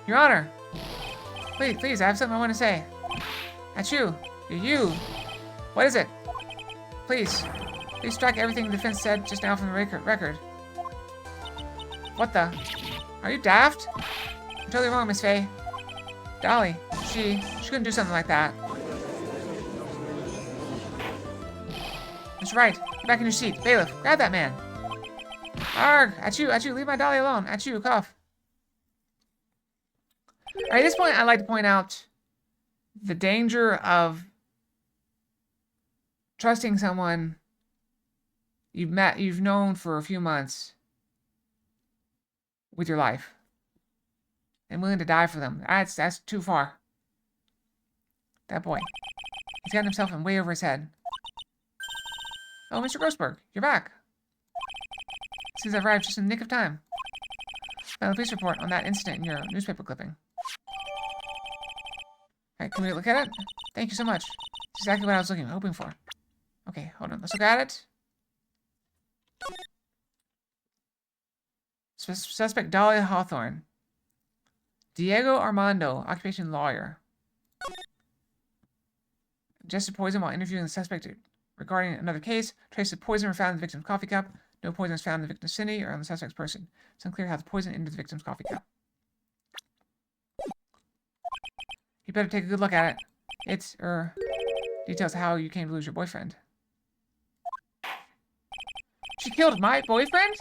A: Your Honor! Please, I have something I want to say. That's you. You. What is it? Please strike everything the defense said just now from the record. What the? Are you daft? You're totally wrong, Miss Faye. Dolly, she couldn't do something like that. That's right. Get back in your seat. Bailiff, grab that man. Arg! At you, leave my Dolly alone. At you, cough. Alright, at this point, I'd like to point out the danger of trusting someone you've known for a few months with your life and willing to die for them. That's too far. That boy. He's gotten himself in way over his head. Oh, Mr. Grossberg, you're back. Seems I've arrived just in the nick of time. Found a police report on that incident in your newspaper clipping. Alright, can we look at it? Thank you so much. It's exactly what I was hoping for. Okay, hold on. Let's look at it. Suspect Dahlia Hawthorne. Diego Armando, occupation lawyer. Ingested poison while interviewing the suspect regarding another case. Traces of poison were found in the victim's coffee cup. No poison was found in the victim's vicinity or on the suspect's person. It's unclear how the poison entered the victim's coffee cup. You better take a good look at it. It's, details how you came to lose your boyfriend. She killed my boyfriend?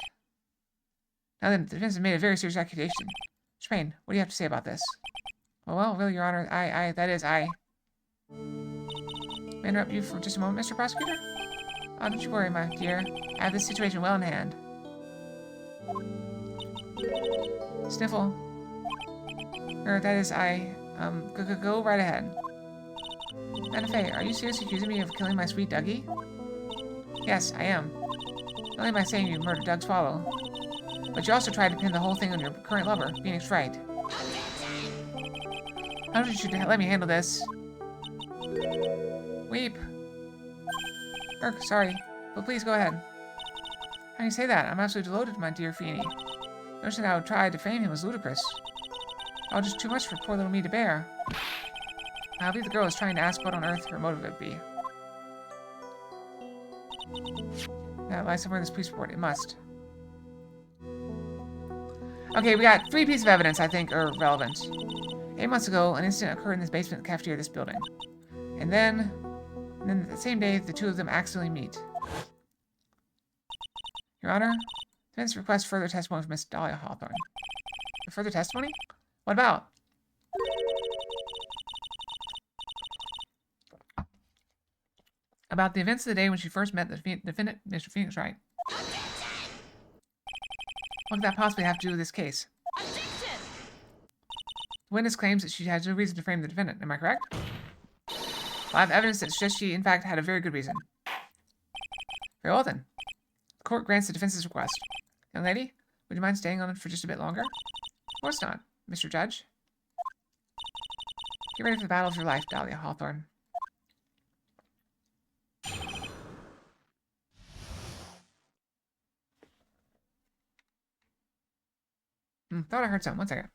A: Now then, the defense has made a very serious accusation. Mr. Payne, what do you have to say about this? Well, really, Your Honor, I may I interrupt you for just a moment, Mr. Prosecutor? Oh, don't you worry, my dear. I have this situation well in hand. Sniffle. Go right ahead. Santa Fe, are you seriously accusing me of killing my sweet Dougie? Yes, I am. Not only am I saying you murdered Doug Swallow, but you also tried to pin the whole thing on your current lover, Phoenix Wright. How did you let me handle this? Weep. Sorry, but please go ahead. How can you say that? I'm absolutely devoted to my dear Feeny. Notion I would try to defame him was ludicrous. Oh, just too much for poor little me to bear. I believe the girl is trying to ask what on earth her motive would be. That lies somewhere in this police report. It must. Okay, we got 3 pieces of evidence I think are relevant. 8 months ago, an incident occurred in this basement cafeteria of this building. And then the same day, the two of them accidentally meet. Your Honor, defense requests further testimony from Miss Dahlia Hawthorne. Further testimony? What about? About the events of the day when she first met the defendant, Mr. Phoenix Wright. What could that possibly have to do with this case? Objection! The witness claims that she has no reason to frame the defendant. Am I correct? Well, I have evidence that suggests she, in fact, had a very good reason. Very well, then. The court grants the defense's request. Young lady, would you mind staying on for just a bit longer? Of course not, Mr. Judge. Get ready for the battle of your life, Dahlia Hawthorne. Thought I heard something. 1 second.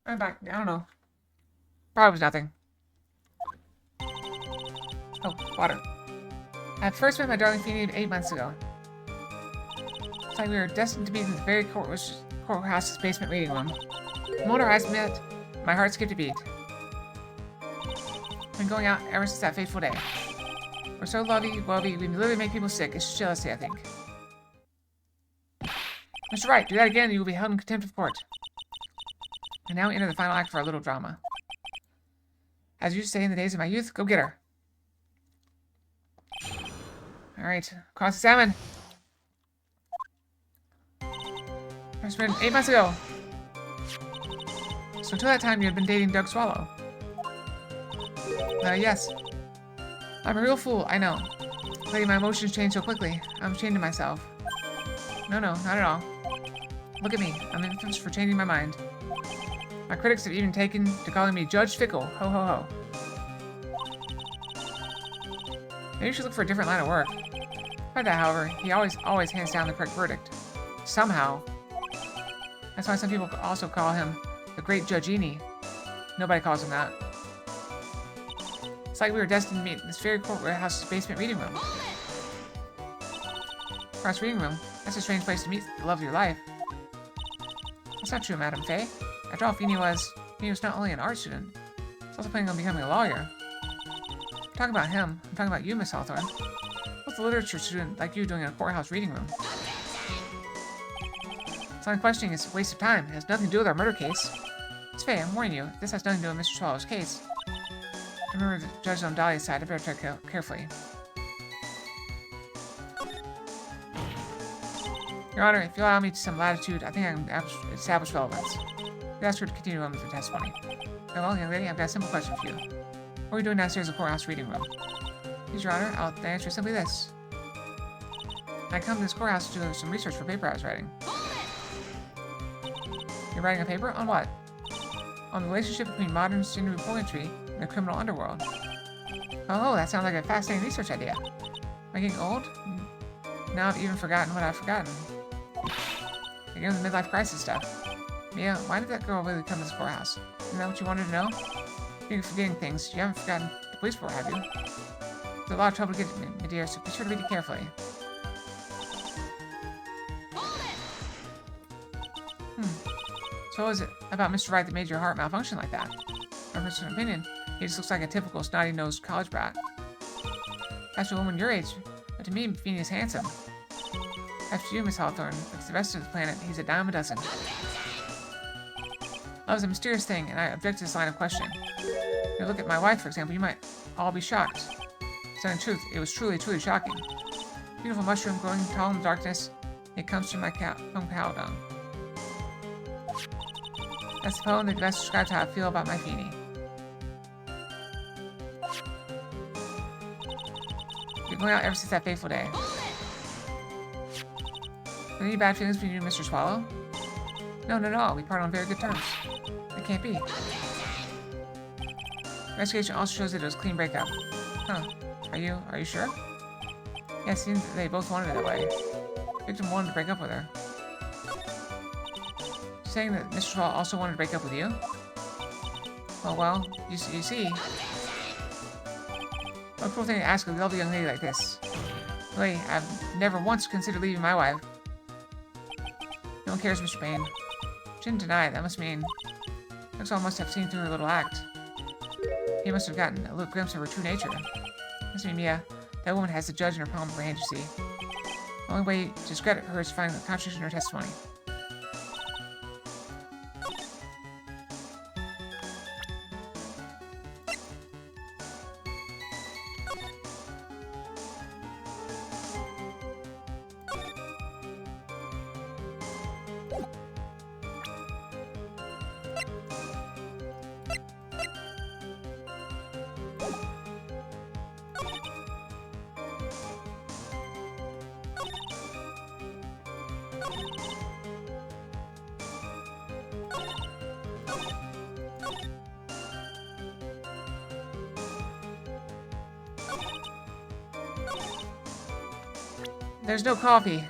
A: I'm back. I don't know. Probably was nothing. Oh, water. I first met my darling Feeny 8 months ago. It's like we were destined to be in the very courthouse's basement reading room. The moment our eyes met, my heart skipped a beat. I've been going out ever since that fateful day. We're so lovey-wovey, we literally make people sick. It's jealousy, I think. Mr. Wright, do that again and you will be held in contempt of court. And now we enter the final act of our little drama. As you used to say in the days of my youth, go get her. Alright, cross-examine. First been 8 months ago. So until that time you had been dating Doug Swallow. Yes. I'm a real fool, I know. Letting my emotions change so quickly. I'm ashamed of myself. No, not at all. Look at me. I'm infamous for changing my mind. My critics have even taken to calling me Judge Fickle. Ho ho ho. Maybe you should look for a different line of work. Despite that, however, he always hands down the correct verdict. Somehow. That's why some people also call him the Great Judgini. Nobody calls him that. It's like we were destined to meet in this very courthouse's basement reading room. Courthouse reading room? That's a strange place to meet the love of your life. That's not true, Madame Faye. After all, Feeny was not only an art student, he's also planning on becoming a lawyer. I'm talking about him. I'm talking about you, Miss Hawthorne. What's a literature student like you doing in a courthouse reading room? This line of questioning is a waste of time. It has nothing to do with our murder case. Miss Faye, I'm warning you, this has nothing to do with Mr. Swallow's case. Remember the judge on Dahlia's side. I better tread carefully. Your Honor, if you allow me some latitude, I think I can establish relevance. You ask her to continue on with the testimony. Very well, young lady, I've got a simple question for you. What are you doing downstairs in the courthouse reading room? Please, Your Honor, the answer is simply this. I come to this courthouse to do some research for a paper I was writing. You're writing a paper? On what? On the relationship between modern gender poetry and the criminal underworld. Oh, that sounds like a fascinating research idea. Am I getting old? Now I've even forgotten what I've forgotten. Again, the midlife crisis stuff. Mia, why did that girl really come to this courthouse? Isn't that what you wanted to know? You're forgetting things. You haven't forgotten the police report, have you? There's a lot of trouble to get it, my dear, so be sure to read it carefully. So what was it about Mr. Wright that made your heart malfunction like that? My personal opinion, he just looks like a typical snotty-nosed college brat. As for a woman your age, but to me, Feeny is handsome. After you, Miss Hawthorne, but to the rest of the planet, he's a dime a dozen. Love is a mysterious thing, and I object to this line of questioning. If you look at my wife, for example, you might all be shocked. Telling the truth, it was truly, truly shocking. Beautiful mushroom growing tall in the darkness, it comes from my cow dung. That's the poem that best describes how I feel about my Feeny. You're going out ever since that fateful day. Any bad feelings between you and Mr. Swallow? No, not at all. We part on very good terms. It can't be. Investigation also shows that it was a clean breakup. Huh. Are you sure? Yeah, it seems that they both wanted it that way. The victim wanted to break up with her. Saying that Mr. Swallow also wanted to break up with you? Well, you see. What a cruel thing to ask a lovely young lady like this. Really, I've never once considered leaving my wife. No one cares, Mr. Payne. She didn't deny it. That must mean Maxwell must have seen through her little act. He must have gotten a little glimpse of her true nature. Must mean, Mia, that woman has the judge in her palm of her hand, you see. The only way to discredit her is to find a contradiction in her testimony. There's no coffee.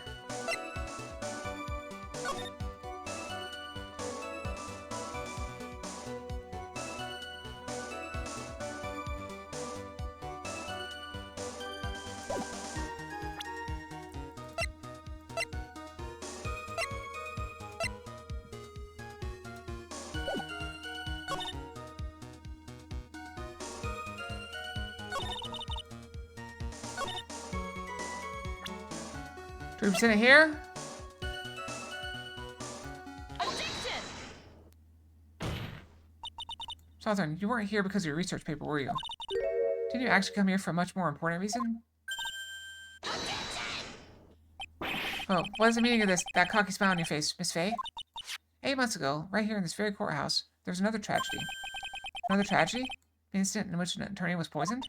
A: Do we send it here? Hawthorne, you weren't here because of your research paper, were you? Didn't you actually come here for a much more important reason? Oh, what is the meaning of that cocky smile on your face, Miss Faye? 8 months ago, right here in this very courthouse, there was another tragedy. Another tragedy? The incident in which an attorney was poisoned?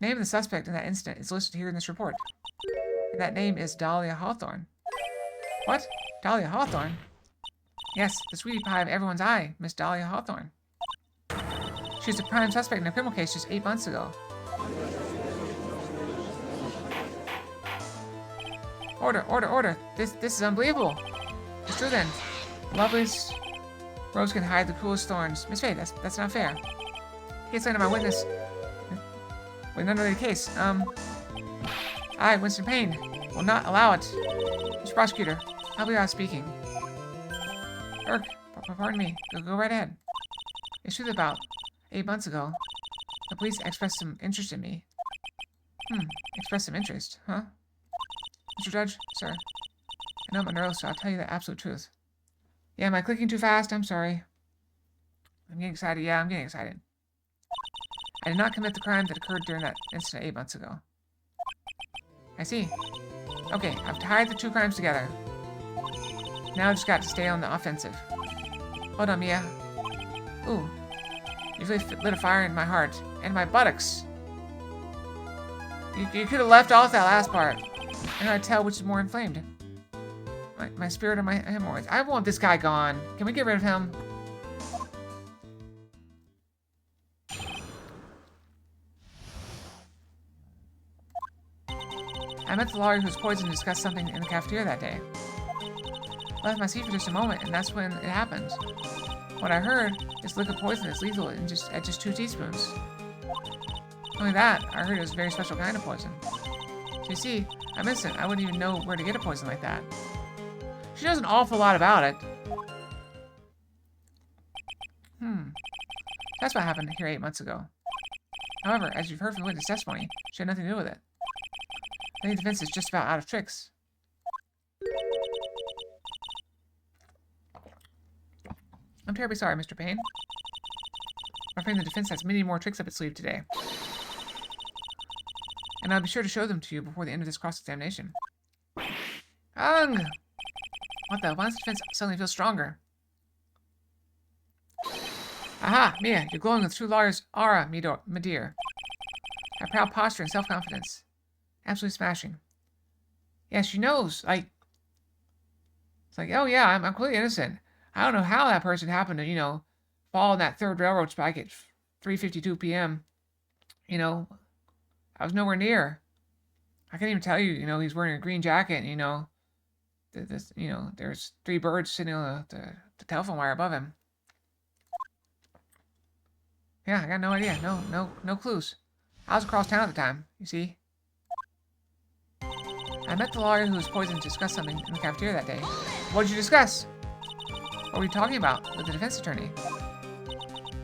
A: The name of the suspect in that incident is listed here in this report. And that name is Dahlia Hawthorne. What? Dahlia Hawthorne? Yes, the sweetie pie of everyone's eye, Miss Dahlia Hawthorne. She was the prime suspect in a criminal case just 8 months ago. Order, order, order. This is unbelievable. It's true then. Loveliest Rose can hide the cruelest thorns. Miss Faye, that's not fair. Can't stand my witness. Wait, none of the case. I, Winston Payne, will not allow it. Mr. Prosecutor, I'll be out speaking. Irk, pardon me. Go right ahead. It's true that about 8 months ago, the police expressed some interest in me. Expressed some interest, huh? Mr. Judge, sir. I know I'm a neural, so I'll tell you the absolute truth. Yeah, am I clicking too fast? I'm sorry. I'm getting excited. Yeah, I'm getting excited. I did not commit the crime that occurred during that incident 8 months ago. I see. Okay, I've tied the two crimes together. Now I just got to stay on the offensive. Hold on, Mia. Ooh. You've really lit a fire in my heart. And my buttocks. You could have left off that last part. And I'd tell which is more inflamed. My spirit or my hemorrhoids. I want this guy gone. Can we get rid of him? I met the lawyer who was poisoned to discuss something in the cafeteria that day. I left my seat for just a moment, and that's when it happened. What I heard is liquid poison is lethal at just 2 teaspoons. Only that, I heard it was a very special kind of poison. So you see, I'm innocent. I wouldn't even know where to get a poison like that. She knows an awful lot about it. That's what happened here 8 months ago. However, as you've heard from the witness testimony, she had nothing to do with it. I think the defense is just about out of tricks. I'm terribly sorry, Mr. Payne. I'm afraid the defense has many more tricks up its sleeve today. And I'll be sure to show them to you before the end of this cross-examination. Ugh! What the? Why does the defense suddenly feel stronger? Aha! Mia, you're glowing with true lawyer's aura, my dear. A proud posture and self-confidence. Absolutely smashing. Yeah, she knows. Like, it's like, oh yeah, I'm completely innocent. I don't know how that person happened to, you know, fall on that 3rd railroad spike at 3:52 p.m. You know, I was nowhere near. I can't even tell you, you know, he's wearing a green jacket, and, you know, there's 3 birds sitting on the telephone wire above him. Yeah, I got no idea. No clues. I was across town at the time, you see. I met the lawyer who was poisoned to discuss something in the cafeteria that day. What did you discuss? What were you talking about with the defense attorney?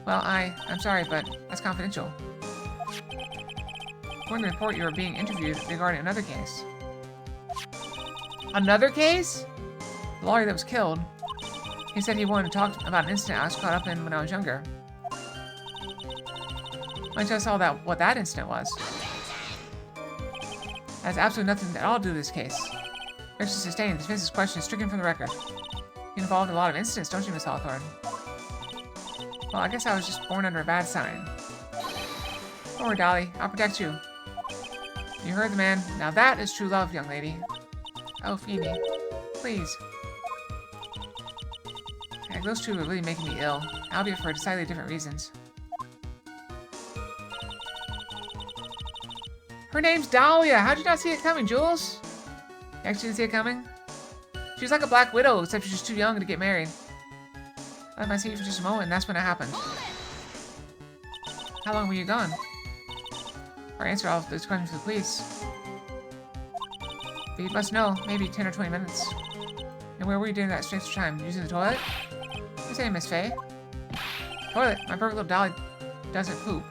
A: Well, I'm sorry, but that's confidential. According to the report, you were being interviewed regarding another case. Another case? The lawyer that was killed. He said he wanted to talk about an incident I was caught up in when I was younger. Why don't you tell us what that incident was? That has absolutely nothing at all to do with this case. Objection sustained. The defense's question is stricken from the record. You involved in a lot of incidents, don't you, Miss Hawthorne? Well, I guess I was just born under a bad sign. Don't worry, Dolly. I'll protect you. You heard the man. Now that is true love, young lady. Oh, Phoebe. Please. Heck, those two are really making me ill. Albeit for decidedly different reasons. Her name's Dahlia! How'd you not see it coming, Jules? You actually didn't see it coming? She was like a Black Widow, except she's just too young to get married. I left my seat for just a moment, and that's when it happened. How long were you gone? Or answer all of those questions for the police. But you must know, maybe 10 or 20 minutes. And where were you during that stretch of time? Using the toilet? What's your name, Miss Faye? Toilet. My perfect little Dolly doesn't poop.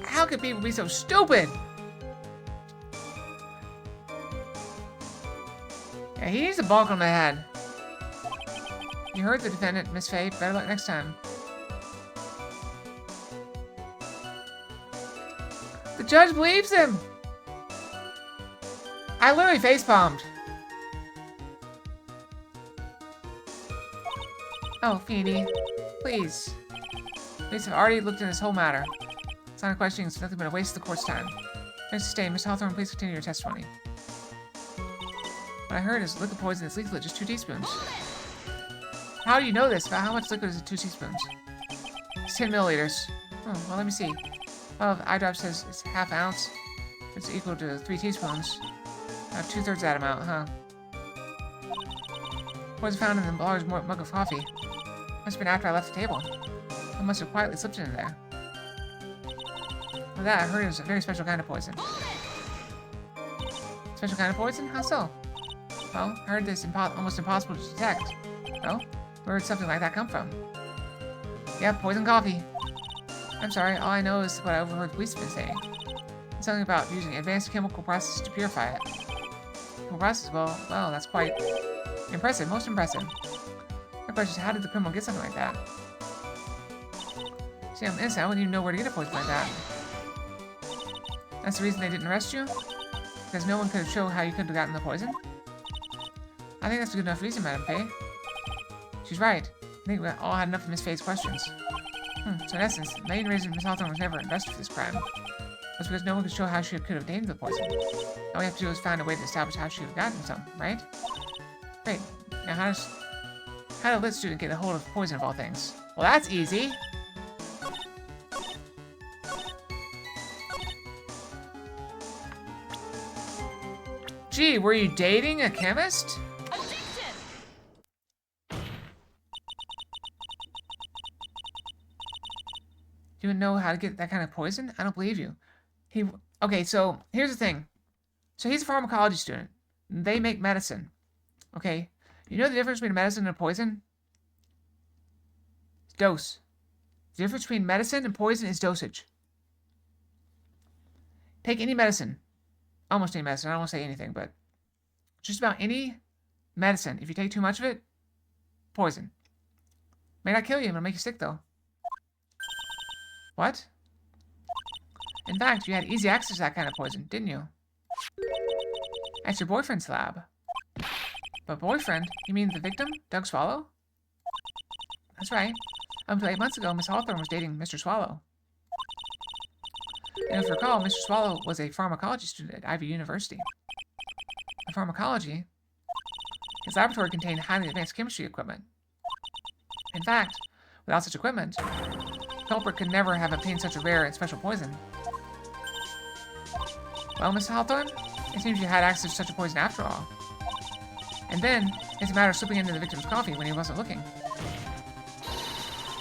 A: How could people be so stupid? Yeah, he needs a bonk on the head. You heard the defendant, Miss Faye. Better luck next time. The judge believes him! I literally facepalmed. Oh, Feeny. Please. Police have already looked into this whole matter. This line of questioning is nothing but a waste of the court's time. Thanks to stay. Miss Hawthorne, please continue your testimony. What I heard is liquid poison is lethal at just 2 teaspoons. How do you know this? About how much liquid is 2 teaspoons? It's 10 milliliters. Oh, well, let me see. Well, eye drop says it's ½ ounce. It's equal to 3 teaspoons. About 2/3 that amount, huh? Poison found in the large mug of coffee. Must have been after I left the table. I must have quietly slipped it in there. Well, that I heard it was a very special kind of poison. Special kind of poison? How so? Well, I heard this almost impossible to detect. Oh? Where did something like that come from? Yep, poison coffee. I'm sorry, all I know is what I overheard policemen saying. It's something about using advanced chemical processes to purify it. Chemical process? Well, that's quite impressive, most impressive. My question is, how did the criminal get something like that? See, I'm innocent, I wouldn't even know where to get a poison like that. That's the reason they didn't arrest you? Because no one could have shown how you could have gotten the poison? I think that's a good enough reason, Madame Faye. She's right. I think we all had enough of Miss Faye's questions. So in essence, the main reason Miss Hawthorne was never arrested for this crime was because no one could show how she could have obtained the poison. All we have to do is find a way to establish how she could have gotten some, right? Great. Now how did a lit student get a hold of poison of all things? Well, that's easy. Gee, were you dating a chemist? You would know how to get that kind of poison? I don't believe you. Okay, so here's the thing. So he's a pharmacology student. They make medicine. Okay? You know the difference between medicine and poison? Dose. The difference between medicine and poison is dosage. Take any medicine. Almost any medicine. I don't want to say anything, but just about any medicine. If you take too much of it, poison. May not kill you, it'll make you sick, though. What? In fact, you had easy access to that kind of poison, didn't you? At your boyfriend's lab. But boyfriend? You mean the victim, Doug Swallow? That's right. Until 8 months ago, Miss Hawthorne was dating Mr. Swallow. And if you recall, Mr. Swallow was a pharmacology student at Ivy University. In pharmacology, his laboratory contained highly advanced chemistry equipment. In fact, without such equipment, the culprit could never have obtained such a rare and special poison. Well, Miss Hawthorne, it seems you had access to such a poison after all. And then, it's a matter of slipping into the victim's coffee when he wasn't looking.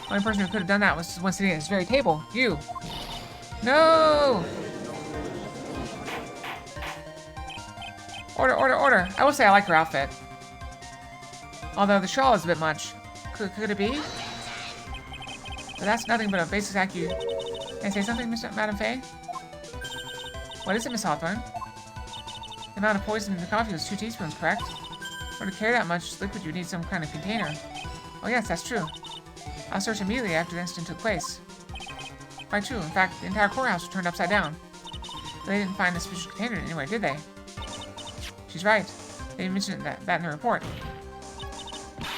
A: The only person who could have done that was the one sitting at this very table. You. No! Order, order, order. I will say I like her outfit. Although the shawl is a bit much. Could it be? But that's nothing but a basic Can I say something, Madame Faye? What is it, Miss Hawthorne? The amount of poison in the coffee was 2 teaspoons, correct? In order to carry that much liquid, you would need some kind of container. Oh yes, that's true. I'll search immediately after the incident took place. Quite true. In fact, the entire courthouse was turned upside down. But they didn't find a suspicious container anywhere, did they? She's right. They didn't mention that in the report.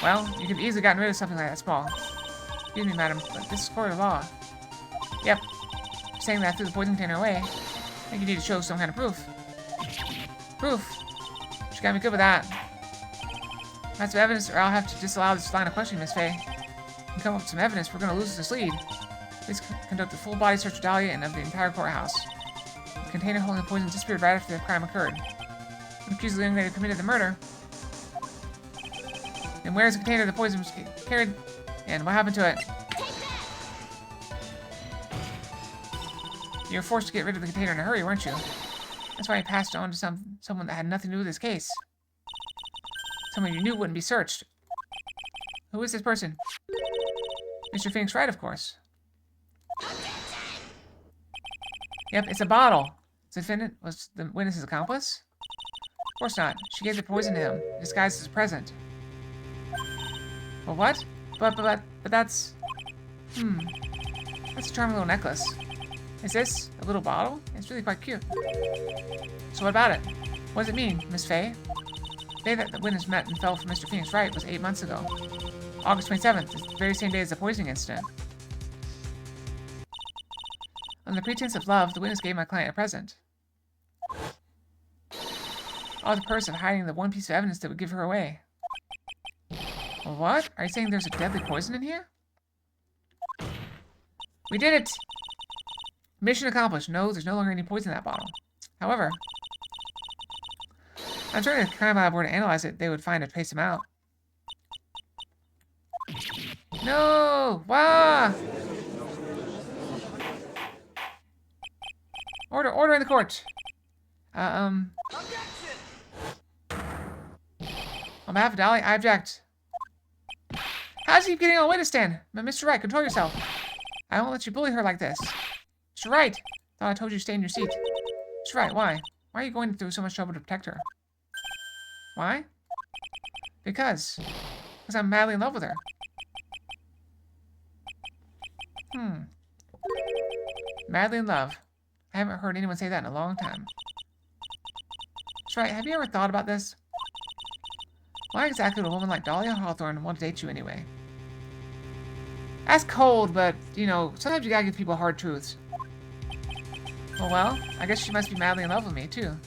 A: Well, you could have easily gotten rid of something like that small. Excuse me, madam, but this is court of law. Yep. Saying that I threw the poison container away. I think you need to show some kind of proof. Proof? She got me good with that. That's some evidence, or I'll have to disallow this line of questioning, Miss Faye. If you come up with some evidence, we're going to lose this lead. Please conduct a full body search of Dahlia and of the entire courthouse. The container holding the poison disappeared right after the crime occurred. I'm accused of the young lady who committed the murder. And where's the container the poison was carried? And what happened to it? You were forced to get rid of the container in a hurry, weren't you? That's why you passed it on to someone that had nothing to do with this case. Someone you knew wouldn't be searched. Who is this person? Mr. Phoenix Wright, of course. Yep, it's a bottle. The defendant was the witness's accomplice? Of course not. She gave the poison to him, disguised as a present. Well, what? But that's... That's a charming little necklace. Is this a little bottle? It's really quite cute. So what about it? What does it mean, Miss Faye? The day that the witness met and fell for Mr. Phoenix Wright was 8 months ago. August 27th, the very same day as the poisoning incident. On the pretense of love, the witness gave my client a present. All the purpose of hiding the one piece of evidence that would give her away. Well, what? Are you saying there's a deadly poison in here? We did it! Mission accomplished. No, there's no longer any poison in that bottle. However, I'm certain if the crime lab were to analyze it, they would find a trace him out. No! Wah! Order in the court. On behalf of Dolly, I object. How does he keep getting on the witness stand? Mr. Wright, control yourself. I won't let you bully her like this. Mr. Wright! Thought I told you to stay in your seat. Mr. Wright, why? Why are you going through so much trouble to protect her? Why? Because I'm madly in love with her. Madly in love. I haven't heard anyone say that in a long time. Mr. Wright, have you ever thought about this? Why exactly would a woman like Dahlia Hawthorne want to date you anyway? That's cold, but, you know, sometimes you gotta give people hard truths. Well, I guess she must be madly in love with me, too.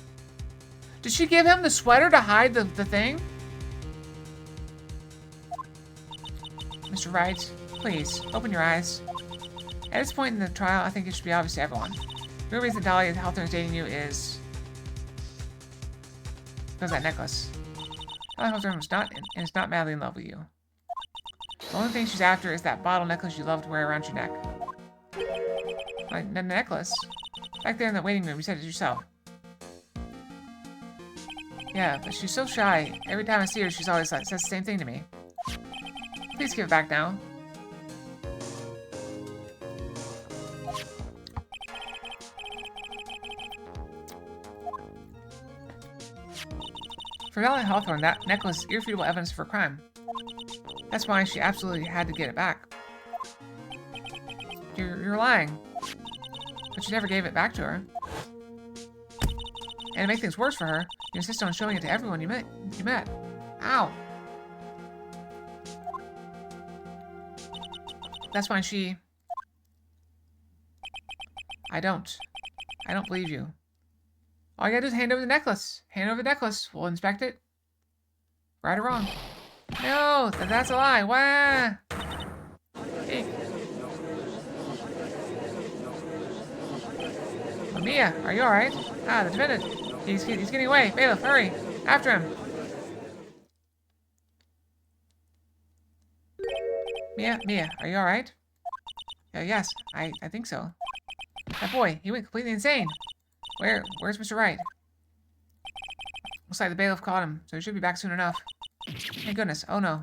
A: Did she give him the sweater to hide the thing? Mr. Wright, please, open your eyes. At this point in the trial, I think it should be obvious to everyone. The real reason Dahlia Hawthorne is dating you is because of that necklace. Dahlia Hawthorne was not and is not madly in love with you. The only thing she's after is that bottle necklace you love to wear around your neck. Like, the necklace? Back there in the waiting room, you said it yourself. Yeah, but she's so shy. Every time I see her, she's always like, says the same thing to me. Please give it back now. For Dahlia Hawthorne, that necklace is irrefutable evidence for a crime. That's why she absolutely had to get it back. You're lying. But you never gave it back to her. And to make things worse for her, you insist on showing it to everyone you met. Ow. That's why she... I don't believe you. All you gotta do is hand over the necklace. Hand over the necklace. We'll inspect it. Right or wrong. No, that's a lie. Wah! Hey. Mia, are you alright? Ah, the defendant. He's getting away. Bailiff, hurry. After him. Mia, are you alright? Yes, I think so. That boy, he went completely insane. Where's Mr. Wright? Looks like the bailiff caught him, so he should be back soon enough. Thank goodness. Oh no.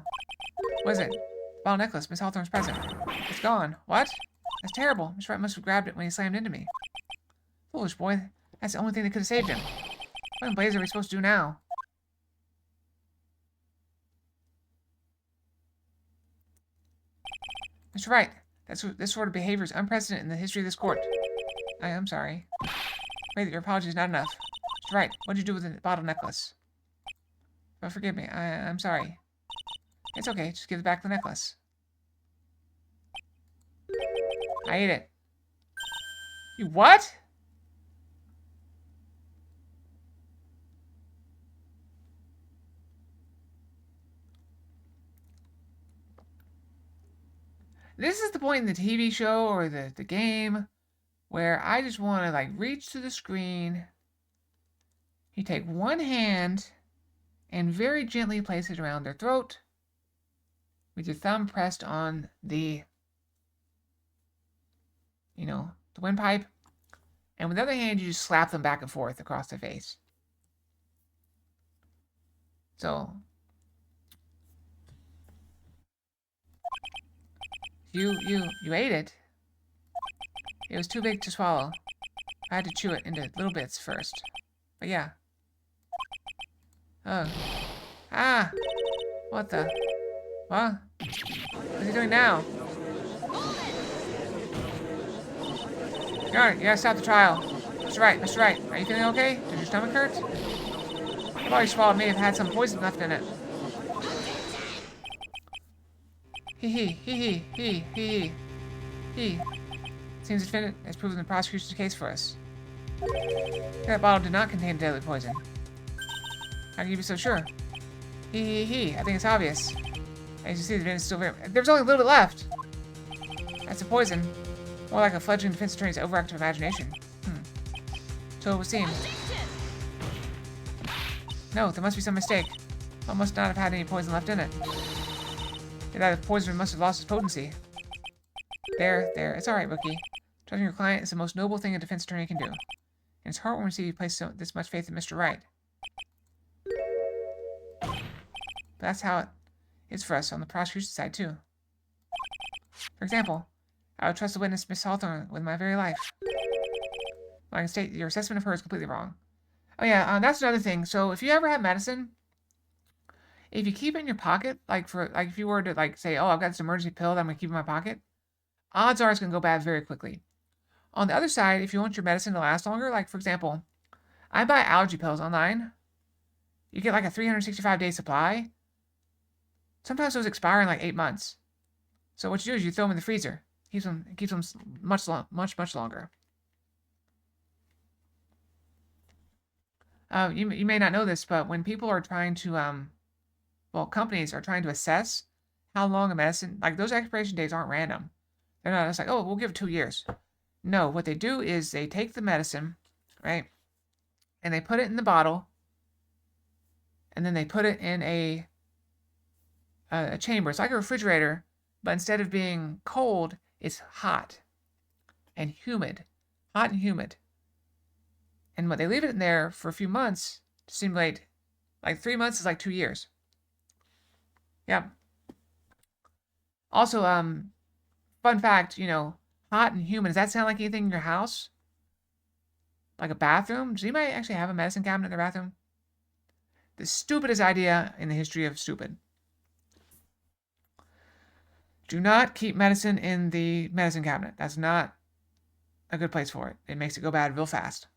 A: What is it? Bottle necklace. Miss Hawthorne's present. It's gone. What? That's terrible. Mr. Wright must have grabbed it when he slammed into me. Foolish boy. That's the only thing that could have saved him. What in blazes are we supposed to do now? Mr. Wright, this sort of behavior is unprecedented in the history of this court. I am sorry. Wait, your apology is not enough. Mr. Wright, what did you do with the bottle necklace? Oh, forgive me. I'm sorry. It's okay. Just give back the necklace. I ate it. You what? This is the point in the TV show or the game where I just want to, like, reach to the screen. You take one hand and very gently place it around their throat with your thumb pressed on the, the windpipe. And with the other hand, you just slap them back and forth across their face. So, you ate it. It was too big to swallow. I had to chew it into little bits first. But yeah. Oh. Ah! What the? What? What's he doing now? You gotta stop the trial. Mr. Wright, are you feeling okay? Does your stomach hurt? I thought you swallowed may have had some poison left in it. He. Seems the defendant has proven the prosecution's case for us. That bottle did not contain deadly poison. How can you be so sure? I think it's obvious. As you see, the defendant is still very... There's only a little bit left. That's the poison. More like a fledgling defense attorney's overactive imagination. So it would seem. No, there must be some mistake. It must not have had any poison left in it. That poison must have lost its potency. There. It's alright, Rookie. Trusting your client is the most noble thing a defense attorney can do. And it's heartwarming to see you place this much faith in Mr. Wright. But that's how it is for us on the prosecution side, too. For example, I would trust the witness, Miss Hawthorne, with my very life. I can state your assessment of her is completely wrong. Oh yeah, that's another thing. So if you ever have medicine, if you keep it in your pocket, if you were to say, oh, I've got this emergency pill that I'm gonna keep in my pocket, odds are it's gonna go bad very quickly. On the other side, if you want your medicine to last longer, like for example, I buy allergy pills online. You get like a 365-day supply. Sometimes those expire in like 8 months. So what you do is you throw them in the freezer. Keeps them much longer. You may not know this, but when people are trying to, companies are trying to assess how long a medicine, like those expiration dates aren't random. They're not just like, oh, we'll give it 2 years. No, what they do is they take the medicine, right, and they put it in the bottle, and then they put it in a chamber. It's like a refrigerator, but instead of being cold, it's hot and humid. Hot and humid. And when they leave it in there for a few months to simulate, like 3 months is like 2 years. Yeah. Also, fun fact, hot and humid, does that sound like anything in your house? Like a bathroom? Does anybody actually have a medicine cabinet in their bathroom? The stupidest idea in the history of stupid. Do not keep medicine in the medicine cabinet. That's not a good place for it. It makes it go bad real fast.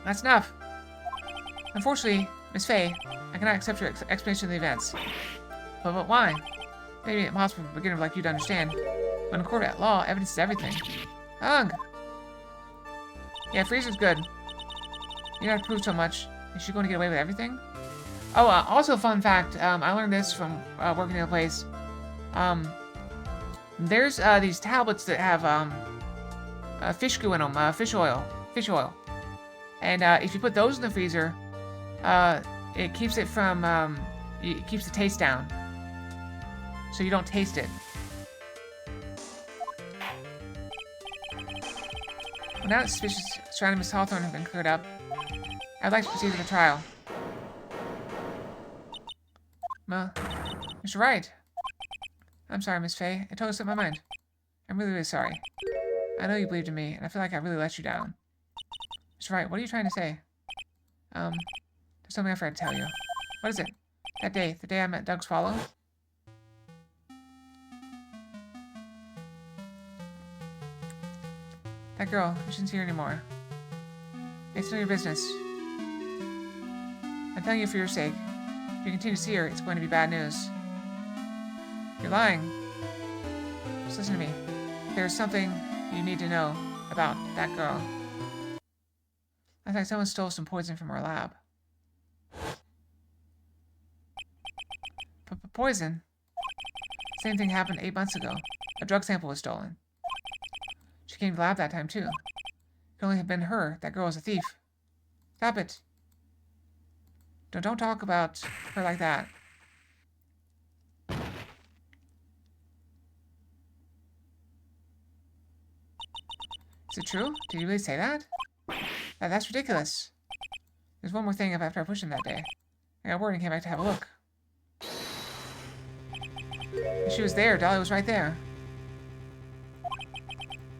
A: That's enough. Unfortunately, Miss Fay, I cannot accept your explanation of the events. But why? Maybe it's impossible for a beginner like you to understand. But in a court of law, evidence is everything. Ugh. Yeah, freezer's good. You don't have to prove so much. Is she going to get away with everything? Oh, also fun fact, I learned this from working in a place. There's these tablets that have fish goo in them, fish oil. And if you put those in the freezer, it keeps it from, it keeps the taste down. So you don't taste it. Well, now that suspicions surrounding Miss Hawthorne have been cleared up, I'd like to proceed with the trial. Mr. Wright. I'm sorry, Miss Fay. It totally slipped my mind. I'm really, really sorry. I know you believed in me, and I feel like I really let you down. Mr. Wright, what are you trying to say? There's something I forgot to tell you. What is it? That day, the day I met Doug Swallow? That girl, you shouldn't see her anymore. It's none of your business. I'm telling you for your sake. If you continue to see her, it's going to be bad news. You're lying. Just listen to me. There's something you need to know about that girl. I think someone stole some poison from our lab. Poison? Same thing happened 8 months ago. A drug sample was stolen. She came to the lab that time, too. It could only have been her. That girl was a thief. Stop it. Don't talk about her like that. Is it true? Did you really say that? That's ridiculous. There's one more thing after I pushed him that day. I got word and came back to have a look. And she was there. Dolly was right there.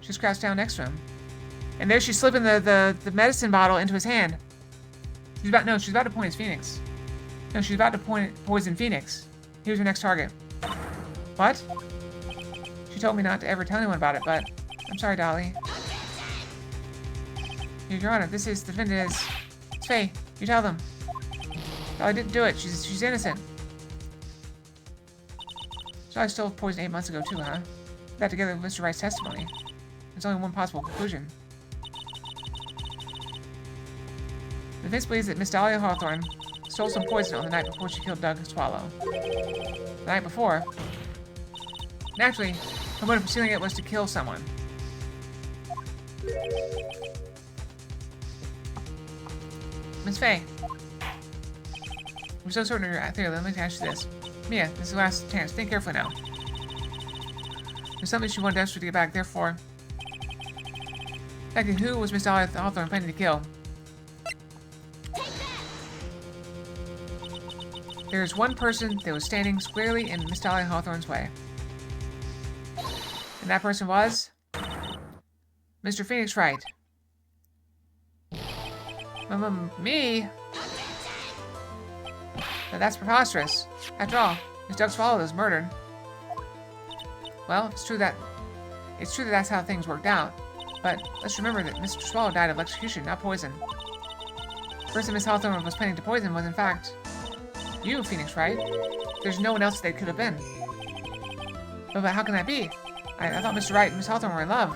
A: She was crouched down next to him. And there she's slipping the medicine bottle into his hand. She's about to point his Phoenix. No, she's about to poison Phoenix. He was her next target. What? She told me not to ever tell anyone about it, but I'm sorry, Dolly. Your Honor, the defendant is... It's Faye. You tell them. Dolly didn't do it. She's innocent. So I stole poison 8 months ago, too, huh? Put that together with Mr. Wright's testimony. There's only one possible conclusion. The defense believes that Miss Dahlia Hawthorne stole some poison on the night before she killed Doug Swallow. The night before, Naturally, her motive for stealing it was to kill someone. Miss Faye. I'm so certain of your theory. Let me ask you this. Mia, this is the last chance. Think carefully now. There's something she wanted desperately to get back, therefore... Exactly who was Miss Dolly Hawthorne planning to kill? There's one person that was standing squarely in Miss Dolly Hawthorne's way. And that person was... Mr. Phoenix Wright. Me? But that's preposterous. After all, Miss Doug Swallow was murdered. Well, it's true that that's how things worked out. But let's remember that Mr. Swallow died of electrocution, not poison. The person Miss Hawthorne was planning to poison was, in fact, you, Phoenix Wright. There's no one else that could have been. But how can that be? I thought Mr. Wright and Miss Hawthorne were in love.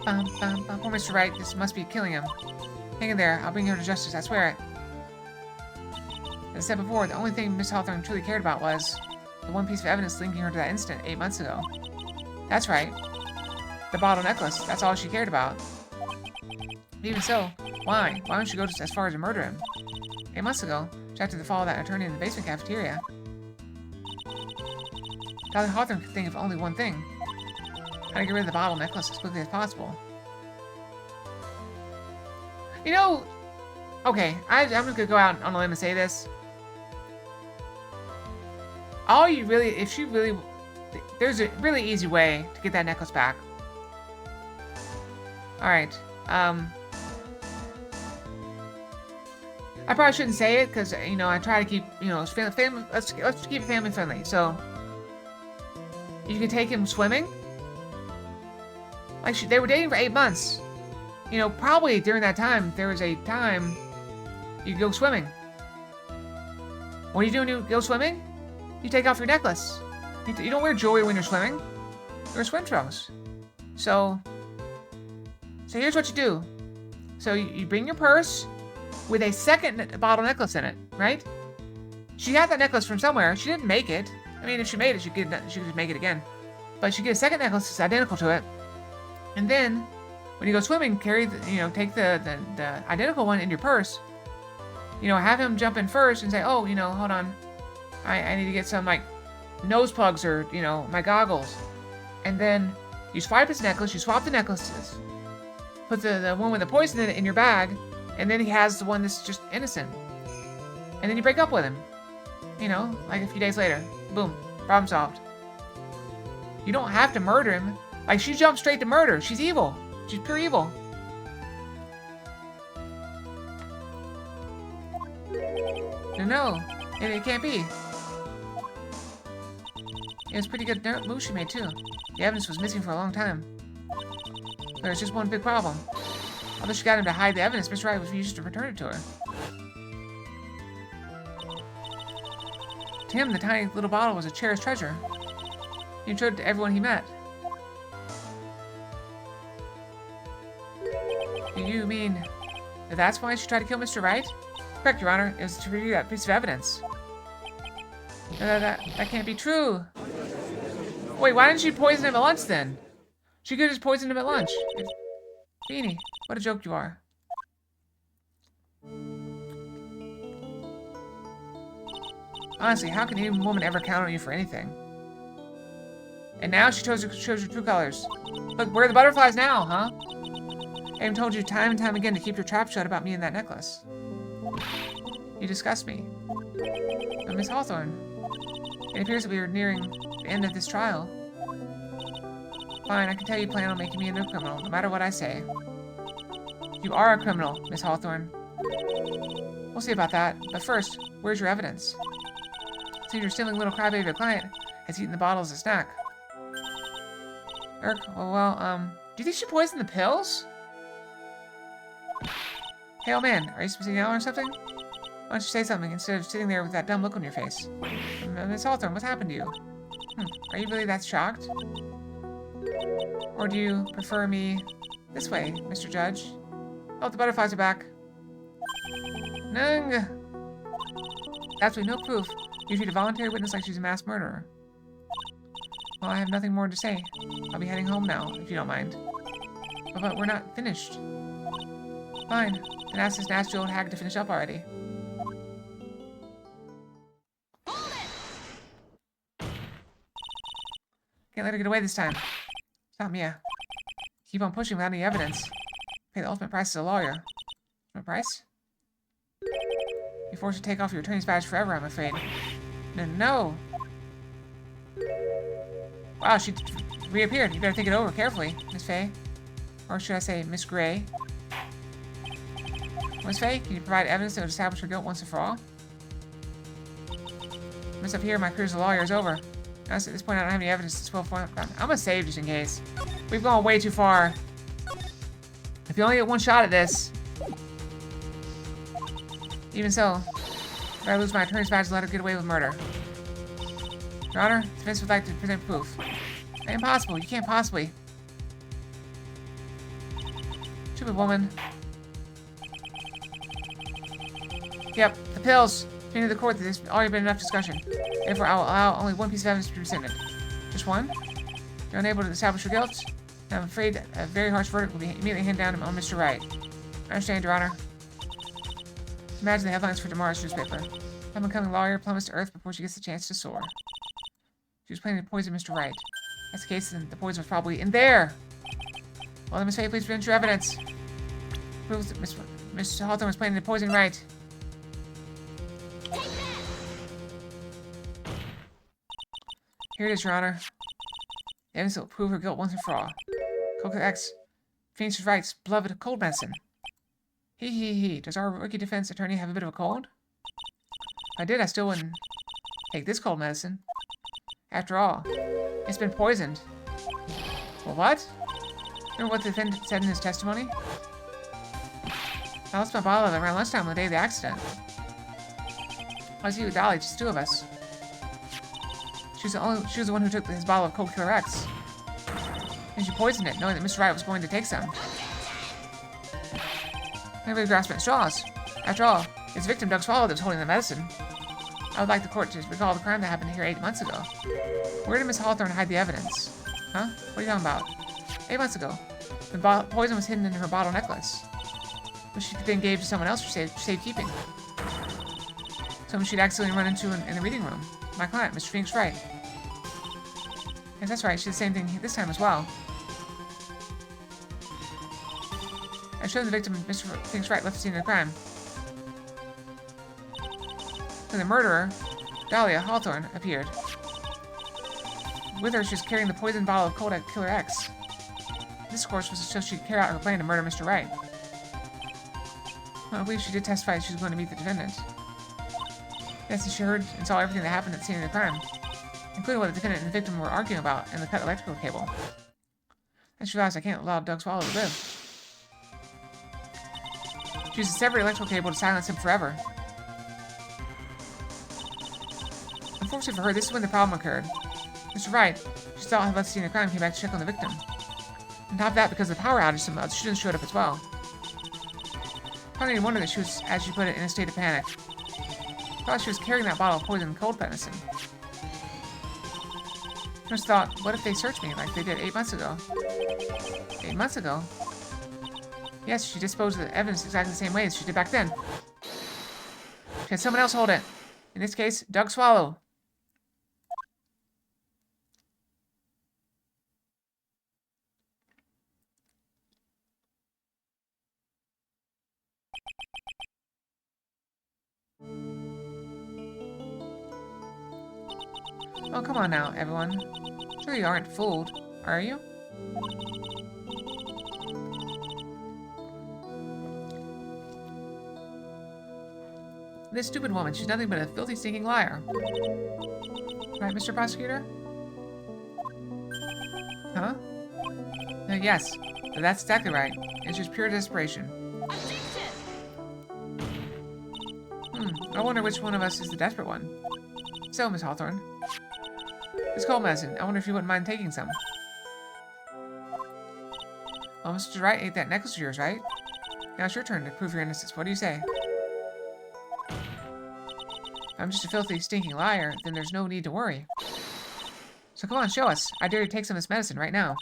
A: Poor Mr. Wright, this must be killing him. Hang in there, I'll bring her to justice, I swear it. As I said before, the only thing Miss Hawthorne truly cared about was the one piece of evidence linking her to that incident 8 months ago. That's right. The bottle necklace, that's all she cared about. But even so, why? Why don't you go just as far as to murder him? 8 months ago, just after the fall of that attorney in the basement cafeteria. Dr. Hawthorne could think of only one thing. How to get rid of the bottle necklace as quickly as possible. You know, okay, I'm just gonna go out on a limb and say this. All you really, if she really, there's a really easy way to get that necklace back. Alright, I probably shouldn't say it, because, you know, I try to keep, you know, let's keep it family friendly. So, you can take him swimming. Like, they were dating for 8 months. You know, probably during that time, there was a time you could go swimming. What do you do when you go swimming? You take off your necklace. You don't wear jewelry when you're swimming. You wear swim trunks. So here's what you do. So you bring your purse with a second bottle necklace in it, right? She had that necklace from somewhere. She didn't make it. I mean, if she made it, she could just make it again. But she get a second necklace that's identical to it. And then, when you go swimming, take the identical one in your purse. You know, have him jump in first and say, oh, you know, hold on. I need to get some, like, nose plugs or, you know, my goggles. And then you swipe his necklace, you swap the necklaces. Put the one with the poison in it in your bag. And then he has the one that's just innocent. And then you break up with him. You know, like a few days later. Boom. Problem solved. You don't have to murder him. Like, she jumped straight to murder. She's evil. She's pure evil. No, it can't be. It was a pretty good move she made, too. The evidence was missing for a long time. There's just one big problem. Although she got him to hide the evidence, Mr. Wright refused to return it to her. To him, the tiny little bottle was a cherished treasure. He showed it to everyone he met. You mean that's why she tried to kill Mr. Wright? Correct, Your Honor. It was to review that piece of evidence. That can't be true. Wait, why didn't she poison him at lunch then? She could have just poisoned him at lunch. Beanie, what a joke you are. Honestly, how can any woman ever count on you for anything? And now she shows your true colors. Look, where are the butterflies now, huh? I even told you time and time again to keep your trap shut about me and that necklace. You disgust me. But Miss Hawthorne, it appears that we are nearing the end of this trial. Fine, I can tell you plan on making me into a criminal, no matter what I say. You are a criminal, Miss Hawthorne. We'll see about that, but first, where's your evidence? See, your stealing little crybaby client has eaten the bottle as a snack. Well, do you think she poisoned the pills? Hey, old man, are you supposed to yell or something? Why don't you say something instead of sitting there with that dumb look on your face? Miss Hawthorne, what's happened to you? Are you really that shocked? Or do you prefer me this way, Mr. Judge? Oh, the butterflies are back. Nung! Absolutely no proof. You treat a voluntary witness like she's a mass murderer. Well, I have nothing more to say. I'll be heading home now, if you don't mind. But we're not finished. Fine. Then ask this nasty old hag to finish up already. Can't let her get away this time. Stop, Mia. Keep on pushing without any evidence. Pay the ultimate price as a lawyer. Ultimate price? You're forced to take off your attorney's badge forever, I'm afraid. No. Wow, she reappeared. You better think it over carefully, Miss Faye. Or should I say, Miss Gray. Miss Faye, can you provide evidence that would establish her guilt once and for all? Miss up here, my career as a lawyer is over. Honestly, at this point, I don't have any evidence to swell for. I'm gonna save just in case. We've gone way too far. If you only get one shot at this. Even so, if I lose my attorney's badge, let her get away with murder. Your Honor, the defense would like to present proof. Impossible. You can't possibly. Stupid woman. Yep, the pills. Opinion of the court that there's already been enough discussion. Therefore, I will allow only one piece of evidence to be presented. Just one? You're unable to establish your guilt? I'm afraid a very harsh verdict will be immediately handed down on Mr. Wright. I understand, Your Honor. Imagine the headlines for tomorrow's newspaper. I'm becoming lawyer plummets to earth before she gets the chance to soar. She was planning to poison Mr. Wright. If that's the case, then the poison was probably in there. Well, then, Miss Faye, please present your evidence. Prove that Miss Hawthorne was planning to poison Wright. Here it is, Your Honor. The evidence that will prove her guilt once and for all. Coca X, Phoenix Wright's beloved cold medicine. He. Does our rookie defense attorney have a bit of a cold? If I did, I still wouldn't take this cold medicine. After all, it's been poisoned. Well, what? Remember what the defendant said in his testimony? I lost my bottle of it around lunchtime on the day of the accident. I was with Dolly, just two of us. She was the one who took his bottle of Cold Killer X. And she poisoned it, knowing that Mr. Wright was going to take some. Everybody grasping at straws. After all, his victim, Doug Swallow, that was holding the medicine. I would like the court to recall the crime that happened here 8 months ago. Where did Miss Hawthorne hide the evidence? Huh? What are you talking about? 8 months ago. The poison was hidden in her bottle necklace, which she then gave to someone else for safekeeping. Someone she'd accidentally run into in the reading room. My client, Mr. Phoenix Wright. Yes, that's right. She did the same thing this time as well. I showed the victim, Mr. Phoenix Wright, left the scene of the crime. Then the murderer, Dahlia Hawthorne, appeared. With her, she was carrying the poisoned bottle of Cold Killer X. This, of course, was so she could carry out her plan to murder Mr. Wright. Well, I believe she did testify that she was going to meet the defendant. Yes, and she heard and saw everything that happened at the scene of the crime, including what the defendant and the victim were arguing about and the cut electrical cable. I just realized I can't allow Doug Swallow to live. She used a severed electrical cable to silence him forever. Unfortunately for her, this is when the problem occurred. Mr. Wright, she saw how the scene of the crime, came back to check on the victim. On top of that, because of the power outage, some other students showed up as well. Not any wonder that she was, as she put it, in a state of panic. Thought she was carrying that bottle of poisoned cold medicine. Just thought, what if they searched me like they did 8 months ago? 8 months ago? Yes, she disposed of the evidence exactly the same way as she did back then. She had someone else hold it. In this case, Doug Swallow. Oh, come on now, everyone. Sure you aren't fooled, are you? This stupid woman, she's nothing but a filthy, stinking liar. Right, Mr. Prosecutor? Huh? Yes, that's exactly right. It's just pure desperation. I wonder which one of us is the desperate one. So, Miss Hawthorne. It's cold medicine. I wonder if you wouldn't mind taking some. Well, Mr. Wright ate that necklace of yours, right? Now it's your turn to prove your innocence. What do you say? If I'm just a filthy, stinking liar, then there's no need to worry. So come on, show us. I dare you to take some of this medicine right now.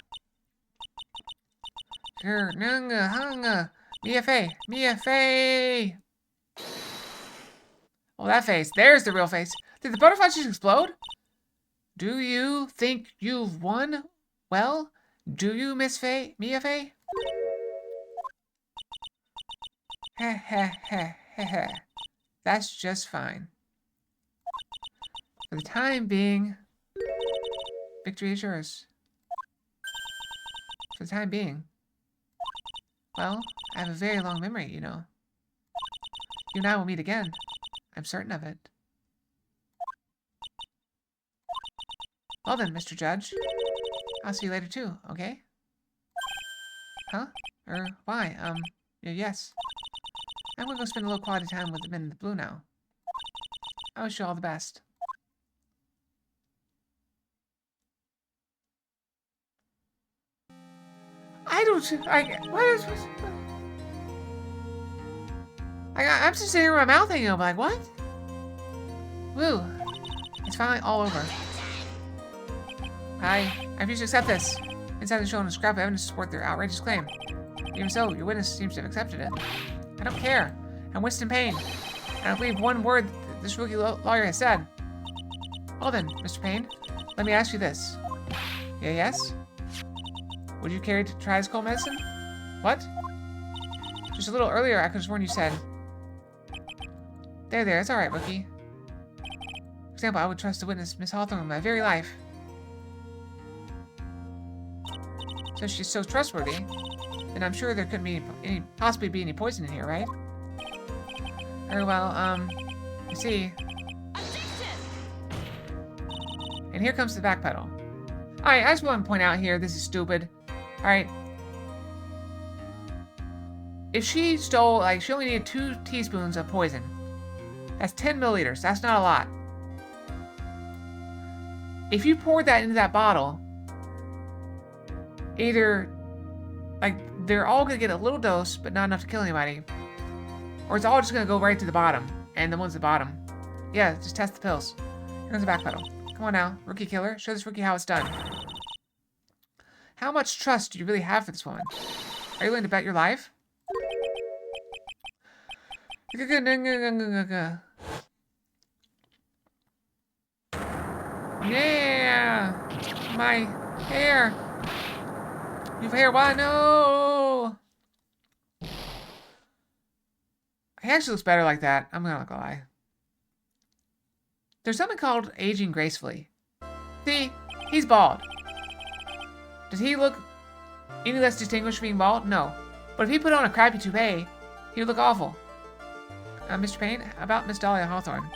A: Mia Fey! Mia Fey! Oh, that face. There's the real face. Did the butterfly just explode? Do you think you've won? Well, do you, Miss Fey? Mia Fey? Heh heh heh heh heh. That's just fine. For the time being, victory is yours. For the time being. Well, I have a very long memory, you know. You and I will meet again. I'm certain of it. Well then, Mr. Judge. I'll see you later too, okay? Huh? Why? Yes. I'm gonna go spend a little quality time with the men in the blue now. I wish you all the best. I'm just sitting here with my mouth hanging open, like, what? Woo. It's finally all over. I refuse to accept this. Inside the shown a scrap of evidence to support their outrageous claim. Even so, your witness seems to have accepted it. I don't care. I'm Winston Payne. I don't believe one word that this rookie lawyer has said. Well then, Mr. Payne, let me ask you this. Yes? Would you care to try this cold medicine? What? Just a little earlier, I could have sworn you said. There, it's alright, rookie. For example, I would trust the witness, Miss Hawthorne, with my very life. So she's so trustworthy, then I'm sure there couldn't possibly be any poison in here, right? Very well, you see. And here comes the back pedal. Alright, I just want to point out here, this is stupid. Alright. If she stole, like, she only needed 2 teaspoons of poison. That's 10 milliliters. That's not a lot. If you poured that into that bottle, either, like, they're all gonna get a little dose, but not enough to kill anybody. Or it's all just gonna go right to the bottom. And the one's at the bottom. Yeah, just test the pills. Here comes the back pedal. Come on now, rookie killer. Show this rookie how it's done. How much trust do you really have for this woman? Are you willing to bet your life? Yeah! My hair! You have hair? Why? No! He actually looks better like that. I'm not gonna lie. There's something called aging gracefully. See? He's bald. Does he look any less distinguished for being bald? No. But if he put on a crappy toupee, he would look awful. Mr. Payne, about Miss Dahlia Hawthorne.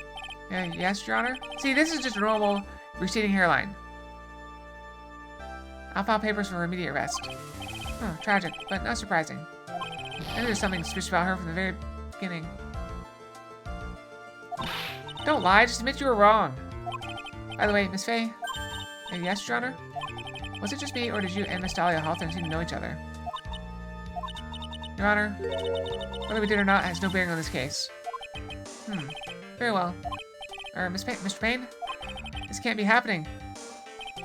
A: Yes, Your Honor? See, this is just a normal receding hairline. I'll file papers for immediate arrest. Oh, tragic, but not surprising. I knew there's something suspicious about her from the very beginning. Don't lie, just admit you were wrong. By the way, Miss Fey. Yes, Your Honor? Was it just me, or did you and Miss Dahlia Hawthorne seem to know each other? Your Honor, whether we did or not has no bearing on this case. Very well. Mr. Payne? This can't be happening.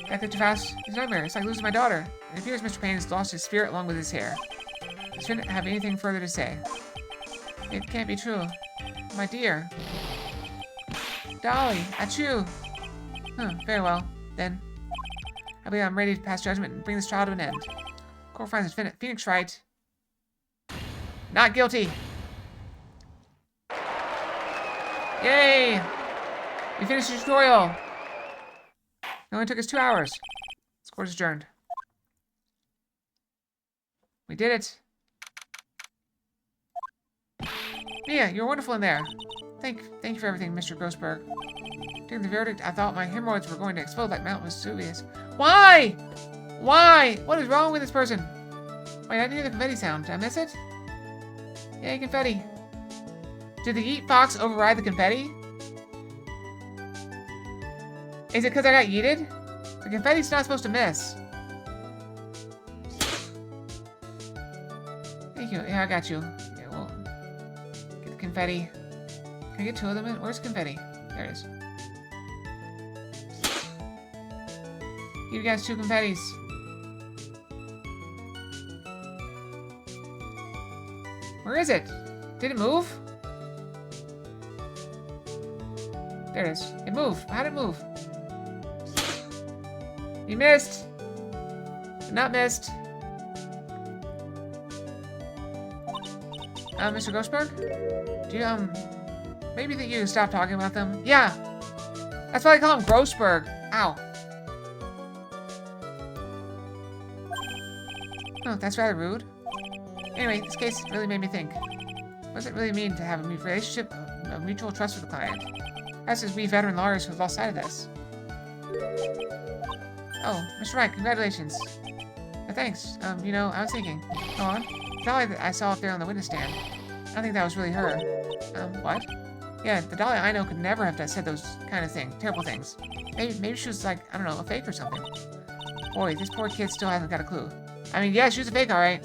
A: Back too fast. It's a nightmare. It's like losing my daughter. It appears Mr. Payne has lost his spirit along with his hair. I shouldn't have anything further to say. It can't be true. My dear. Dolly, achoo! Very well. Then, I believe I'm ready to pass judgment and bring this trial to an end. Court finds Phoenix Wright not guilty. Yay! We finished the tutorial. It only took us 2 hours. This court is adjourned. We did it. Mia, you're wonderful in there. Thank you for everything, Mr. Grossberg. During the verdict, I thought my hemorrhoids were going to explode like Mount Vesuvius. Why? Why? What is wrong with this person? Wait, I didn't hear the confetti sound. Did I miss it? Yay, confetti. Did the yeet fox override the confetti? Is it because I got yeeted? The confetti's not supposed to miss. Thank you. Yeah, I got you. Yeah, well, get the confetti. Can I get 2 of them in? Where's the confetti? There it is. You guys 2 confettis. Where is it? Did it move? There it is. It moved. How did it move? You missed. Not missed. Mr. Grossberg? Do you, maybe that you stop talking about them? Yeah. That's why I call him Grossberg. Ow. Oh, that's rather rude. Anyway, this case really made me think. What does it really mean to have a relationship of mutual trust with the client? As is we veteran lawyers who have lost sight of this. Oh, Mr. Wright, congratulations. Thanks. You know, I was thinking. Go on. The dolly that I saw up there on the witness stand. I don't think that was really her. What? Yeah, the dolly I know could never have said those kind of things. Terrible things. Maybe she was like, I don't know, a fake or something. Boy, this poor kid still hasn't got a clue. I mean, yeah, she was a fake, alright.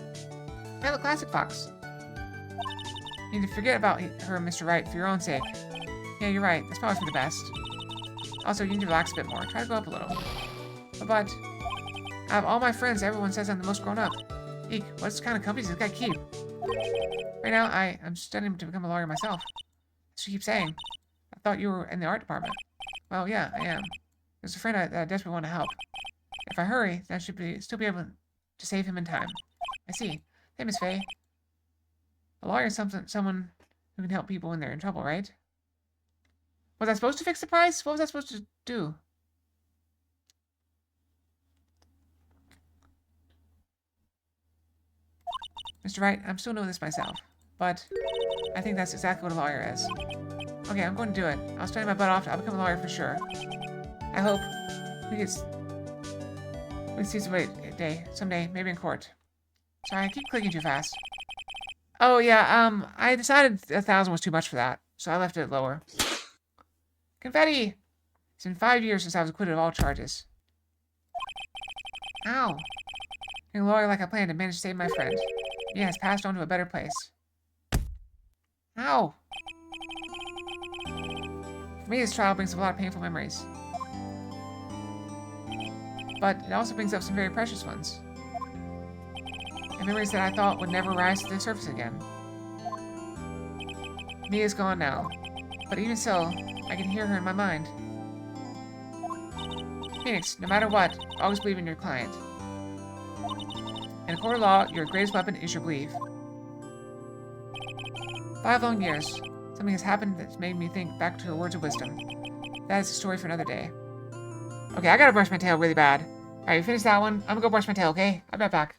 A: Kind of a classic fox. You need to forget about her, Mr. Wright, for your own sake. Yeah, you're right. That's probably for the best. Also, you need to relax a bit more. Try to grow up a little. But out of all my friends, everyone says I'm the most grown up. Eek, what kind of companies does this guy keep? Right now, I'm studying to become a lawyer myself. That's what you keep saying. I thought you were in the art department. Well, yeah, I am. There's a friend that I desperately want to help. If I hurry, then I should still be able to save him in time. I see. Hey, Miss Faye. A lawyer is someone who can help people when they're in trouble, right? Was I supposed to fix the price? What was I supposed to do? Mr. Wright, I'm still new this myself, but I think that's exactly what a lawyer is. Okay, I'm going to do it. I'll study my butt off. I'll become a lawyer for sure. I hope we can see someday, maybe in court. Sorry, I keep clicking too fast. Oh yeah, I decided 1,000 was too much for that, so I left it lower. Confetti! It's been 5 years since I was acquitted of all charges. Ow! Being a lawyer like I planned to manage to save my friend. He has passed on to a better place. Ow! For me, this trial brings up a lot of painful memories. But it also brings up some very precious ones. And memories that I thought would never rise to the surface again. Mia's gone now. But even so, I can hear her in my mind. Phoenix, no matter what, always believe in your client. In a court of law, your greatest weapon is your belief. 5 long years. Something has happened that's made me think back to her words of wisdom. That is a story for another day. Okay, I gotta brush my tail really bad. Alright, we finished that one. I'm gonna go brush my tail, okay? I'll be right back.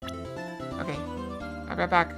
A: Okay, I'll be right back.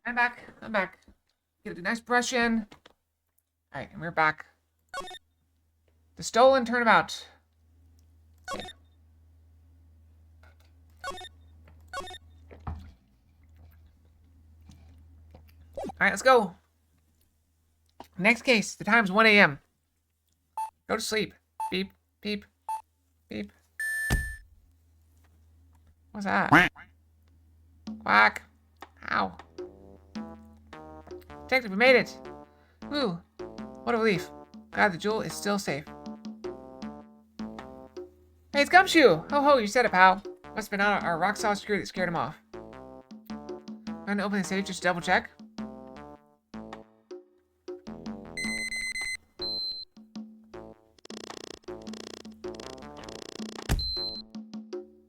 A: I'm back. I'm back. Get a nice brush in. Alright, and we're back. The stolen turnabout. Save. Alright, let's go. Next case. The time's 1 a.m. Go to sleep. Beep, beep, beep. What's that? Quack. Ow. Detective, we made it. Woo. What a relief. Glad the jewel is still safe. Hey, it's Gumshoe! Ho ho, you said it, pal. Must have been our rock-solid security that scared him off. I'm gonna open the safe just to double check.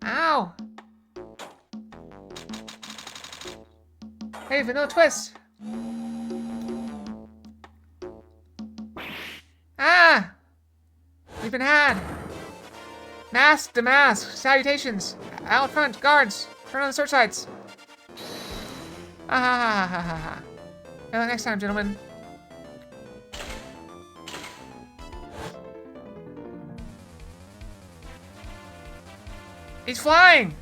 A: Ow! Hey, vanilla twist! Ah! We've been had! Mask to mask! Salutations! Out front, guards! Turn on the search lights! Ah ha ha ha ha ha. Until next time, gentlemen. He's flying!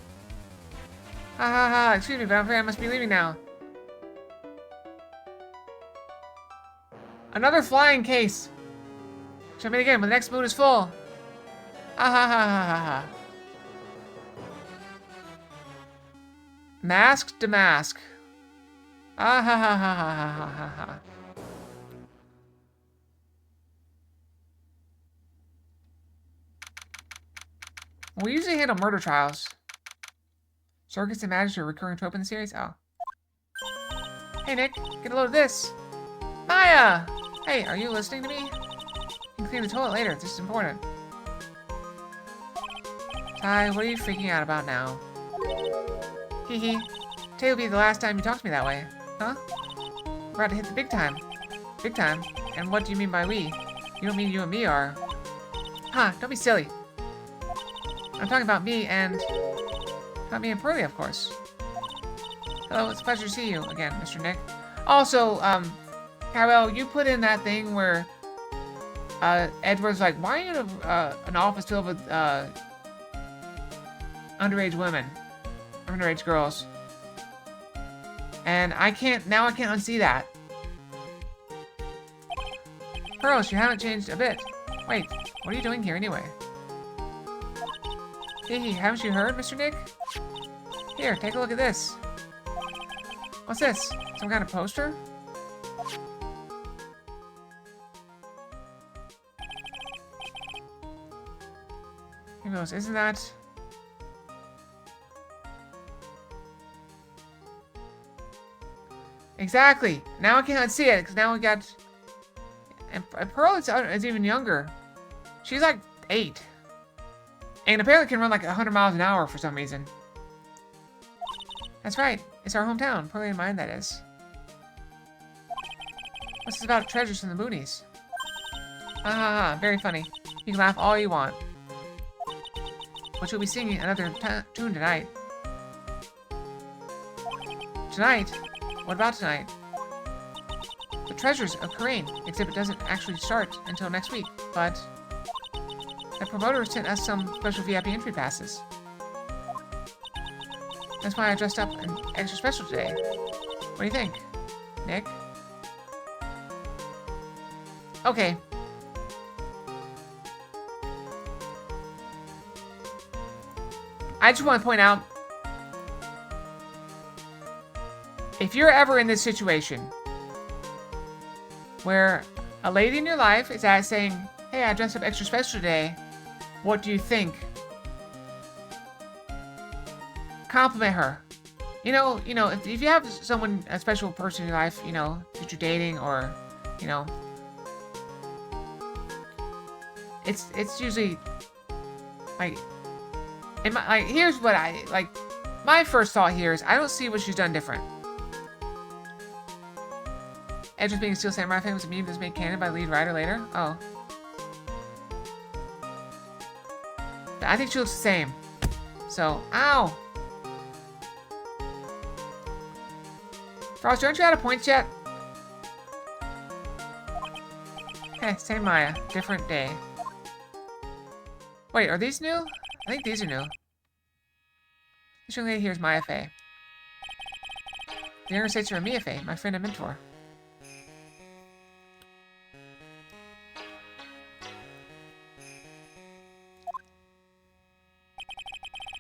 A: Ha ha ha, excuse me, but I'm afraid I must be leaving now. Another flying case! Shall meet again when the next moon is full. Ha ha ha ha ha ha. Mask to mask. Ah ha ha ha ha ha ha ha. We usually handle murder trials. Circus and magic are a recurring trope in the series? Oh. Hey Nick, get a load of this. Maya! Hey, are you listening to me? You can clean the toilet later, this is important. Ty, what are you freaking out about now? Hee hee. Today will be the last time you talk to me that way. Huh? We're about to hit the big time. Big time? And what do you mean by we? You don't mean you and me are. Huh, don't be silly. I'm talking about me and... About me and Pearly, of course. Hello, it's a pleasure to see you again, Mr. Nick. Also, Carol, you put in that thing where Edward's like, why are you in an office filled with underage women? Underage girls. And I can't unsee that. Pearls, you haven't changed a bit. Wait, what are you doing here anyway? Hey, haven't you heard, Mr. Nick? Here, take a look at this. What's this? Some kind of poster? He goes, isn't that... Exactly! Now I can't see it, because now we got... And Pearl is even younger. She's like 8. And apparently can run like 100 miles an hour for some reason. That's right. It's our hometown. Pearly and mine, that is. What's this about treasures from the boonies? Ha ha ha. Very funny. You can laugh all you want. But you'll be singing another tune tonight. Tonight? What about tonight? The Treasures of Karain exhibit doesn't actually start until next week, but the promoter sent us some special VIP entry passes. That's why I dressed up an extra special today. What do you think, Nick? Okay. I just want to point out, if you're ever in this situation where a lady in your life is saying, hey, I dressed up extra special today, what do you think? Compliment her. You know, if you have someone, a special person in your life, you know, that you're dating or, you know, it's usually like, here's what my first thought here is I don't see what she's done different. Edge was being a Steel Samurai fan was a meme that was made canon by the lead writer later. Oh. But I think she looks the same. So, ow! Frosty, aren't you out of points yet? Hey, same Maya. Different day. Wait, are these new? I think these are new. This young lady here is Maya Fey. The younger states are Mia Fey, my friend and mentor.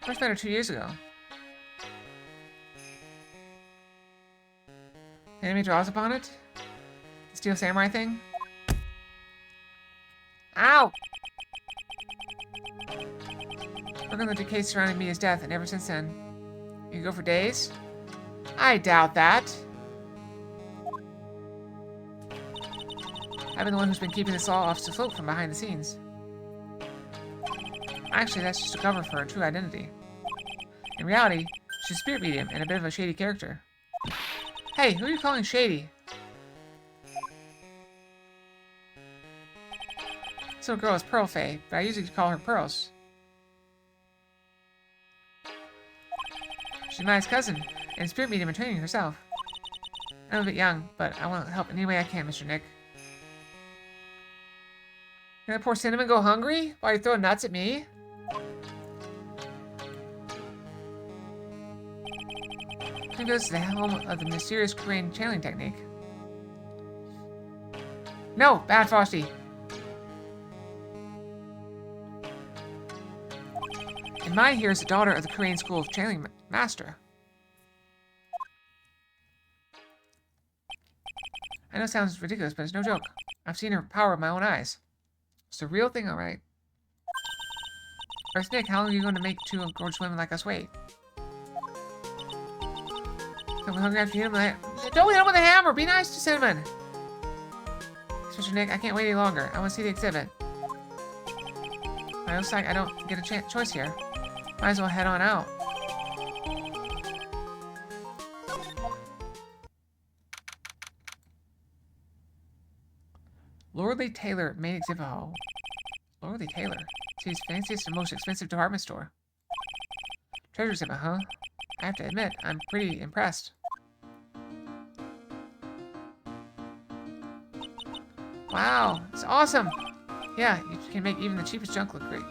A: First met her 2 years ago. The enemy draws upon it? The Steel Samurai thing? Ow! Work on the decay surrounding Mia's death, and ever since then, you can go for days? I doubt that. I've been the one who's been keeping this law office afloat from behind the scenes. Actually, that's just a cover for her true identity. In reality, she's a spirit medium and a bit of a shady character. Hey, who are you calling shady? This little girl is Pearl Faye, but I usually call her Pearls. She's Maya's cousin, and a spirit medium in training herself. I'm a bit young, but I want to help any way I can, Mr. Nick. Can that poor Cinnamon go hungry while you're throwing nuts at me? I think this is the home of the mysterious Korean channeling technique. No, bad Frosty. And Maya here is the daughter of the Korean School of Channeling Master. I know it sounds ridiculous, but it's no joke. I've seen her power with my own eyes. It's a real thing, alright. First, Nick, how long are you going to make two gorgeous women like us wait? I'm hungry after you hit him with a... Don't hit him with a hammer! Be nice to Cinnamon! Mr. Nick, I can't wait any longer. I want to see the exhibit. It looks like I don't get a choice here. Might as well head on out. Lordly Taylor main exhibit hall. Lordly Taylor. It's the fanciest and most expensive department store. Treasure exhibit, huh? I have to admit, I'm pretty impressed. Wow, it's awesome! Yeah, you can make even the cheapest junk look great.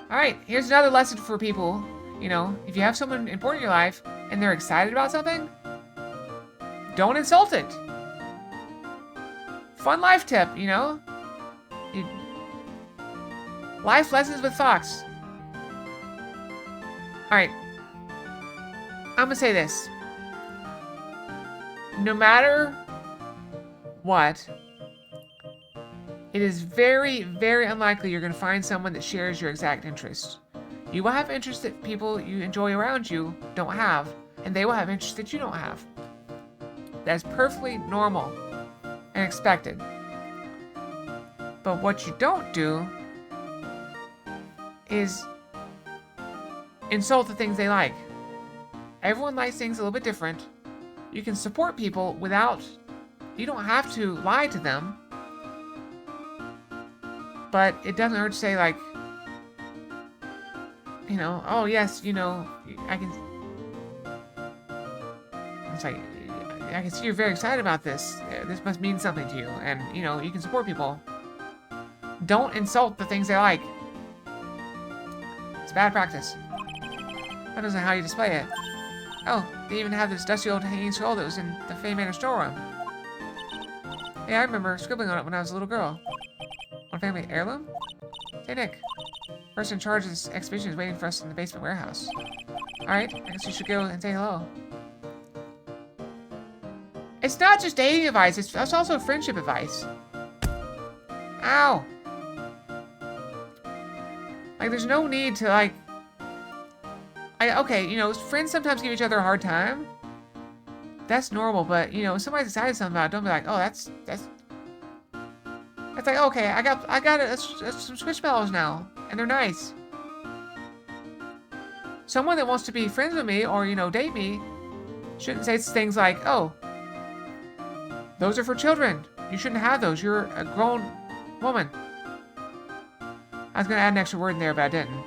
A: Alright, here's another lesson for people. You know, if you have someone important in your life and they're excited about something, don't insult it. Fun life tip, you know? Life lessons with Fox. Alright. I'm gonna say this. No matter what, it is very, very unlikely you're gonna find someone that shares your exact interests. You will have interests that people you enjoy around you don't have, and they will have interests that you don't have. That's perfectly normal and expected. But what you don't do is insult the things they like. Everyone likes things a little bit different. You can support people without... You don't have to lie to them. But it doesn't hurt to say, like... You know, oh yes, you know, I can... It's like... I can see you're very excited about this. This must mean something to you. And, you know, you can support people. Don't insult the things they like. It's bad practice. That isn't how you display it. Oh, they even have this dusty old hanging scroll that was in the Fay Manor storeroom. Yeah, I remember scribbling on it when I was a little girl. On family heirloom? Hey, Nick. The person in charge of this exhibition is waiting for us in the basement warehouse. Alright, I guess you should go and say hello. It's not just dating advice, it's also friendship advice. Ow! Like, there's no need to, like... Okay, you know, friends sometimes give each other a hard time. That's normal, but, you know, if somebody's excited something about it, don't be like, oh, that's... It's like, okay, I got some Squishmallows now, and they're nice. Someone that wants to be friends with me, or, you know, date me, shouldn't say things like, oh, those are for children. You shouldn't have those. You're a grown woman. I was going to add an extra word in there, but I didn't.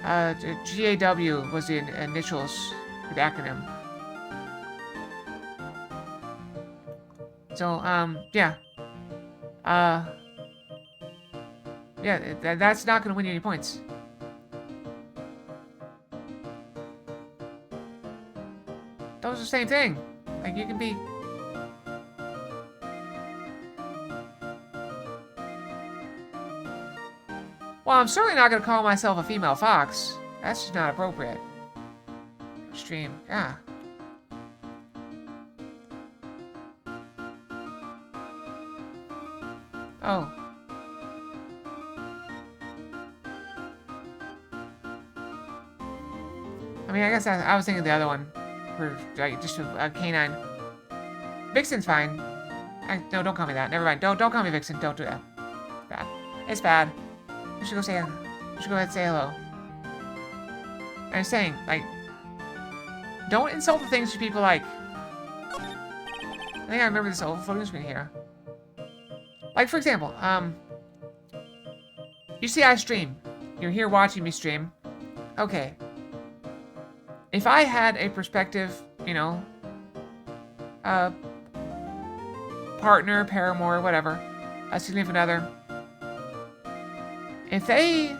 A: GAW was the initials, the acronym. So, yeah. Yeah, that's not gonna win you any points. Those are the same thing. Like, you can be... Well, I'm certainly not gonna call myself a female fox. That's just not appropriate. Stream, yeah. Oh. I mean, I guess I was thinking the other one. For, like, just a canine. Vixen's fine. No, don't call me that. Never mind. Don't call me Vixen. Don't do that. Bad. It's bad. You should go say... You should go ahead and say hello. I'm saying, like... Don't insult the things people like. I think I remember this old floating screen here. Like, for example, you see I stream. You're here watching me stream. Okay. If I had a prospective, you know, partner, paramour, whatever, a significant other, if they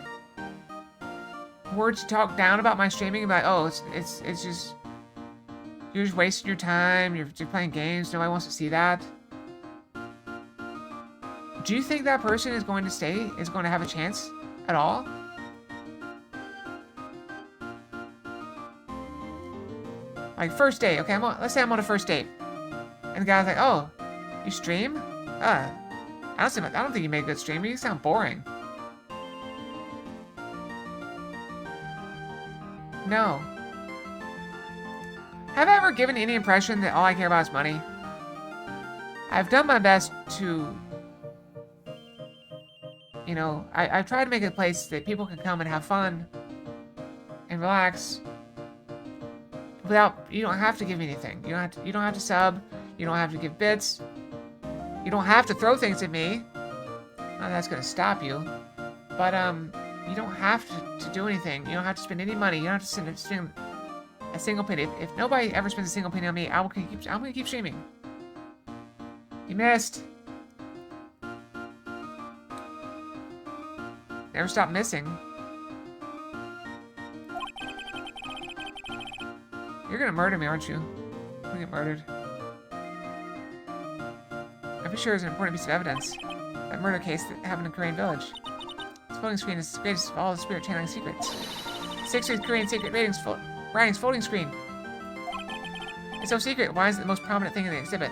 A: were to talk down about my streaming, like, oh, it's just, you're just wasting your time, you're playing games, nobody wants to see that. Do you think that person is going to have a chance at all? Like, first date, okay, let's say I'm on a first date. And the guy's like, oh, you stream? I don't think you make a good streamer, you sound boring. No. Have I ever given any impression that all I care about is money? I've done my best to... You know, I've tried to make it a place that people can come and have fun and relax without, you don't have to give me anything. You don't have to sub, you don't have to give bits, you don't have to throw things at me. Not that's gonna stop you. But you don't have to do anything. You don't have to spend any money. You don't have to spend a single penny. If nobody ever spends a single penny on me, I'm gonna keep streaming. You missed. Never stop missing. You're gonna murder me, aren't you? I'm gonna get murdered. I'm pretty sure it's an important piece of evidence. That murder case that happened in Korean village. This floating screen is the greatest of all the spirit channeling secrets. 60th Korean secret writings floating screen. It's so secret. Why is it the most prominent thing in the exhibit?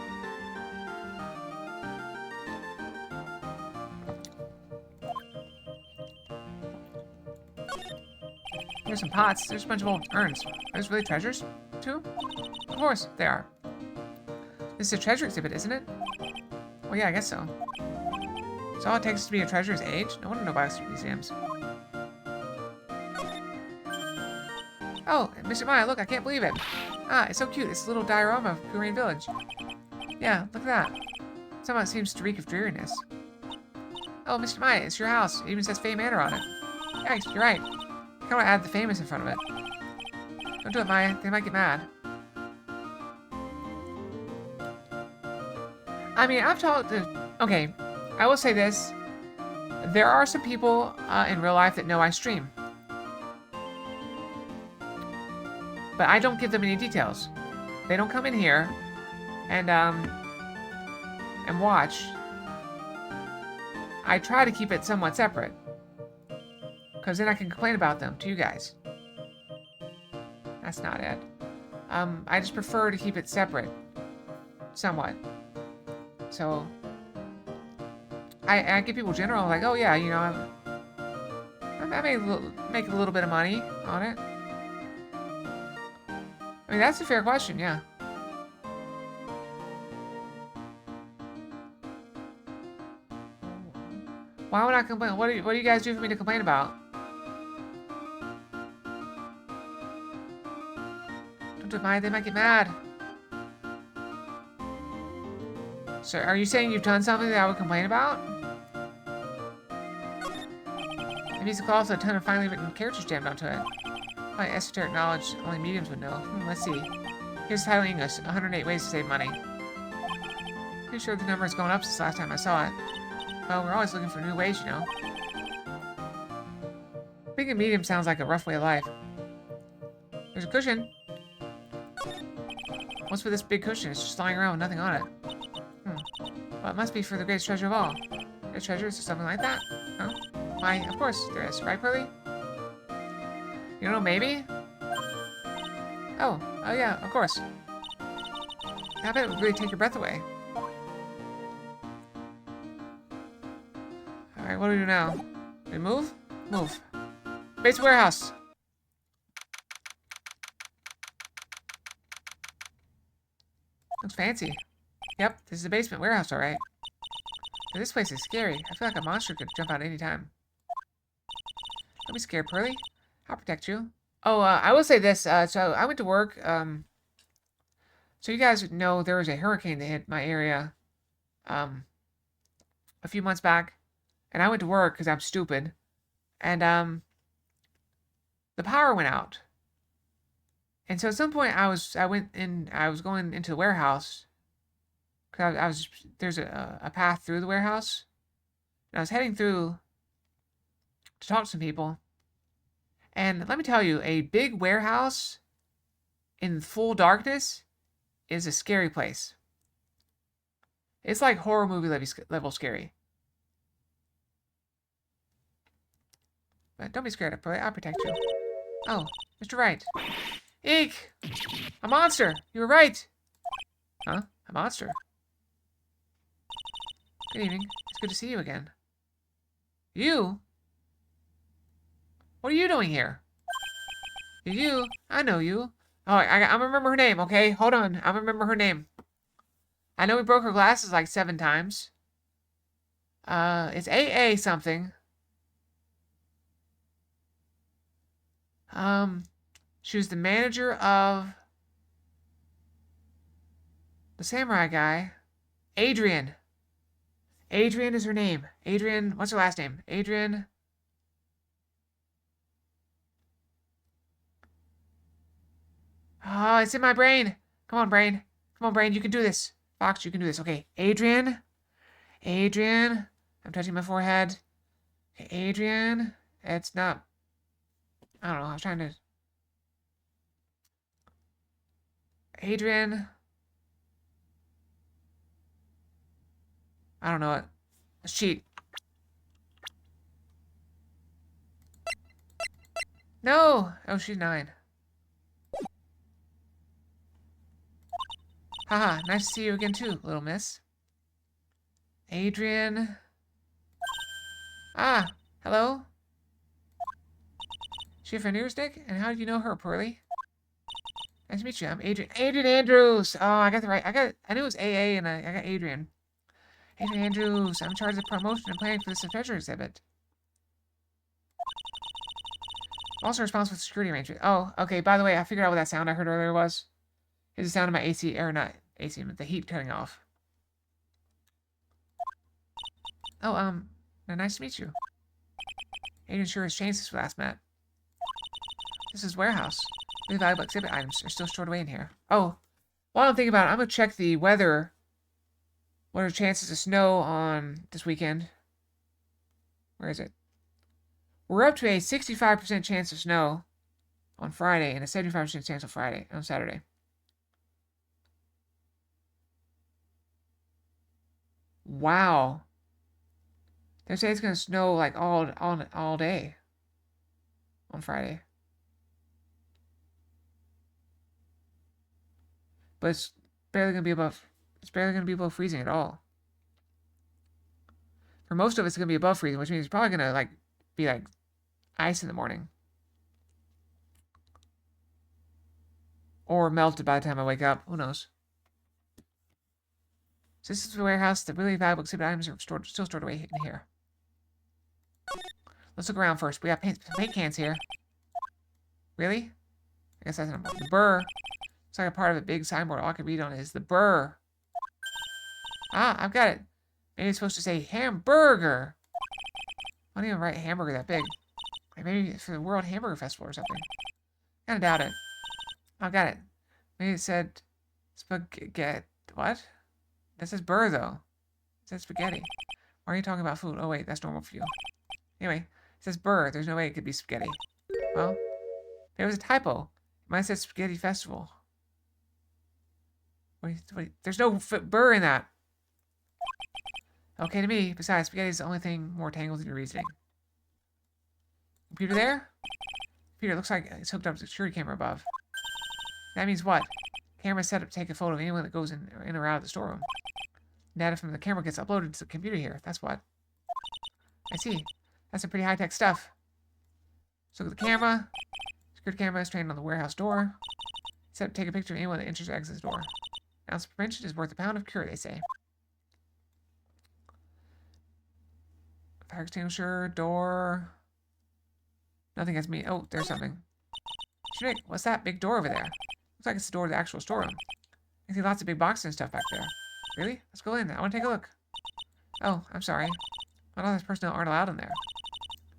A: There's some pots. There's a bunch of old urns. Are those really treasures, too? Of course, they are. This is a treasure exhibit, isn't it? Well, yeah, I guess so. So all it takes to be a treasure is age? No wonder nobody's museums. Oh, Mr. Maya, look, I can't believe it. Ah, it's so cute. It's a little diorama of Korean village. Yeah, look at that. Somehow it seems to reek of dreariness. Oh, Mr. Maya, it's your house. It even says Fame Manor on it. Thanks, you're right. I want to add the famous in front of it. Don't do it, Maya. They might get mad. I mean, I've talked to... Okay, I will say this. There are some people in real life that know I stream. But I don't give them any details. They don't come in here and watch. I try to keep it somewhat separate. Because then I can complain about them to you guys. That's not it. I just prefer to keep it separate. Somewhat. So... I give people general, like, oh yeah, you know, I may make a little bit of money on it. I mean, that's a fair question, yeah. Why would I complain? What do you guys do for me to complain about? Don't do it, Maya. They might get mad. So, are you saying you've done something that I would complain about? Maybe it's a cloth with a ton of finely written characters jammed onto it. Probably esoteric knowledge only mediums would know. Let's see. Here's the title in English, 108 Ways to Save Money. Pretty sure the number has gone up since last time I saw it. Well, we're always looking for new ways, you know. Big and medium sounds like a rough way of life. There's a cushion. What's with this big cushion? It's just lying around with nothing on it. Well, it must be for the greatest treasure of all. Greatest treasure? Is there something like that? Huh? Why, of course there is. Right, Pearly? You don't know, maybe? Oh yeah, of course. I bet it would really take your breath away. Alright, what do we do now? Do we move? Move. Base warehouse! Looks fancy. Yep, this is a basement warehouse, alright. This place is scary. I feel like a monster could jump out any time. Don't be scared, Pearly. I'll protect you. Oh, I will say this. So I went to work. So you guys know there was a hurricane that hit my area a few months back. And I went to work because I'm stupid. And the power went out. And so at some point I was going into the warehouse. Cause there's a path through the warehouse. And I was heading through to talk to some people. And let me tell you, a big warehouse in full darkness is a scary place. It's like horror movie level scary. But don't be scared, I'll protect you. Oh, Mr. Wright. Eek! A monster! You were right! Huh? A monster? Good evening. It's good to see you again. You? What are you doing here? You? I know you. Oh, I remember her name, okay? Hold on. I remember her name. I know we broke her glasses like 7 times. It's AA something. She was the manager of the samurai guy. Adrian. Adrian is her name. Adrian, what's her last name? Adrian. Oh, it's in my brain. Come on, brain. Come on, brain. You can do this. Fox, you can do this. Okay, Adrian. Adrian. I'm touching my forehead. Okay, Adrian. It's not... I don't know. I was trying to... Adrian. I don't know it. Let's cheat. No! Oh, she's 9. Haha, nice to see you again too, little miss. Adrian. Ah, hello? She a friend of yours, Dick? And how did you know her, Pearly? Nice to meet you. I'm Adrian. Adrian Andrews! Oh, I got the right. I knew it was AA and I got Adrian. Adrian Andrews. I'm in charge of the promotion and planning for this treasure exhibit. I'm also responsible for security arrangements. Oh, okay. By the way, I figured out what that sound I heard earlier was. It's the sound of my AC, or not AC, but the heat cutting off. Oh, nice to meet you. Adrian sure has changed since we last met. This is warehouse. Really valuable exhibit items are still stored away in here. Oh, while I'm thinking about it, I'm gonna check the weather. What are the chances of snow on this weekend? Where is it? We're up to a 65% chance of snow on Friday and a 75% chance on Saturday. Wow. They say it's gonna snow like all day on Friday. But it's barely gonna be above freezing at all. For most of it's gonna be above freezing, which means it's probably gonna be like ice in the morning. Or melted by the time I wake up. Who knows? So this is the warehouse. The really valuable exhibit items are still stored away in here. Let's look around first. We got paint cans here. Really? I guess that's not the burr. It's like a part of a big signboard. All I can read on it is the burr. Ah, I've got it. Maybe it's supposed to say hamburger. I don't even write hamburger that big. Maybe for the World Hamburger Festival or something. Kinda doubt it. Oh, got it. Maybe it said spaghetti. What? That says burr, though. It says spaghetti. Why are you talking about food? Oh, wait, that's normal for you. Anyway, it says burr. There's no way it could be spaghetti. Well, there was a typo. It might have said spaghetti festival. Wait, there's no burr in that. Okay to me. Besides, spaghetti is the only thing more tangled than your reasoning. Computer there? Computer looks like it's hooked up to the security camera above. That means what? Camera set up to take a photo of anyone that goes in or out of the storeroom. Data from the camera gets uploaded to the computer here. That's what. I see. That's some pretty high-tech stuff. So the camera. Security camera is trained on the warehouse door. Set up to take a picture of anyone that enters or exits the door. An ounce of prevention is worth a pound of cure, they say. Fire extinguisher, door. Nothing has me. Oh, there's something. Schmick, what's that big door over there? Looks like it's the door to the actual storeroom. I see lots of big boxes and stuff back there. Really? Let's go in. I want to take a look. Oh, I'm sorry. Unauthorized personnel aren't allowed in there.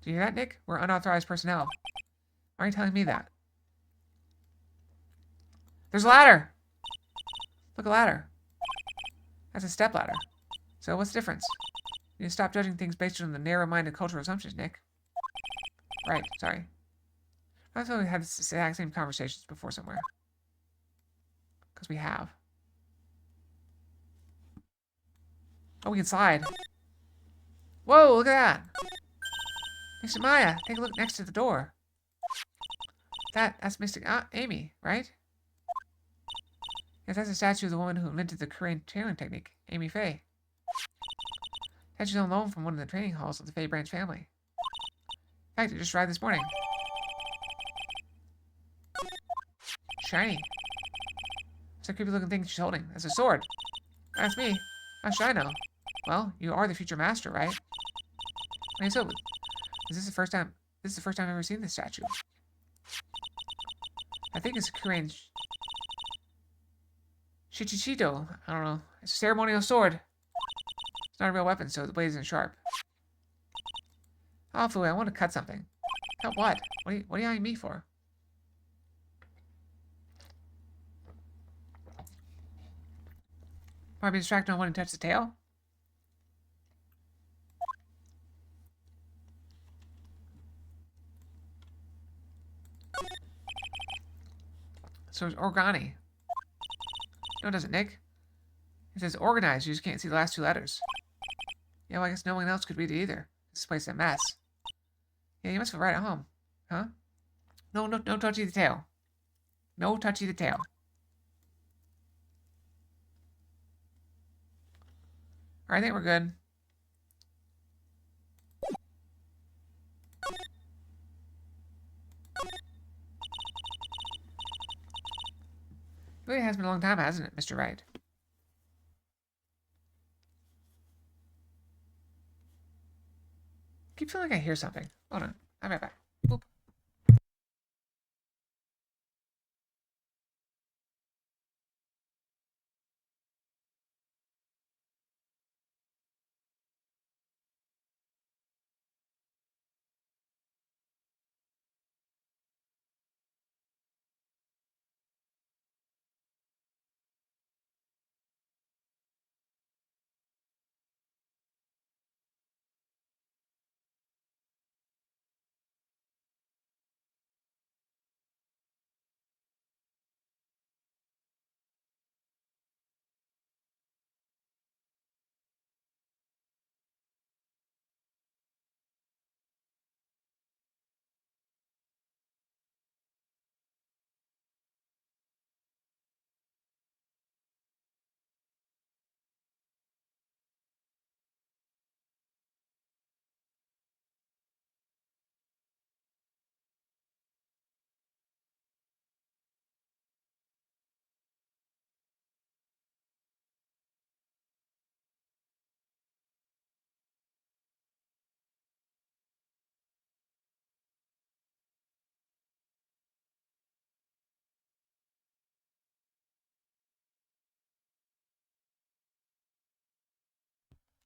A: Do you hear that, Nick? We're unauthorized personnel. Why are you telling me that? There's a ladder! Look, a ladder. That's a step ladder. So what's the difference? You need to stop judging things based on the narrow-minded cultural assumptions, Nick. Right, sorry. I thought we had this exact same conversations before somewhere. Because we have. Oh, we can slide. Whoa, look at that. Mr. Maya, take a look next to the door. That's Mr. Amy, right? Yes, that's a statue of the woman who invented the Korean tailoring technique, Amy Faye. Statue's on loan from one of the training halls of the Faye branch family. In fact, it just arrived this morning. Shiny. What's that creepy looking thing she's holding? That's a sword. That's me. How should I know? Well, you are the future master, right? Okay, so, is this the first time? This is the first time I've ever seen this statue. I think it's a Korean Shichichito. I don't know. It's a ceremonial sword. It's not a real weapon, so the blade isn't sharp. Oh, Fui, I want to cut something. Cut what? What are you eyeing me for? Probably distracted on wanting to touch the tail? So it's Organi. No, it doesn't, Nick. It says organized, you just can't see the last two letters. Yeah, well, I guess no one else could read it either. This place is a mess. Yeah, you must feel right at home. Huh? No touchy the tail. No touchy the tail. Alright, I think we're good. It really has been a long time, hasn't it, Mr. Wright? I keep feeling like I hear something. Hold on. I'll be right back. Boop.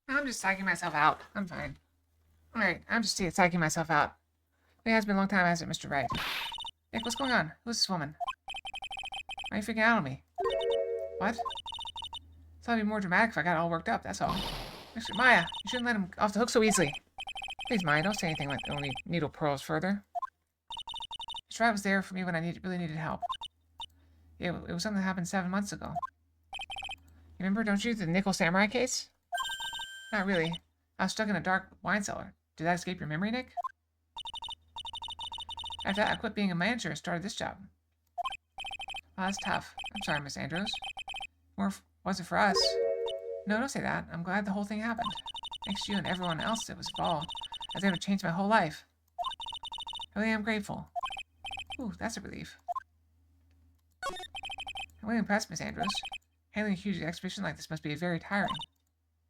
A: I'm just psyching myself out. I'm fine. Alright, I'm just psyching myself out. It has been a long time, hasn't it, Mr. Wright? Nick, what's going on? Who's this woman? Why are you freaking out on me? What? Thought it'd be more dramatic if I got all worked up, that's all. Mr. Maya, you shouldn't let him off the hook so easily. Please, Maya, don't say anything like only needle pearls further. Mr. Wright was there for me when I really needed help. Yeah, it was something that happened 7 months ago. You remember, don't you, the Nickel Samurai case? Not really. I was stuck in a dark wine cellar. Did that escape your memory, Nick? After that, I quit being a manager and started this job. Well, that's tough. I'm sorry, Miss Andrews. Was it for us? No, don't say that. I'm glad the whole thing happened. Thanks to you and everyone else that was involved, I was able to change my whole life. I really am grateful. Ooh, that's a relief. I'm really impressed, Miss Andrews. Handling a huge exhibition like this must be very tiring.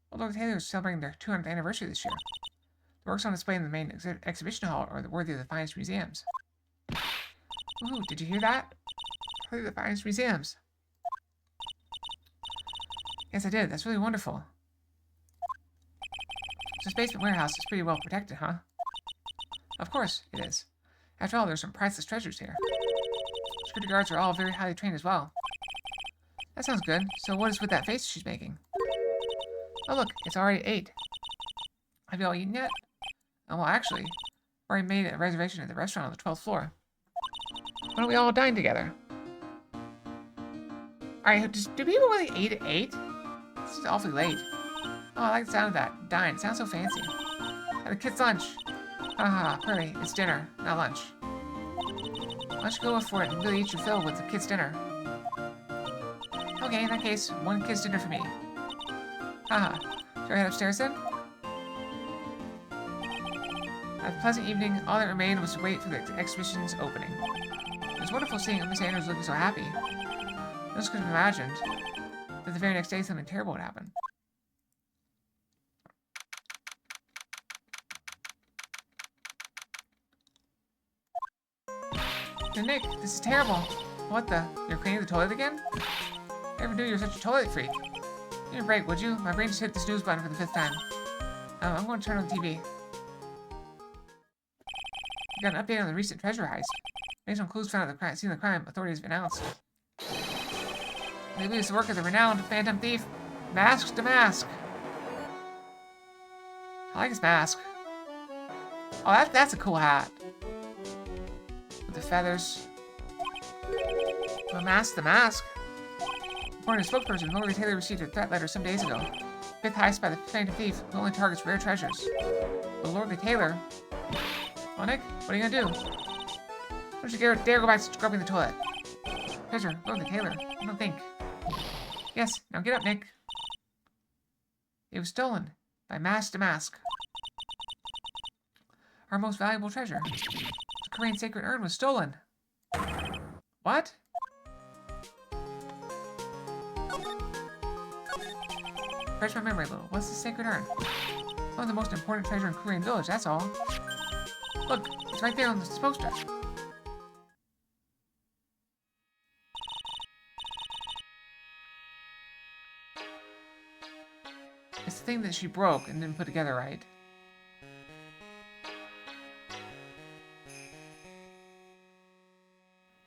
A: Well, Lord Taylor is celebrating their 200th anniversary this year. The works on display in the main exhibition hall are worthy of the finest museums. Ooh, did you hear that? Worthy of the finest museums. Yes, I did. That's really wonderful. So this basement warehouse is pretty well protected, huh? Of course, it is. After all, there's some priceless treasures here. Security guards are all very highly trained as well. That sounds good. So what is with that face she's making? Oh look, it's already 8. Have you all eaten yet? Oh, well, actually, I already made a reservation at the restaurant on the 12th floor. Why don't we all dine together? Alright, do people really eat at 8? This is awfully late. Oh, I like the sound of that. Dine. It sounds so fancy. At the kids' lunch. Haha, hurry. It's dinner, not lunch. Why don't you go for it and really eat your fill with the kids' dinner? Okay, in that case, 1 kid's dinner for me. Haha. Shall we head upstairs then? After a pleasant evening, all that remained was to wait for the exhibition's opening. It was wonderful seeing Miss Andrews looking so happy. No one could have imagined that the very next day something terrible would happen. Hey, Nick, this is terrible. What the? You're cleaning the toilet again? I never knew you were such a toilet freak. Give me a break, would you? My brain just hit the snooze button for the 5th time. I'm going to turn on the TV. We got an update on the recent treasure heist. Based on clues found at the scene of the crime, authorities have announced. They believe it's the work of the renowned phantom thief, Mask to Mask. I like his mask. Oh, that's a cool hat. With the feathers. To Mask the Mask. According to a spokesperson, Lord Taylor received a threat letter some days ago. 5th heist by the phantom thief, who only targets rare treasures. But Lord Taylor... Oh, Nick, what are you gonna do? Don't you dare go back to scrubbing the toilet. Treasure, Lord Taylor, I don't think. Yes, now get up, Nick. It was stolen by Mask to Mask. Our most valuable treasure. The Korean sacred urn was stolen. What? Refresh my memory a little. What's the sacred urn? One of the most important treasure in Korean village, that's all. Look, it's right there on the poster. It's the thing that she broke and didn't put together right.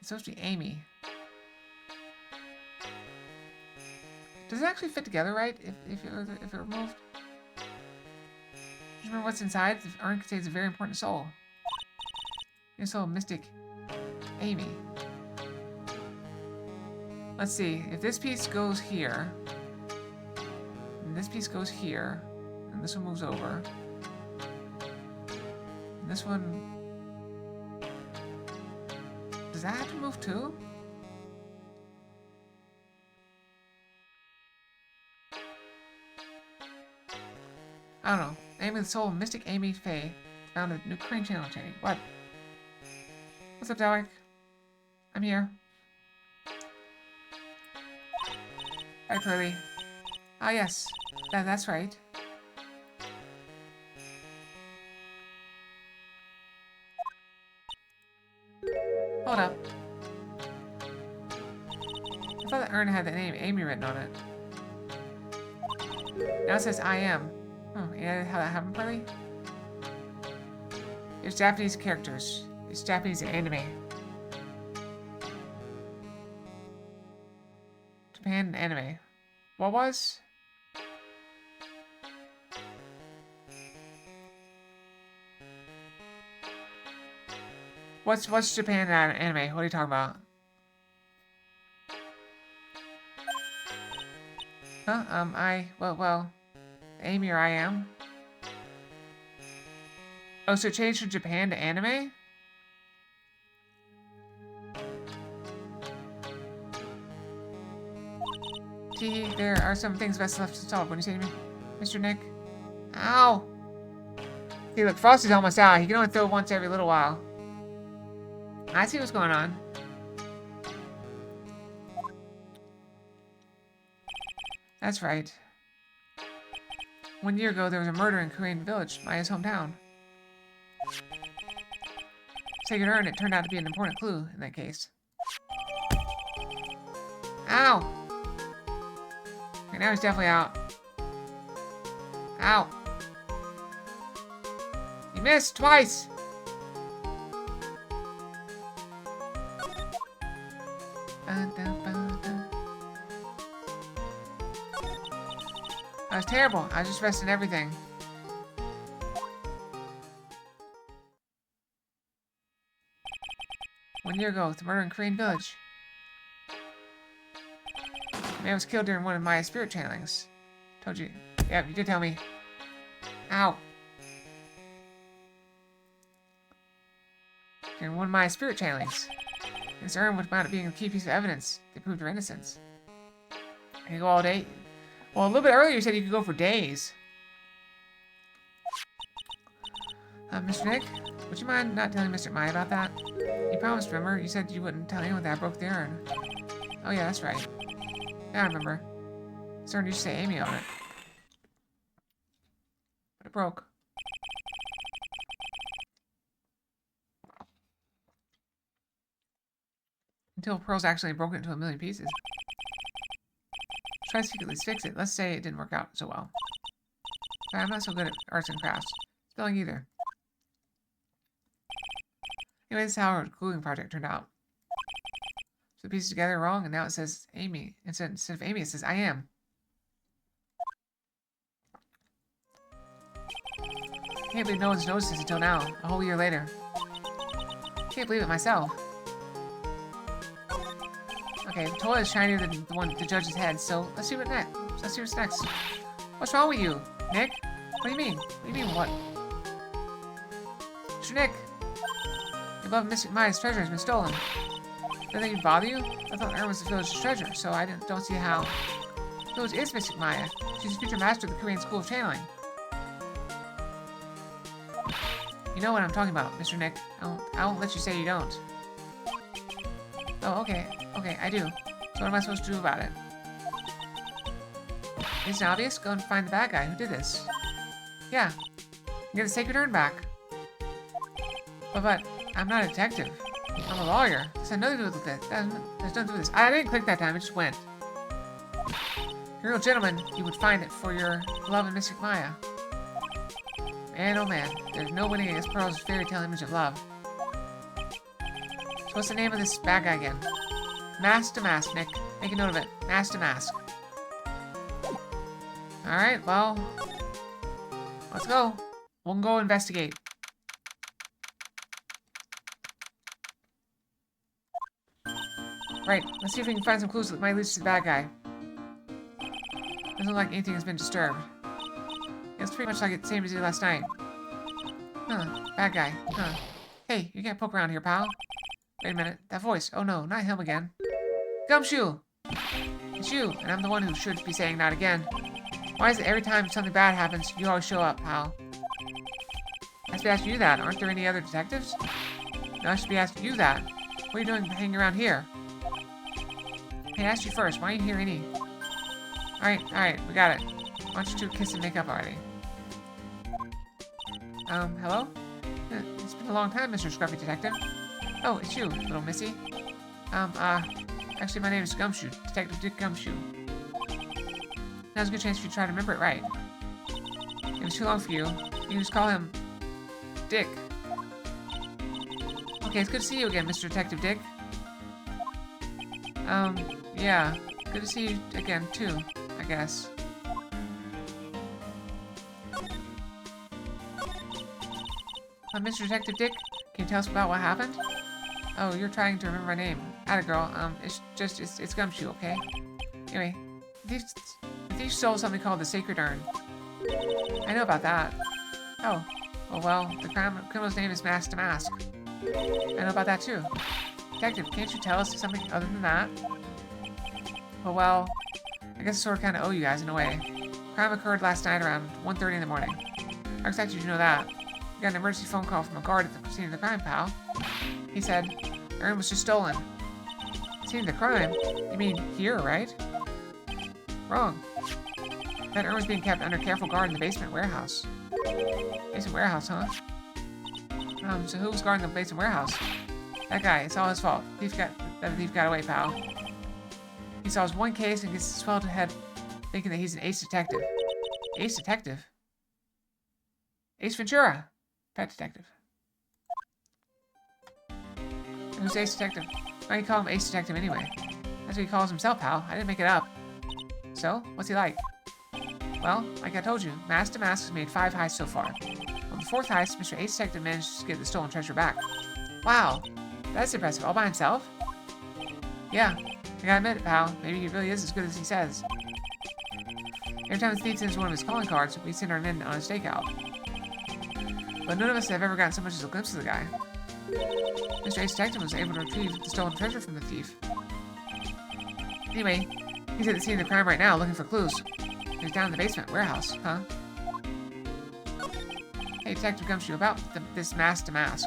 A: It's supposed to be Amy. Does it actually fit together right if it were moved? Just remember what's inside? The urn contains a very important soul. The soul of Mystic Amy. Let's see. If this piece goes here, and this piece goes here, and this one moves over, and this one... Does that have to move too? I don't know. Amy the soul of Mystic Amy Faye found a new Korean channel training. What? What's up, Dalek? I'm here. Hi, Curly. Ah, yes. That's right. Hold up. I thought the urn had the name Amy written on it. Now it says I am. Oh, you know how that happened, Curly? There's Japanese characters. It's Japanese anime. Japan anime. What was? What's Japan anime? What are you talking about? Huh? Well, Amy or I am. Oh, so it changed from Japan to anime? Teehee, there are some things best left to solve. What do you say to me, Mr. Nick? Ow! See, look, Frosty's almost out. He can only throw once every little while. I see what's going on. That's right. 1 year ago, there was a murder in Korean village, Maya's hometown. Sacred Urn, it turned out to be an important clue in that case. Ow! Okay, now he's definitely out. Ow! You missed twice! That was terrible. I was just resting everything. One year ago, the murder in Korean village. The man was killed during one of my spirit channelings. Told you. Yeah, you did tell me. Ow. During one of my spirit channelings. This urn would mount being a key piece of evidence that proved her innocence. I could go all day. Well, a little bit earlier you said you could go for days. Mr. Nick, would you mind not telling Mr. Mai about that? You promised, remember? You said you wouldn't tell anyone that I broke the urn. Oh yeah, that's right. Yeah, I remember. This urn used to say Amy on it. But it broke. Until Pearls actually broke it into a million pieces. Try to secretly fix it. Let's say it didn't work out so well. But I'm not so good at arts and crafts. Spelling either. Anyway, this is how our gluing project turned out. So the pieces together are wrong, and now it says Amy. Instead of Amy, it says I am. Can't believe no one's noticed this until now, a whole year later. Can't believe it myself. Okay, the toilet is shinier than the judge's head, so let's see what's next. What's wrong with you, Nick? What do you mean? What do you mean, what? Mr. Nick! Your beloved Mystic Maya's treasure has been stolen. Doesn't that even bother you? I thought the urn was the village's treasure, so I don't see how. The village is Mystic Maya. She's the future master of the Korean School of Channeling. You know what I'm talking about, Mr. Nick. I won't let you say you don't. Oh, okay. Okay, I do. So what am I supposed to do about it? Isn't it obvious? Go and find the bad guy who did this. Yeah. Get the sacred urn back. But I'm not a detective. I'm a lawyer. This has nothing to do with this. There's nothing to do with this. I didn't click that time, it just went. You're a real gentleman, you would find it for your beloved Mystic Maya. Man, oh man, there's no winning against Pearl's fairy tale image of love. So what's the name of this bad guy again? Mask to Mask, Nick. Make a note of it. Mask to Mask. Alright, well... let's go. We'll go investigate. Right, let's see if we can find some clues that might lead us to the bad guy. Doesn't look like anything has been disturbed. It's pretty much like it same as you last night. Huh, bad guy. Huh. Hey, you can't poke around here, pal. Wait a minute, that voice. Oh no, not him again. Gumshoe! It's you, and I'm the one who should be saying not again. Why is it every time something bad happens, you always show up, pal? I should be asking you that. Aren't there any other detectives? No, I should be asking you that. What are you doing hanging around here? Hey, I asked you first. Why are you here any? Alright, we got it. Why don't you two kiss and make up already? Hello? It's been a long time, Mr. Scruffy Detective. Oh, it's you, little missy. Actually, my name is Gumshoe, Detective Dick Gumshoe. Now's a good chance for you to try to remember it right. It was too long for you. You can just call him Dick. Okay, it's good to see you again, Mr. Detective Dick. Yeah. Good to see you again, too, I guess. Mr. Detective Dick, can you tell us about what happened? Oh, you're trying to remember my name. Atta girl, it's Gumshoe, okay? Anyway, the thief stole something called the Sacred Urn. I know about that. Oh, well, the criminal's name is Mask to Mask. I know about that too. Detective, can't you tell us something other than that? Well, I guess I sort of kind of owe you guys in a way. Crime occurred last night around 1:30 in the morning. How exactly did you know that? We got an emergency phone call from a guard at the scene of the crime, pal. He said, the urn was just stolen. Scene of the crime? You mean here, right? Wrong. That urn was being kept under careful guard in the basement warehouse. Basement warehouse, huh? So who was guarding the basement warehouse? That guy. It's all his fault. The thief got away, pal. He solves one case and gets swelled to head thinking that he's an ace detective. Ace detective? Ace Ventura. Pet detective. Who's Ace Detective? Why do you call him Ace Detective anyway? That's what he calls himself, pal. I didn't make it up. So, what's he like? Well, like I told you, Mask to Mask has made 5 heists so far. On the 4th heist, Mr. Ace Detective managed to get the stolen treasure back. Wow, that's impressive. All by himself? Yeah, I gotta admit it, pal. Maybe he really is as good as he says. Every time the thief sends one of his calling cards, we send our men on a stakeout. But none of us have ever gotten so much as a glimpse of the guy. Mr. Ace Detective was able to retrieve the stolen treasure from the thief. Anyway, he's at the scene of the crime right now looking for clues. He's down in the basement warehouse, huh? Hey, Detective Gumshoe, about this Mask to Mask.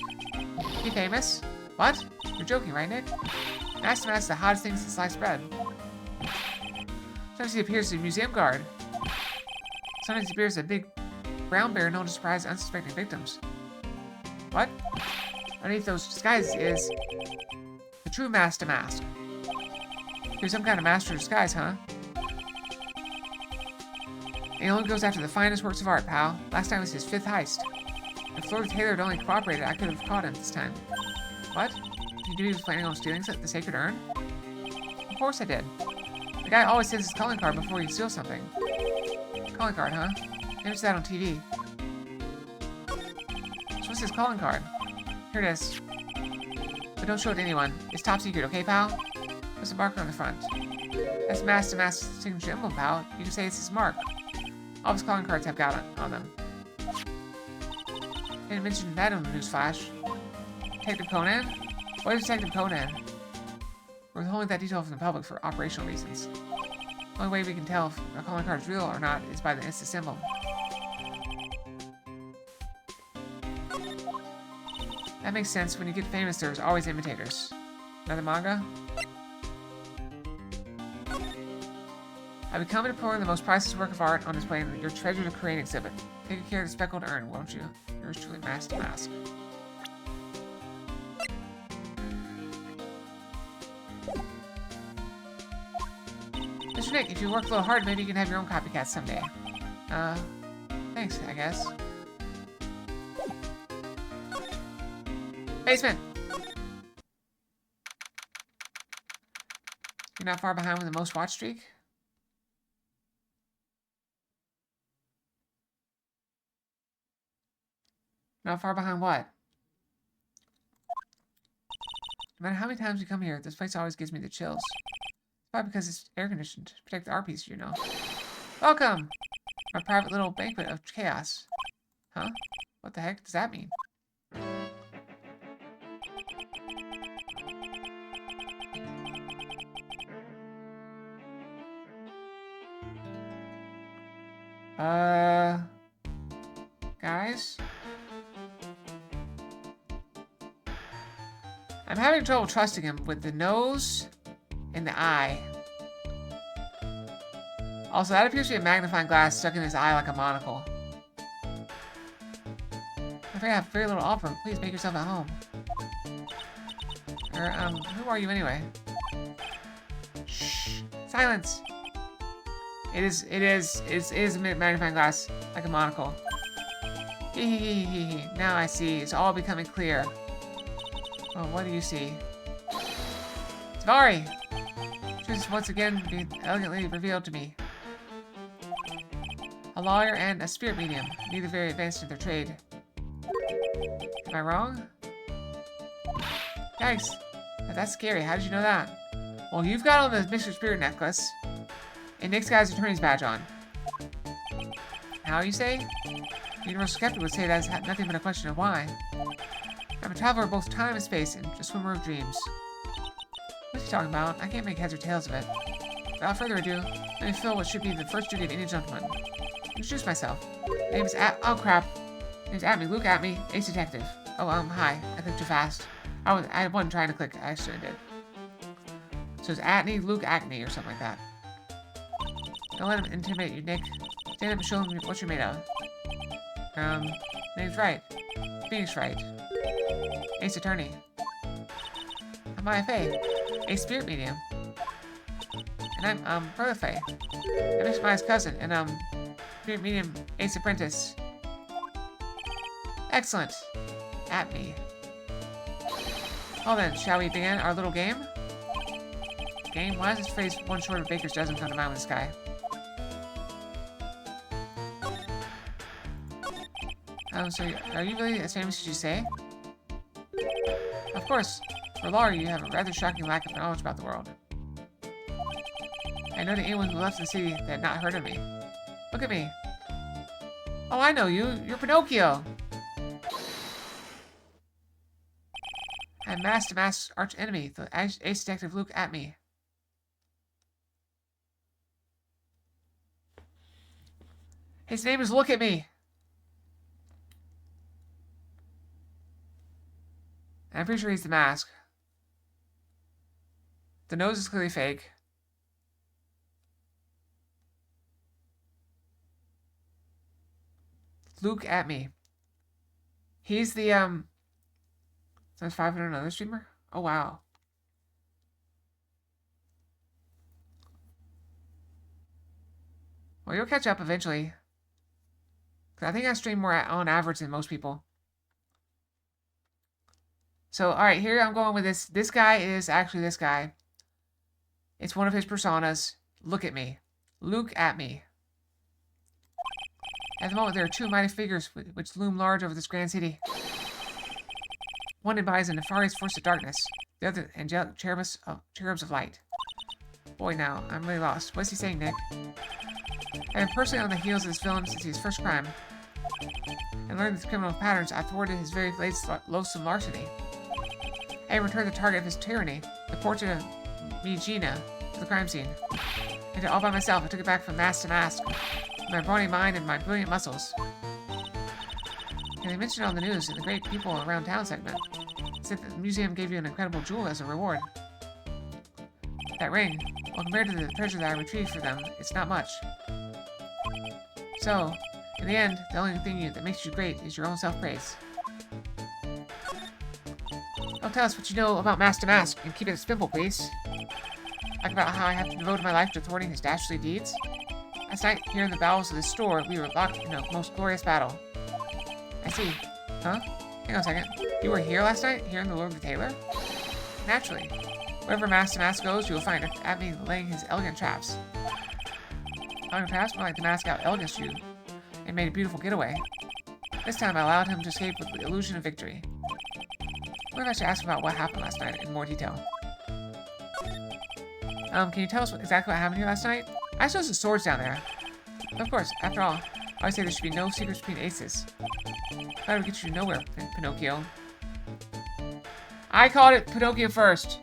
A: He famous? What? You're joking, right, Nick? Mask to Mask is the hottest thing since sliced bread. Sometimes he appears as a museum guard. Sometimes he appears as a big brown bear known to surprise unsuspecting victims. What? Underneath those disguises is the true Mask to Mask. You're some kind of master of disguise, huh? And he only goes after the finest works of art, pal. Last time was his 5th heist. If Florida Taylor had only cooperated, I could have caught him this time. What? You knew he was planning on stealing the Sacred Urn? Of course I did. The guy always says his calling card before he steals something. Calling card, huh? Maybe it's that on TV. So what's his calling card? Here it is. But don't show it to anyone. It's top secret, okay, pal? What's the marker on the front? That's Mask to Mask's signature emblem, pal. You can say it's his mark. All of his calling cards have got it on them. Didn't mention that on the newsflash. Detective Conan? What is Detective Conan? We're withholding that detail from the public for operational reasons. The only way we can tell if our calling card is real or not is by the instant symbol. That makes sense. When you get famous, there's always imitators. Another manga? I've been coming to pour the most priceless work of art on display in your Treasure to Crane exhibit. Take care of the speckled urn, won't you? Yours truly, Mask to Mask. Mr. Nick, if you work a little hard, maybe you can have your own copycat someday. Thanks, I guess. Basement! You're not far behind with the most watch streak? Not far behind what? No matter how many times we come here, this place always gives me the chills. It's probably because it's air conditioned to protect the art piece, you know. Welcome! My private little banquet of chaos. Huh? What the heck does that mean? Guys? I'm having trouble trusting him with the nose and the eye. Also, that appears to be a magnifying glass stuck in his eye like a monocle. I have very little offer. Please make yourself at home. Who are you anyway? Shh! Silence! It is a magnifying glass, like a monocle. Hee hee hee hee hee. Now I see. It's all becoming clear. Well, what do you see? Tavari! Truth is once again being elegantly revealed to me. A lawyer and a spirit medium, neither very advanced in their trade. Am I wrong? Yikes. That's scary. How did you know that? Well, you've got on the Mr. Spirit necklace. And Nick's got his attorney's badge on. How, you say? The universal skeptic would say that is nothing but a question of why. I'm a traveler of both time and space, and a swimmer of dreams. What's he talking about? I can't make heads or tails of it. Without further ado, let me fill what should be the first duty of any gentleman. Introduce myself. My name is oh crap. My name's Atme, Luke Atme, ace detective. Oh, hi. I clicked too fast. I wasn't trying to click, I actually did. So it's Atme, Luke Acme, or something like that. Don't let him intimidate you, Nick. Stand up and show him what you're made of. Name's Wright. Phoenix Wright. Ace attorney. I'm IFA. Ace spirit medium. And I'm Bertha. I'm Miss Maya's cousin, and spirit medium ace apprentice. Excellent. At me. Well then, shall we begin our little game? Game? Why does this phrase one short of a baker's dozen come to mind in the sky? So are you really as famous as you say? Of course. For a lawyer, you have a rather shocking lack of knowledge about the world. I know that anyone who left the city that had not heard of me. Look at me. Oh, I know you. You're Pinocchio. I'm Master Mask's arch enemy, the ace detective Luke Atme. His name is Look at Me. I'm pretty sure he's the mask. The nose is clearly fake. Luke Atme. He's the, That's 500 another streamer? Oh, wow. Well, you'll catch up eventually. 'Cause I think I stream more on average than most people. So, alright, here I'm going with this. This guy is actually this guy. It's one of his personas. Look at me. Luke at me. At the moment, there are two mighty figures which loom large over this grand city. One embodies a nefarious force of darkness. The other, angelic cherubs of light. Boy, now, I'm really lost. What's he saying, Nick? I've been personally on the heels of this villain since his first crime. And learning his criminal patterns, I thwarted his very latest loathsome larceny. I returned the target of his tyranny, the portrait of me, Gina, to the crime scene. I did it all by myself. I took it back from mask to mask, with my brawny mind and my brilliant muscles. And they mentioned it on the news in the Great People Around Town segment. It said that the museum gave you an incredible jewel as a reward. That ring, well, compared to the treasure that I retrieved for them, it's not much. So, in the end, the only thing that makes you great is your own self-praise. Don't tell us what you know about Master Mask, and keep it simple, please. Like about how I have devoted my life to thwarting his dastardly deeds? Last night, here in the bowels of this store, we were locked in a most glorious battle. I see. Huh? Hang on a second. You were here last night? Here in the Lord of the Tailor? Naturally. Wherever Master Mask goes, you will find Atme laying his elegant traps. Elegant traps? More like the mask out elegance you, and made a beautiful getaway. This time, I allowed him to escape with the illusion of victory. I wonder if I should ask about what happened last night in more detail. Can you tell us exactly what happened here last night? I saw some swords down there. Of course, after all, I always say there should be no secrets between aces. That would get you nowhere, Pinocchio. I called it Pinocchio first.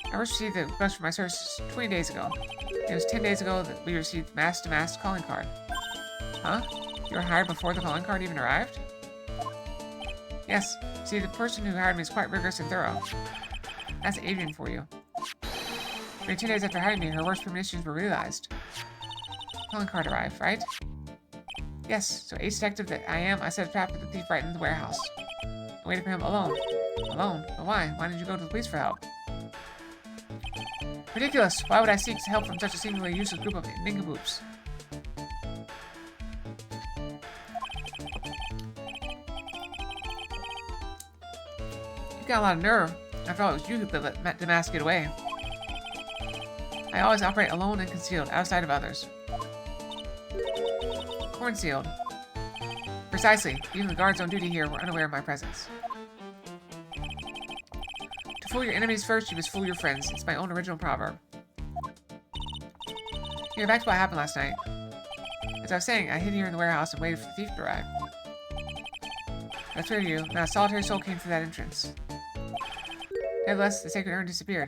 A: I first received the request for my services 20 days ago. It was 10 days ago that we received mask-to-mask calling card. Huh? You were hired before the calling card even arrived? Yes. See, the person who hired me is quite rigorous and thorough. That's Adrian for you. Only 2 days after hiring me, her worst premonitions were realized. Calling card arrived, right? Yes, so ace detective that I am, I set a trap for the thief right in the warehouse. I waited for him alone. Alone? But why? Why didn't you go to the police for help? Ridiculous! Why would I seek help from such a seemingly useless group of nincompoops? got a lot of nerve. After all, it was you who let the mask get away. I always operate alone and concealed, outside of others. Corn sealed. Precisely. Even the guards on duty here were unaware of my presence. To fool your enemies first, you must fool your friends. It's my own original proverb. Here, back to what happened last night. As I was saying, I hid here in the warehouse and waited for the thief to arrive. That's fair to you. Not a solitary soul came through that entrance. Nevertheless, the sacred urn disappeared.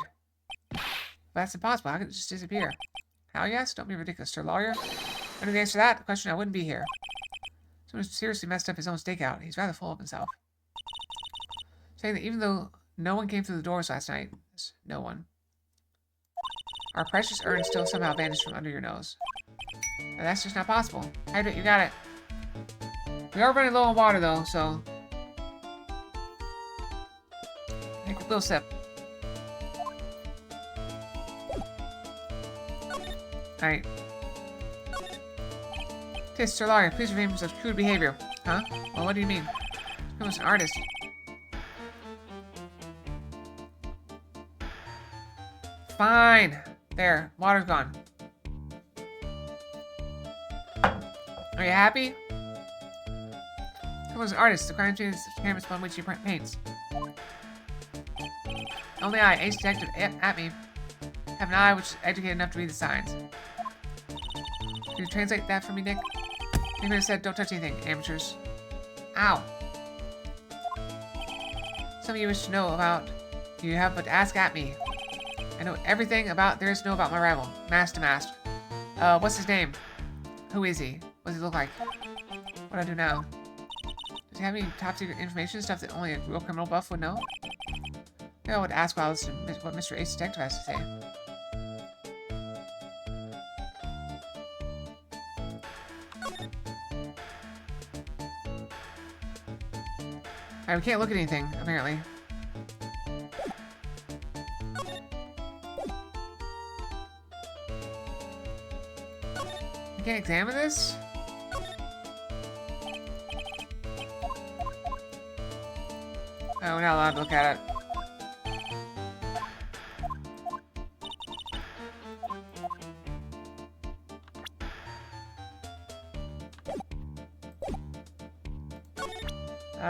A: But that's impossible. How could it just disappear? How, yes? Don't be ridiculous, Sir Lawyer. I knew the answer to that question, I wouldn't be here. Someone seriously messed up his own stakeout. He's rather full of himself. Saying that even though no one came through the doors last night, no one, our precious urn still somehow vanished from under your nose. Now, that's just not possible. Hydrate, you got it. We are running low on water, though, so... Take a little sip. Alright. Tis, Sir Lawyer, please refrain from such crude behavior. Huh? Well, what do you mean? He was an artist. Fine. There, water's gone. Are you happy? He was an artist. The crime scene is the canvas upon which he paints. Only I, ace detective at me, have an eye which is educated enough to read the signs. Can you translate that for me, Nick? You could have said, don't touch anything, amateurs. Ow. Something you wish to know about, you have but to ask at me. I know everything there is to know about my rival, mask to mask. What's his name? Who is he? What does he look like? What do I do now? Does he have any top secret information, stuff that only a real criminal buff would know? Maybe I would ask while I listen to what Mr. Ace Detective has to say. Alright, we can't look at anything, apparently. I can't examine this? Oh, we're not allowed to look at it.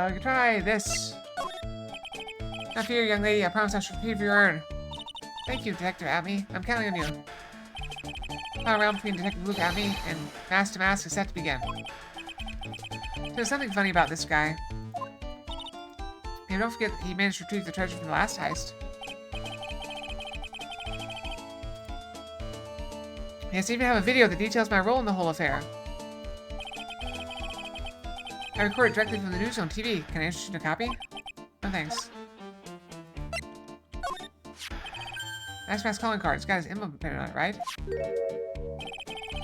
A: You can try this. Not fear, young lady. I promise I shall pay for your urn. Thank you, Detective Atme. I'm counting on you. The final round between Detective Luke Atme and Mask to Mask is set to begin. There's something funny about this guy. And don't forget that he managed to retrieve the treasure from the last heist. Yes, I even have a video that details my role in the whole affair. I recorded directly from the news on TV. Can I interest you in a copy? No thanks. Mask calling card. It's got his emblem printed on it, right?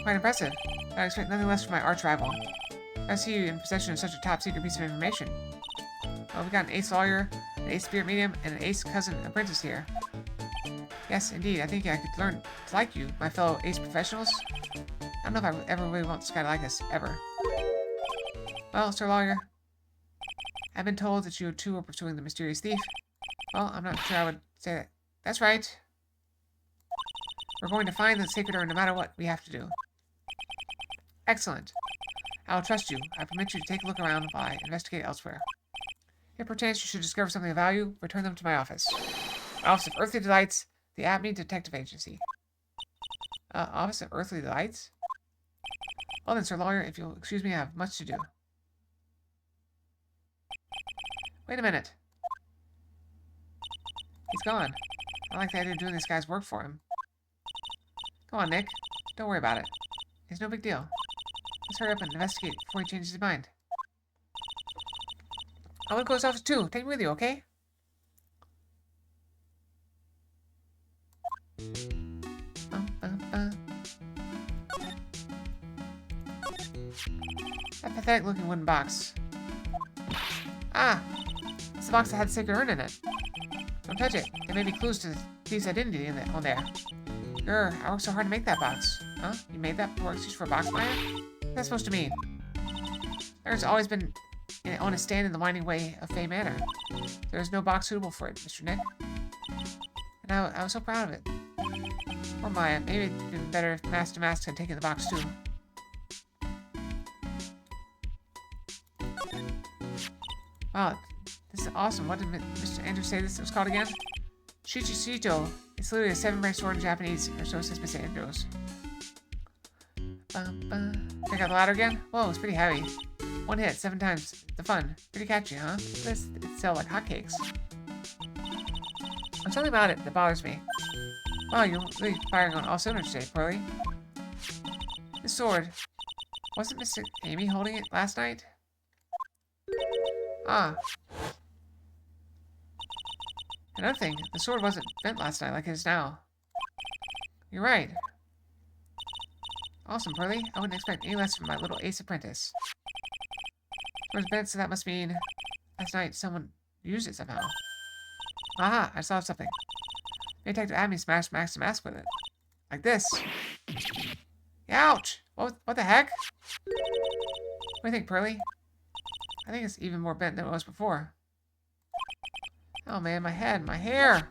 A: Quite impressive. I expect nothing less from my arch rival. I see you in possession of such a top secret piece of information. Well, we got an ace lawyer, an ace spirit medium, and an ace cousin apprentice here. Yes, indeed. I think I could learn to like you, my fellow ace professionals. I don't know if I ever really want this guy to like us, ever. Well, Sir Lawyer, I've been told that you two are pursuing the mysterious thief. Well, I'm not sure I would say that. That's right. We're going to find the sacred urn no matter what we have to do. Excellent. I'll trust you. I permit you to take a look around while I investigate elsewhere. If perchance you should discover something of value, return them to my office. My Office of Earthly Delights, the Atme Detective Agency. Office of Earthly Delights? Well then, Sir Lawyer, if you'll excuse me, I have much to do. Wait a minute. He's gone. I like the idea of doing this guy's work for him. Come on, Nick. Don't worry about it. It's no big deal. Let's hurry up and investigate before he changes his mind. I want to go to his office too. Take me with you, okay? That pathetic looking wooden box. Ah! It's the box that had the sacred urn in it. Don't touch it. There may be clues to the thief's identity on there. Grr, I worked so hard to make that box. Huh? You made that before excuse for a box buyer? What's that supposed to mean? There's always been on a stand in the winding way of Fay Manor. There is no box suitable for it, Mr. Nick. And I was so proud of it. Poor Maya. Maybe it'd been better if Master Mask had taken the box too. Wow, this is awesome. What did Mr. Andrews say this was called again? Shichichito. It's literally a 7-branch sword in Japanese, or so says Mr. Andrews. Check out the ladder again? Whoa, it's pretty heavy. 1 hit, 7 times. The fun. Pretty catchy, huh? This it sell like hotcakes. There's something about it that bothers me. Wow, you're really firing on all cylinders today, Pearly. This sword. Wasn't Mr. Amy holding it last night? Ah. Another thing, the sword wasn't bent last night like it is now. You're right. Awesome, Pearly. I wouldn't expect any less from my little ace apprentice. It was bent, so that must mean last night someone used it somehow. Aha, I saw something. The detective had me smash Max the Mask with it. Like this. Ouch! What the heck? What do you think, Pearly? I think it's even more bent than it was before. Oh man, my head, my hair!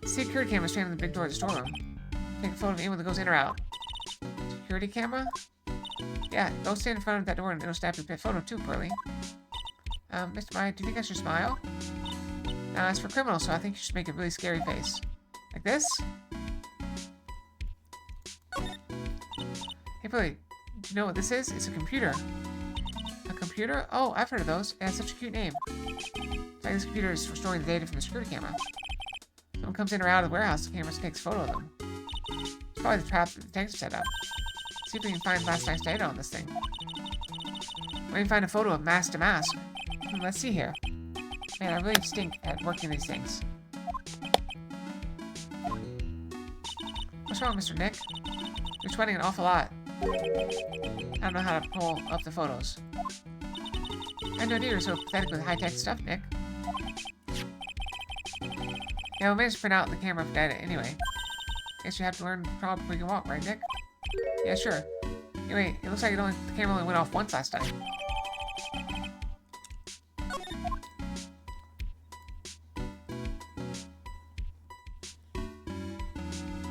A: Security camera standing on the big door of the storeroom. Take a photo of anyone that goes in or out. Security camera? Yeah, go stand in front of that door and it'll snap your photo too, Pearly. Mr. Maya, do you think I should smile? It's for criminals, so I think you should make a really scary face. Like this? Hey, Pearly, do you know what this is? It's a computer. A computer? Oh, I've heard of those. It has such a cute name. It's like this computer is for storing the data from the security camera. Someone comes in or out of the warehouse, the camera takes a photo of them. It's probably the trap the detective set up. See if we can find last night's data on this thing. We can find a photo of Mask to Mask. Let's see here. Man, I really stink at working these things. What's wrong, Mr. Nick? You're sweating an awful lot. I don't know how to pull up the photos. I had no idea you were so pathetic with high-tech stuff, Nick. Yeah, we'll manage to print out the camera for data anyway. Guess you have to learn to crawl before you can walk, right, Nick? Yeah, sure. Anyway, it looks like the camera only went off once last time.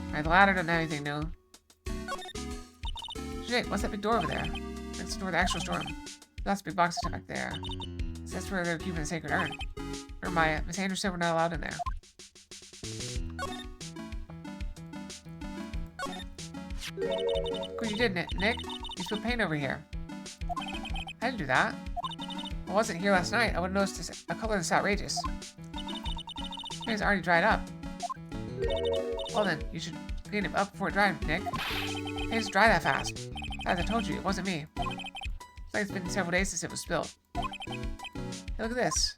A: Alright, the ladder doesn't have anything new. Shit, what's that big door over there? That's the door of the actual storm. Lots of big boxes back there. So that's where they're keeping the sacred urn. Or Miss Andrews said we're not allowed in there. Look what you did, Nick. You spilled paint over here. I didn't do that. I wasn't here last night. I would have noticed a color this outrageous. Maybe it's already dried up. Well then, you should clean it up before it dried, Nick. It doesn't dry that fast. As I told you, it wasn't me. It's like it's been several days since it was spilled. Hey, look at this.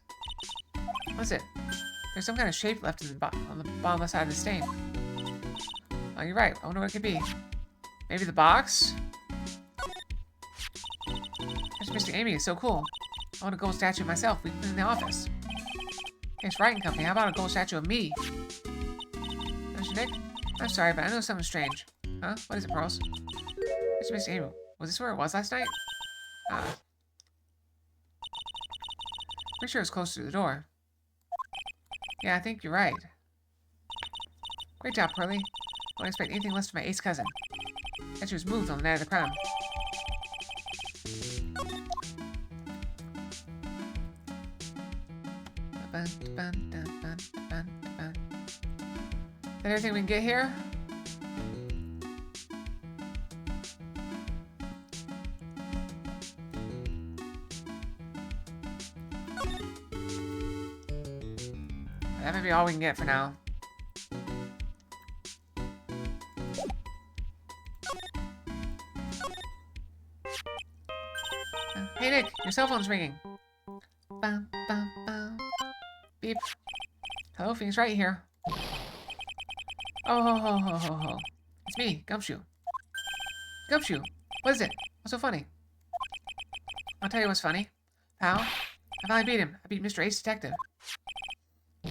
A: What's it? There's some kind of shape left on the bottom side of the stain. Oh, you're right. I wonder what it could be. Maybe the box? There's Mr. Amy. It's so cool. I want a gold statue of myself. We can in the office. Thanks, Wright and Company. How about a gold statue of me? Mr. Nick? I'm sorry, but I know something strange. Huh? What is it, Pearls? It's Mr. Amy. Was this where it was last night? Pretty sure it's close to the door. Yeah, I think you're right. Great job, Pearly. I wouldn't expect anything less from my ace cousin. And she was moved on the night of the crown. Is that everything we can get here? That may be all we can get for now. Hey Nick, your cell phone's ringing. Bum, bum, bum. Beep. Hello, Phoenix Wright here. Oh, ho, ho, ho, ho, ho. It's me, Gumshoe. Gumshoe, what is it? What's so funny? I'll tell you what's funny. Pal, I finally beat him. I beat Mr. Ace Detective.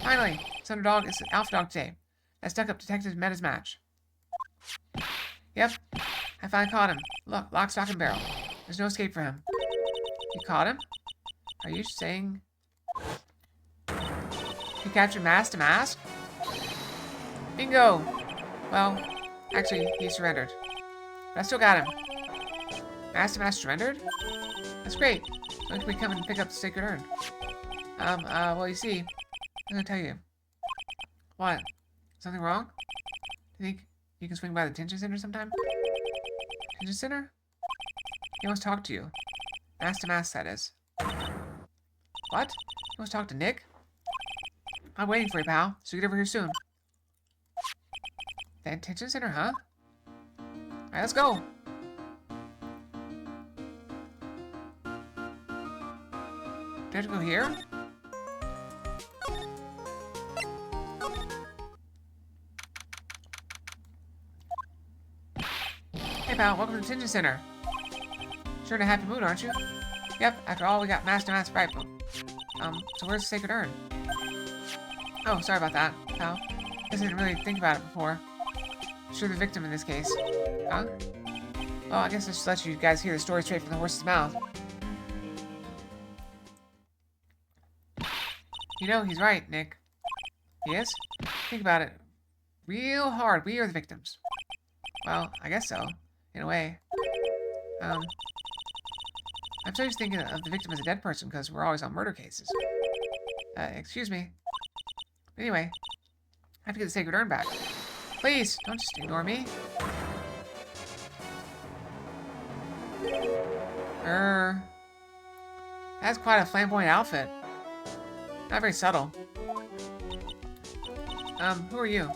A: Finally, it's underdog. It's Alpha Dog today. That stuck-up detective met his match. Yep, I finally caught him. Look, lock, stock, and barrel. There's no escape for him. You caught him? Are you saying... You captured Mask to Mask? Bingo! Well, actually, he surrendered. But I still got him. Mask to Mask surrendered? That's great. When can we come and pick up the sacred urn? Well, you see, I'm gonna tell you. What? Something wrong? Do you think you can swing by the detention center sometime? Detention center? He wants to talk to you. Mask to Mask, that is. What? He wants to talk to Nick? I'm waiting for you, pal, so get over here soon. The detention center, huh? Alright, let's go! Do I have to go here? Hey pal, welcome to the detention center. Sure in a happy mood, aren't you? Yep, after all, we got Mask to Mask right. So where's the sacred urn? Oh, sorry about that, pal. Guess I didn't really think about it before. Sure the victim in this case. Huh? Well, I guess I just let you guys hear the story straight from the horse's mouth. You know, he's right, Nick. He is? Think about it real hard. We are the victims. Well, I guess so. In a way. I'm so used to thinking of the victim as a dead person because we're always on murder cases. Excuse me. Anyway, I have to get the sacred urn back. Please, don't just ignore me. That's quite a flamboyant outfit. Not very subtle. Who are you?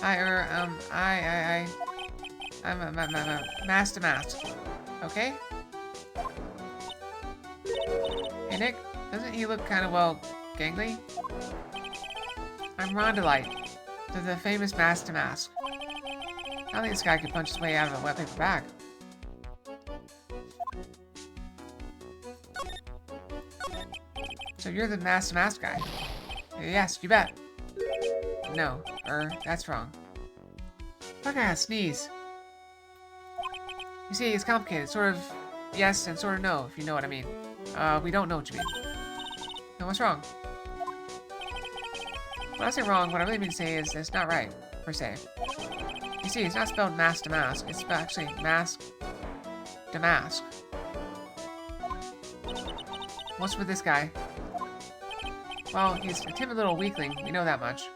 A: I'm Mask to Mask. Okay? Hey, Nick, doesn't he look kind of, well, gangly? I'm Rondolite, the famous Mask to Mask. I don't think this guy could punch his way out of a wet paper bag. So you're the Mask to Mask guy? Yes, you bet. No, that's wrong. Fuck, I gotta sneeze. You see, it's complicated. Sort of yes and sort of no, if you know what I mean. We don't know what you mean. No, what's wrong? When I say wrong, what I really mean to say is it's not right, per se. You see, it's not spelled Mask to Mask. It's actually Mask to Mask. What's with this guy? Well, he's a timid little weakling. We know that much.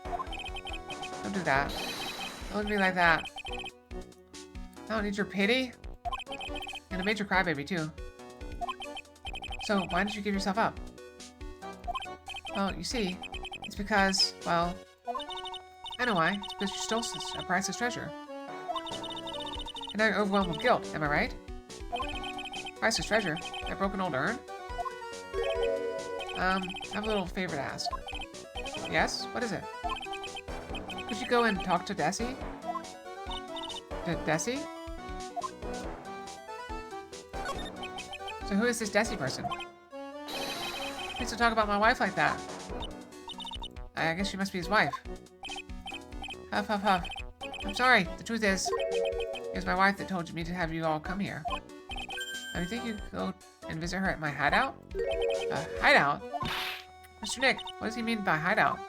A: Don't do that. Don't look at me like that. I don't need your pity. And a major crybaby, too. So, why did you give yourself up? Well, you see, it's because, well, I know why. It's because you're still a priceless treasure. And now you're overwhelmed with guilt, am I right? Priceless treasure? That broken old urn? I have a little favor to ask. Yes? What is it? Could you go and talk to Desi? Desi? So who is this Desi person? Please don't talk about my wife like that. I guess she must be his wife. Huff, huff, huff. I'm sorry. The truth is, it was my wife that told me to have you all come here. Do you think you could go and visit her at my hideout? Hideout? Mr. Nick, what does he mean by hideout?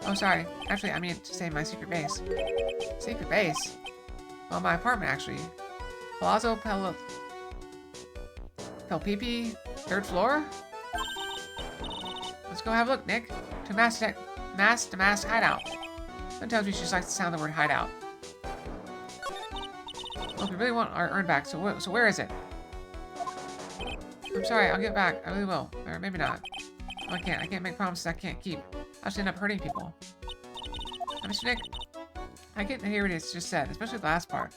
A: Oh, sorry. Actually, I mean to say my secret base. Secret base? Well, my apartment, actually. Palazzo Pelpipi, 3rd floor? Let's go have a look, Nick. To Mask to Mask hideout. Sometimes we just like the sound of the word hideout. Look, we really want our urn back, so where is it? I'm sorry, I'll get back. I really will. Or maybe not. No, I can't make promises I can't keep. I'll just end up hurting people. Now, Mr. Nick, I get to hear what it's just said, especially the last part.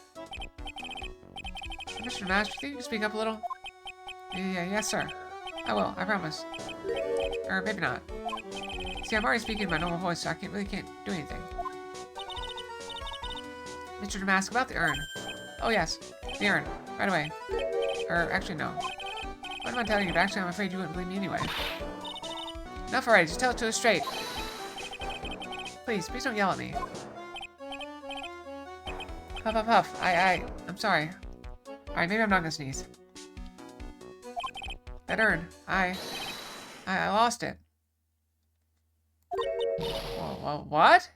A: Mr. Nash, do you think you can speak up a little? Yes, sir. I will, I promise. Or maybe not. See, I'm already speaking in my normal voice, so I can't do anything. Mr. Damask, about the urn. Oh yes, the urn. Right away. Or actually, no. What am I telling you? But actually, I'm afraid you wouldn't believe me anyway. Enough already, just tell it to us straight. Please don't yell at me. Puff, puff, puff. I'm sorry. Alright, maybe I'm not gonna sneeze. That urn. I lost it. Well, what?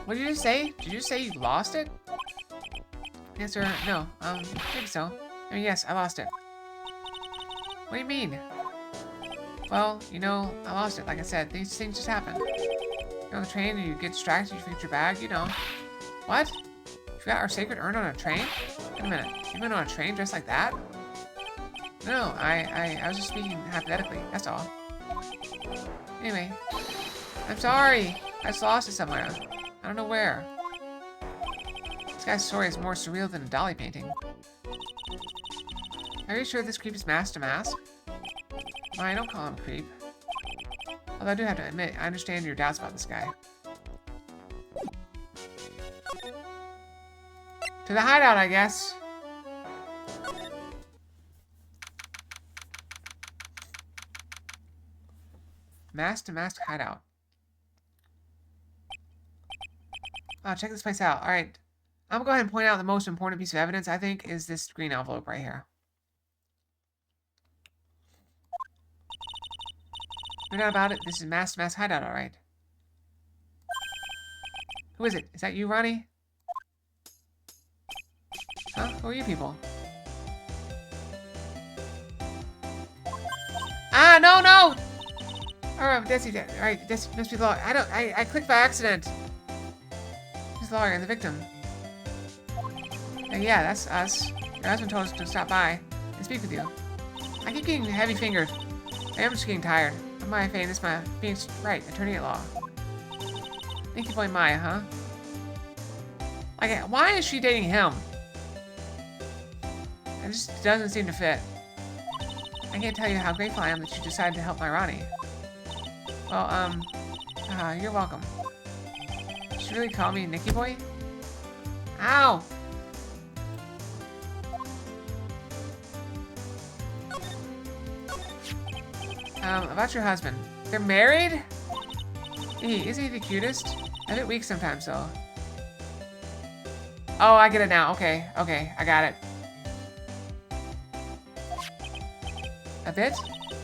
A: What did you just say? Did you say you lost it? Yes or no? Maybe so. I mean, yes, I lost it. What do you mean? Well, you know, I lost it. Like I said, these things just happen. You're on the train and you get distracted, you forget your bag, you know. What? You forgot our sacred urn on a train? Wait a minute. You went on a train dressed like that? No, I was just speaking hypothetically, that's all. Anyway, I'm sorry. I just lost it somewhere. I don't know where. This guy's story is more surreal than a dolly painting. Are you sure this creep is masked to mask? I don't call him a creep. Although I do have to admit, I understand your doubts about this guy. To the hideout, I guess. Mask to mask hideout. Oh, check this place out. Alright. I'm gonna go ahead and point out the most important piece of evidence, I think, is this green envelope right here. No doubt about it, this is mask to mask hideout, alright. Who is it? Is that you, Ronnie? Huh? Who are you people? Ah, no! Alright, Desi, alright, this must be the lawyer. I clicked by accident. He's the lawyer and the victim. Yeah, that's us. Your husband told us to stop by and speak with you. I keep getting heavy-fingered. I am just getting tired. I'm Maya Faye, and this is my Phoenix Wright, attorney at law. Thank you, boy Maya, huh? Like, why is she dating him? It just doesn't seem to fit. I can't tell you how grateful I am that you decided to help my Ronnie. Well, you're welcome. Did she really call me Nicky Boy? Ow! About your husband. They're married? Isn't he the cutest? A bit weak sometimes, though. Oh, I get it now. Okay, I got it. A bit?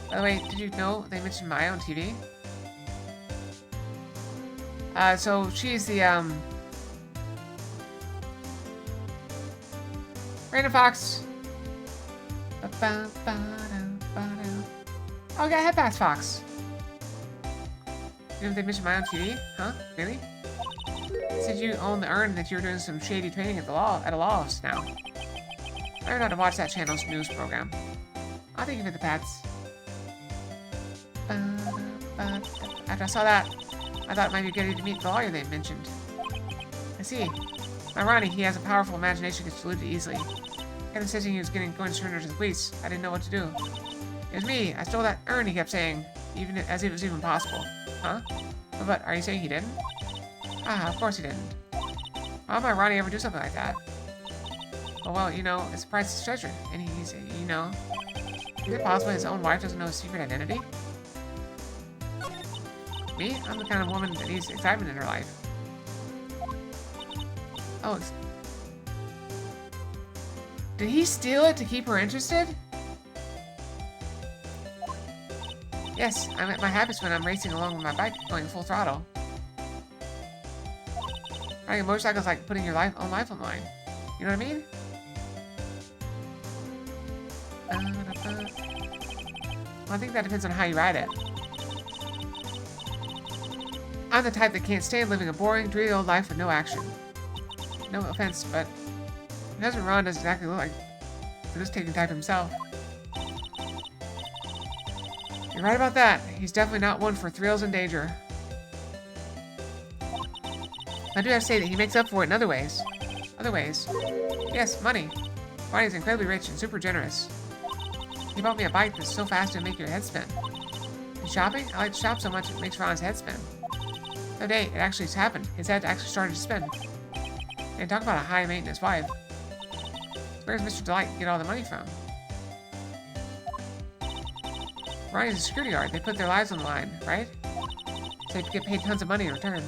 A: By the way, did you know they mentioned Maya on TV? So she's the, Random Fox. Oh, I got Headpass Fox. You know they mentioned Maya on TV? Huh? Really? Said you own the urn that you were doing some shady trading at a law office now. I learned how to watch that channel's news program. I'll thank you for the pats. After I saw that, I thought it might be good to meet the lawyer they mentioned. I see. My Ronnie, he has a powerful imagination, gets deluded easily. Kevin says he was going to surrender to the police. I didn't know what to do. It was me. I stole that urn, he kept saying, even as if it was even possible. Huh? But are you saying he didn't? Ah, of course he didn't. Why would my Ronnie ever do something like that? Well, you know, it's a priceless treasure, and he's, you know... Is it possible his own wife doesn't know his secret identity? Me? I'm the kind of woman that needs excitement in her life. Oh, did he steal it to keep her interested? Yes, I'm at my happiest when I'm racing along with my bike, going full throttle. Riding a motorcycle is like putting your own life on the line. You know what I mean? Well, I think that depends on how you ride it. I'm the type that can't stand living a boring, dreary old life with no action. No offense, but my husband Ron doesn't exactly look like the risk-taking type himself. You're right about that. He's definitely not one for thrills and danger. I do have to say that he makes up for it in other ways. Other ways? Yes, money. Ronnie's incredibly rich and super generous. He bought me a bike that's so fast it'll make your head spin. And shopping? I like to shop so much it makes Ron's head spin. The other day, it actually happened. His head actually started to spin. And talk about a high-maintenance wife. Where's Mr. Delight get all the money from? Ronnie's a security guard. They put their lives on the line, right? So they get paid tons of money in return.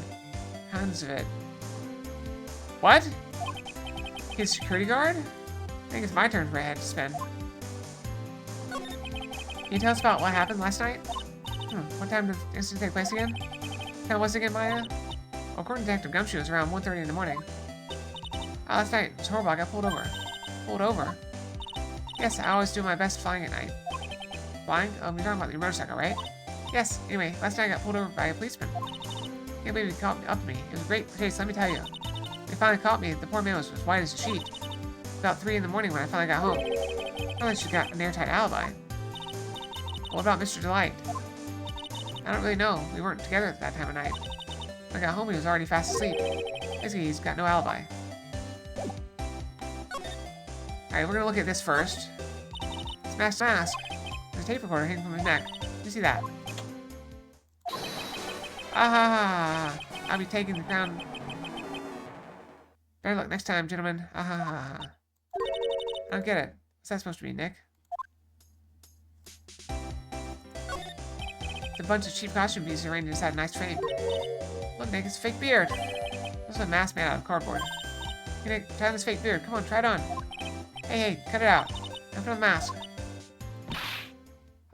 A: Tons of it. What? His security guard? I think it's my turn for a head to spin. Can you tell us about what happened last night? What time did the incident take place again? What time was it again, Maya? Well, according to Detective Gumshoe, it was around 1:30 in the morning. Last night, it was horrible. I got pulled over. Pulled over? Yes, I always do my best flying at night. Flying? You're talking about your motorcycle, right? Yes, anyway, last night I got pulled over by a policeman. Can't believe he caught up to me. It was a great chase, let me tell you. When he finally caught me, the poor man was as white as a sheet. About 3 in the morning when I finally got home. I thought she got an airtight alibi. What about Mr. Delight? I don't really know. We weren't together at that time of night. When I got home, he was already fast asleep. Basically, he's got no alibi. Alright, we're gonna look at this first. Smash mask. There's a tape recorder hanging from his neck. You see that? Ah, I'll be taking the crown. Better luck next time, gentlemen. Ah, I don't get it. What's that supposed to be, Nick? It's a bunch of cheap costume pieces arranged inside a nice frame. Look, Nick, it's a fake beard. This is a mask made out of cardboard. Hey, Nick, try on this fake beard. Come on, try it on. Hey, cut it out. Now put on the mask.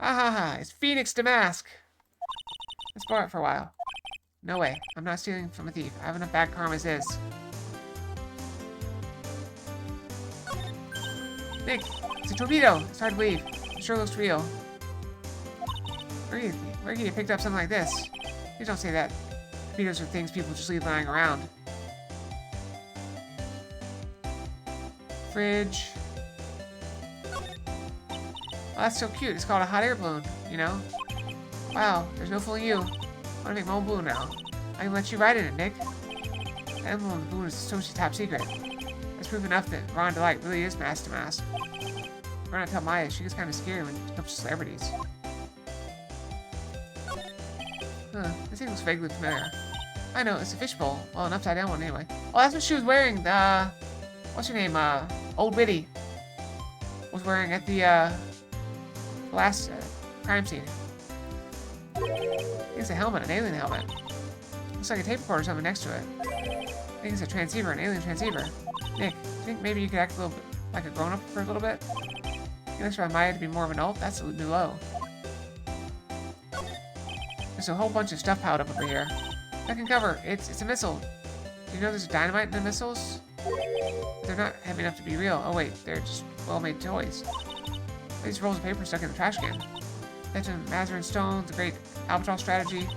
A: Ah, it's Phoenix Damask. Let's borrow it for a while. No way. I'm not stealing from a thief. I have enough bad karma as is. Nick, it's a torpedo. It's hard to believe. It sure looks real. Where you picked up something like this? Please don't say that. Torpedoes are things people just leave lying around. Fridge. Oh, that's so cute. It's called a hot air balloon, you know? Wow, there's no fooling you. I want to make my own balloon now. I can let you ride in it, Nick. The emblem of the balloon is totally top secret. That's proof enough that Ron Delight really is mask to mask. We're gonna tell Maya. She gets kind of scary when it comes to celebrities. Huh, this thing looks vaguely familiar. I know, it's a fishbowl. Well, an upside down one anyway. Oh, that's what she was wearing. What's her name? Old Biddy was wearing at the, last crime scene. I think it's a helmet, an alien helmet. Looks like a tape recorder or something next to it. I think it's a transceiver, an alien transceiver. Nick, do you think maybe you could act a little bit like a grown-up for a little bit? You think for Maya to be more of an adult? That's a new low. There's a whole bunch of stuff piled up over here. I can cover. It's a missile. Do you know there's dynamite in the missiles? They're not heavy enough to be real. Oh wait, they're just well-made toys. These rolls of paper stuck in the trash can. That's a Mazarin Stone, the Great Albatross Strategy.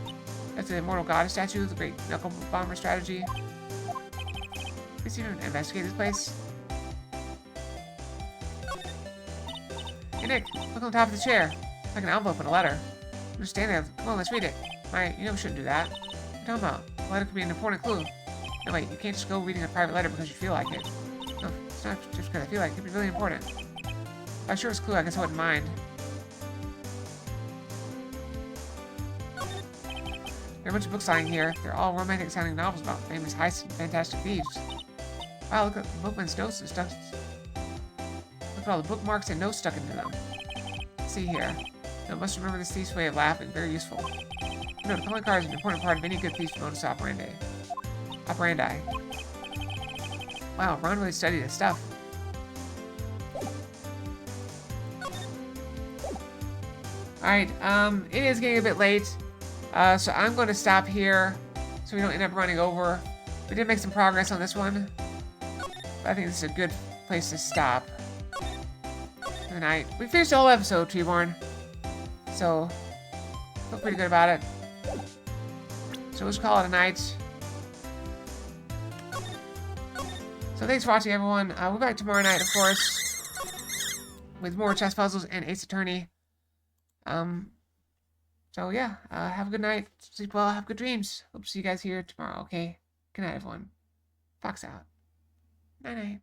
A: That's the Immortal Goddess Statue, the Great Knuckle Bomber Strategy. Let's even investigate this place. Hey Nick, look on top of the chair. It's like an envelope and a letter. Just stand there. Come on, let's read it. Maya, you know we shouldn't do that. What are you talking about? The letter could be an important clue. No, wait, you can't just go reading a private letter because you feel like it. No, it's not just because I feel like it. It could be really important. If I sure it's a clue, I guess I wouldn't mind. There are a bunch of books lying here. They're all romantic-sounding novels about famous heists and fantastic thieves. Wow, look at the bookman's notes and stuff. Look at all the bookmarks and notes stuck into them. Let's see here. I must remember this thief's way of laughing. Very useful. No, the calling card is an important part of any good thief's modus operandi. Wow, Ron really studied his stuff. Alright, it is getting a bit late. So I'm going to stop here so we don't end up running over. We did make some progress on this one. But I think this is a good place to stop for the night. We finished the whole episode, Treeborn. So, feel pretty good about it. So let's call it a night. So thanks for watching, everyone. We'll be back tomorrow night, of course, with more chess puzzles and Ace Attorney. So yeah, have a good night. Sleep well. Have good dreams. Hope to see you guys here tomorrow. Okay. Good night, everyone. Fox out. Night night.